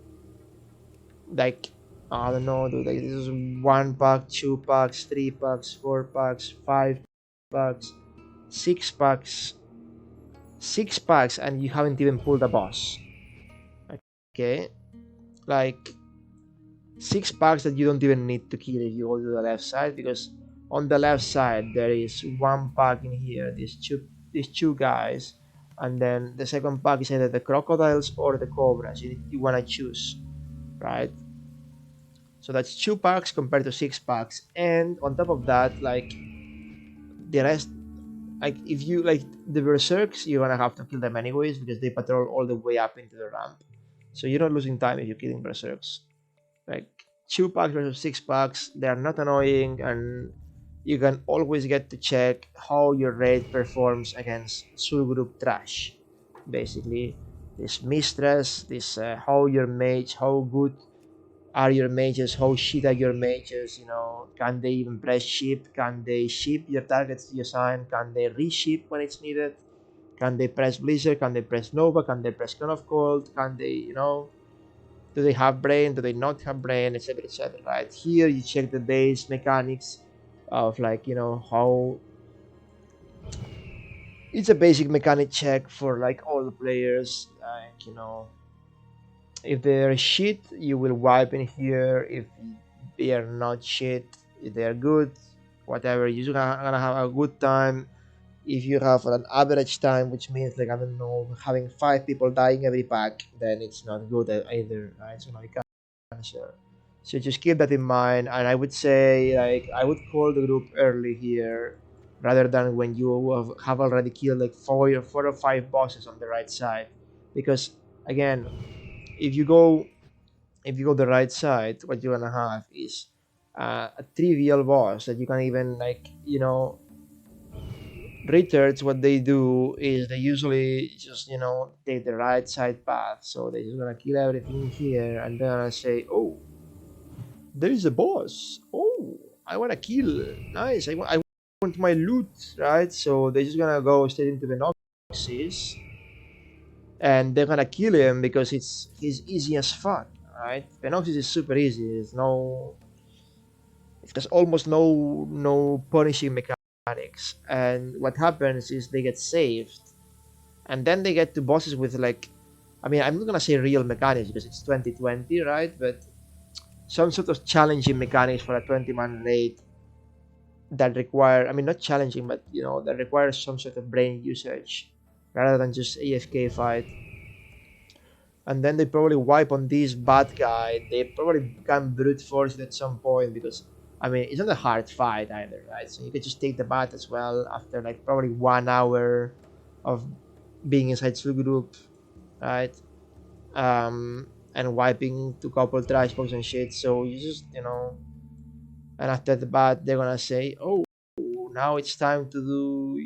[SPEAKER 1] Like, I don't know, dude, like this is 1 pack, 2 packs, 3 packs, 4 packs, 5 packs, 6 packs, 6 packs, and you haven't even pulled a boss. Okay? Like 6 packs that you don't even need to kill if you go to the left side, because on the left side there is 1 pack in here, these two guys, and then the second pack is either the crocodiles or the cobras. You want to choose, right? So that's 2 packs compared to 6 packs, and on top of that, like the rest, like if you like the berserks, you're gonna have to kill them anyways because they patrol all the way up into the ramp. So you're not losing time if you're killing berserks. Like 2 packs versus 6 packs, they are not annoying, and you can always get to check how your raid performs against Zul'Gurub trash. Basically, this mistress, this how your mage, how good are your mages, how shit are your mages, can they even press ship, can they ship your targets to your sign, can they reship when it's needed, can they press blizzard, can they press nova, can they press crown of cold, can they, do they have brain, do they not have brain, etc, etc, right? Here you check the base mechanics of like, how it's a basic mechanic check for like all the players, like, if they're shit, you will wipe in here. If they are not shit, if they are good, whatever, you're gonna have a good time. If you have an average time, which means like I don't know, having 5 people dying every pack, then it's not good either, right? So now you can't share. So just keep that in mind, and I would say like I would call the group early here, rather than when you have already killed like 4 or 5 bosses on the right side, because again, if you go the right side, what you're gonna have is a trivial boss that you can even like Retards, what they do is they usually just take the right side path, so they're just gonna kill everything here and they're gonna say, oh, there is a boss. Oh, I want to kill. Nice. I want my loot, right? So they're just gonna go straight into the Noxus, and they're gonna kill him because he's easy as fuck, right? Venoxis is super easy. There's almost no punishing mechanics, and what happens is they get saved, and then they get to bosses with like, I mean, I'm not gonna say real mechanics because it's 2020, right? But some sort of challenging mechanics for a 20-man raid that require, I mean, not challenging, but that requires some sort of brain usage rather than just AFK fight. And then they probably wipe on this bad guy. They probably can brute force it at some point because, I mean, it's not a hard fight either, right? So you could just take the bat as well after like probably 1 hour of being inside Zul'Gurub, right? And wiping to couple trash box and shit. So you just, and after the bat, they're gonna say, oh, now it's time to do,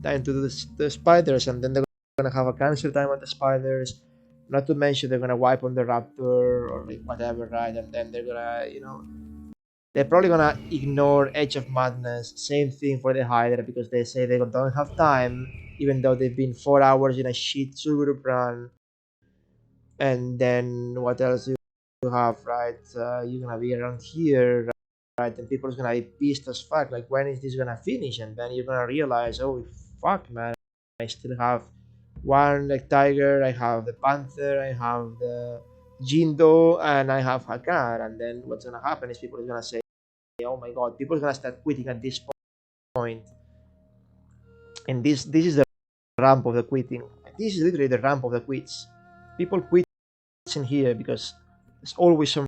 [SPEAKER 1] time to do the spiders, and then they're gonna have a cancel time on the spiders. Not to mention they're gonna wipe on the raptor or like whatever, right? And then they're gonna, they're probably gonna ignore Edge of Madness. Same thing for the Hydra because they say they don't have time, even though they've been 4 hours in a shit Zul'Gurub run. And then what else you have, right? You're gonna be around here, right? And people's gonna be pissed as fuck. Like, when is this gonna finish? And then you're gonna realize, oh fuck, man, I still have one like tiger, I have the panther, I have the Jindo, and I have Hakar. And then what's gonna happen is people are gonna say, oh my god, people are gonna start quitting at this point. And this is the ramp of the quitting. This is literally the ramp of the quits. People quit in here because there's always some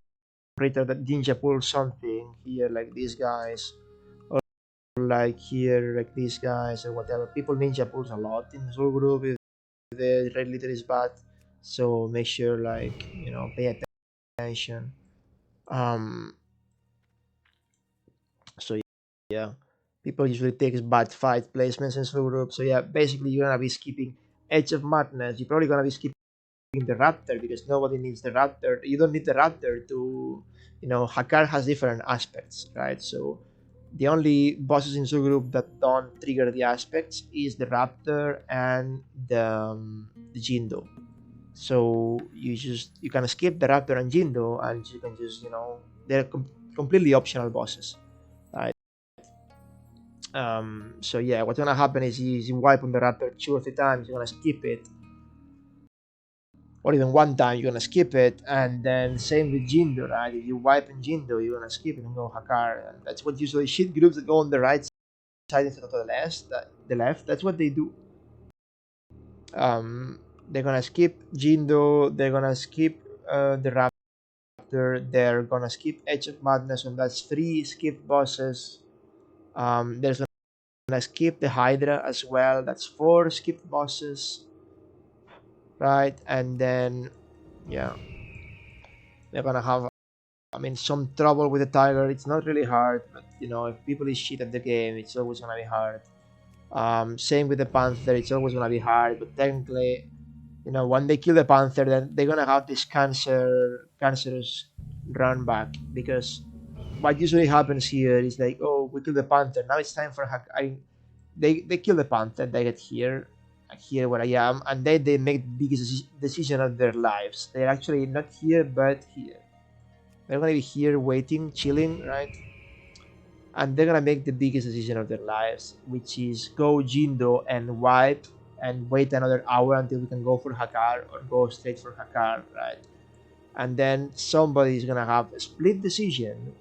[SPEAKER 1] creator that ninja pulls something here, like these guys, or like here, like these guys, or whatever. People ninja pulls a lot in Zul'Gurub if the red leader is bad, so make sure, like, pay attention. Um, so yeah, people usually take bad fight placements in Zul'Gurub. So yeah, basically you're gonna be skipping Edge of Madness. You're probably gonna be skipping the Raptor because nobody needs the Raptor. You don't need the Raptor to, Hakar has different aspects, right? So the only bosses in Zul'Gurub that don't trigger the aspects is the Raptor and the Jindo. So you can skip the Raptor and Jindo, and you can just, they're completely optional bosses, right? So yeah, what's gonna happen is you wipe on the Raptor 2 or 3 times, you're gonna skip it, or even one time you're gonna skip it, and then same with Jindo, right? If you wipe in Jindo, you're gonna skip it and go Hakar, and that's what usually shit groups that go on the right side instead of the left. That's what they do. They're gonna skip Jindo, they're gonna skip the Raptor, they're gonna skip Edge of Madness, and that's 3 skip bosses. There's gonna skip the Hydra as well. That's 4 skip bosses, right? And then yeah, they're gonna have, I mean, some trouble with the tiger. It's not really hard, but if people is shit at the game, it's always gonna be hard. Same with the panther, it's always gonna be hard. But technically, when they kill the panther, then they're gonna have this cancerous run back, because what usually happens here is like, oh, we kill the panther. Now it's time for they kill the panther. They get here where I am, and then they make the biggest decision of their lives. They're actually not here, but here. They're gonna be here waiting, chilling, right? And they're gonna make the biggest decision of their lives, which is go Jindo and wipe and wait another hour until we can go for Hakar, or go straight for Hakar, right? And then somebody is gonna have a split decision,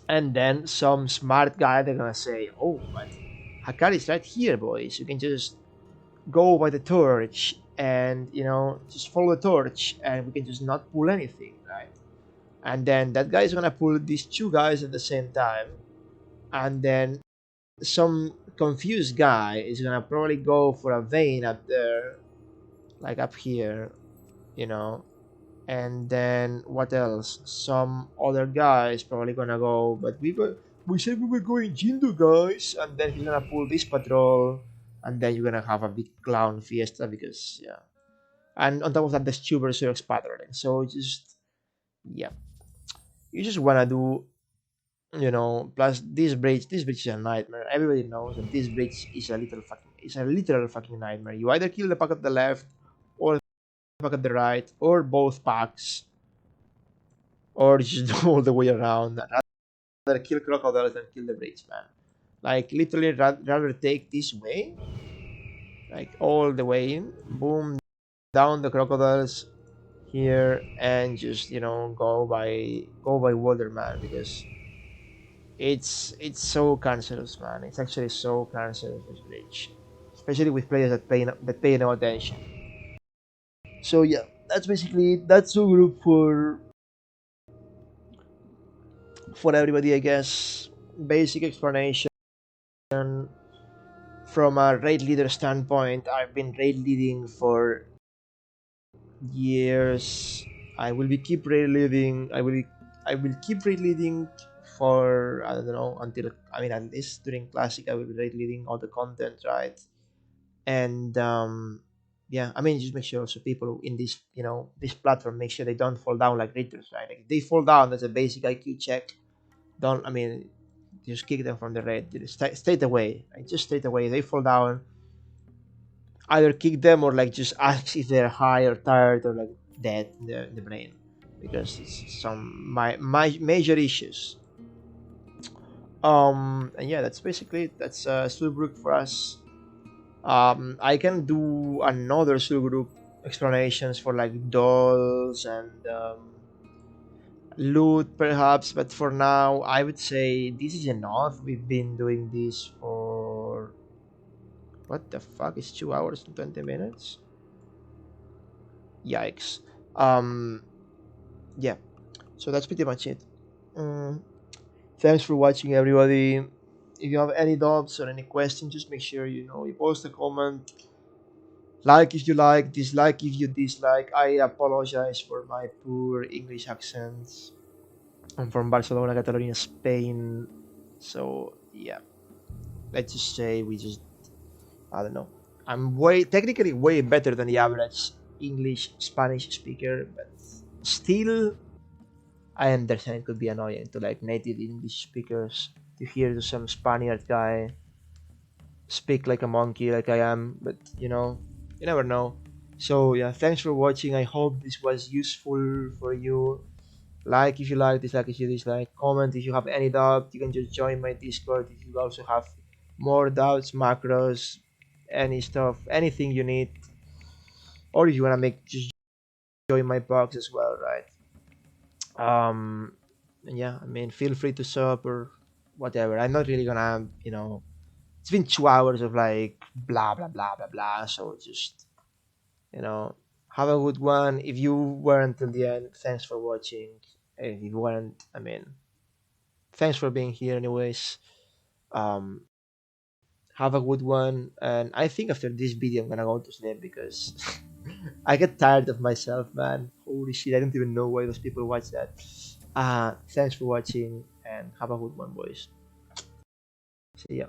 [SPEAKER 1] and then some smart guy, they're gonna say, oh, but Hakar is right here, boys. You can just go by the torch and just follow the torch, and we can just not pull anything, right? And then that guy is gonna pull these 2 guys at the same time, and then some confused guy is gonna probably go for a vein up there, like up here, you know. And then what else? Some other guy is probably gonna go, but we said we were going Jindu, guys, and then he's gonna pull this patrol, and then you're gonna have a big clown fiesta because yeah. And on top of that, the Stuber Surx pattern. So just yeah. you just wanna do, plus this bridge is a nightmare. Everybody knows that this bridge is a literal fucking nightmare. You either kill the pack at the left or the pack at the right or both packs, or just do all the way around. I'd rather kill crocodiles than kill the bridge, man. Like literally rather take this way, like all the way in, boom, down the crocodiles here, and just go by water, man, because it's so cancerous, man. It's actually so cancerous, this bridge, especially with players that pay no attention. So yeah, that's the group for everybody, I guess. Basic explanation from a raid leader standpoint. I've been raid leading for years. I will be keep raid leading. I will keep raid leading for, I don't know, until, I mean, at least during classic I will be raid leading all the content, right? And yeah, I mean, just make sure also people in this platform, make sure they don't fall down like raiders, right? Like if they fall down, that's a basic IQ check. Don't, I mean, just kick them from the raid. Straight away, like just straight away. If they fall down, either kick them or like just ask if they're high or tired or like dead in the brain, because it's my major issues. And yeah, that's basically it. That's Zul'Gurub for us. I can do another Zul'Gurub explanations for like dolls and loot perhaps, but for now I would say this is enough. We've been doing this for, what the fuck, is 2 hours and 20 minutes. Yikes. um yeah, so that's pretty much it. Mm, Thanks for watching, everybody. If you have any doubts or any questions, just make sure you post a comment. Like if you like, dislike if you dislike. I apologize for my poor English accents. I'm from Barcelona, Catalonia, Spain. So yeah, let's just say I don't know. I'm technically way better than the average English Spanish speaker, but still, I understand it could be annoying to like native English speakers to hear some Spaniard guy speak like a monkey, like I am. But you never know. So yeah, thanks for watching. I hope this was useful for you. Like if you like, dislike if you dislike, comment if you have any doubt. You can just join my Discord if you also have more doubts, macros, any stuff, anything you need, or if you wanna make just join my box as well, right? And yeah, I mean, feel free to sub or whatever. I'm not really gonna, it's been 2 hours of like blah blah blah blah blah. So just you know, have a good one. If you weren't until the end, thanks for watching. If you weren't, I mean, thanks for being here anyways. Um, have a good one. And I think after this video, I'm gonna go to sleep because I get tired of myself, man. Holy shit, I don't even know why those people watch that. Thanks for watching and have a good one, boys. See ya.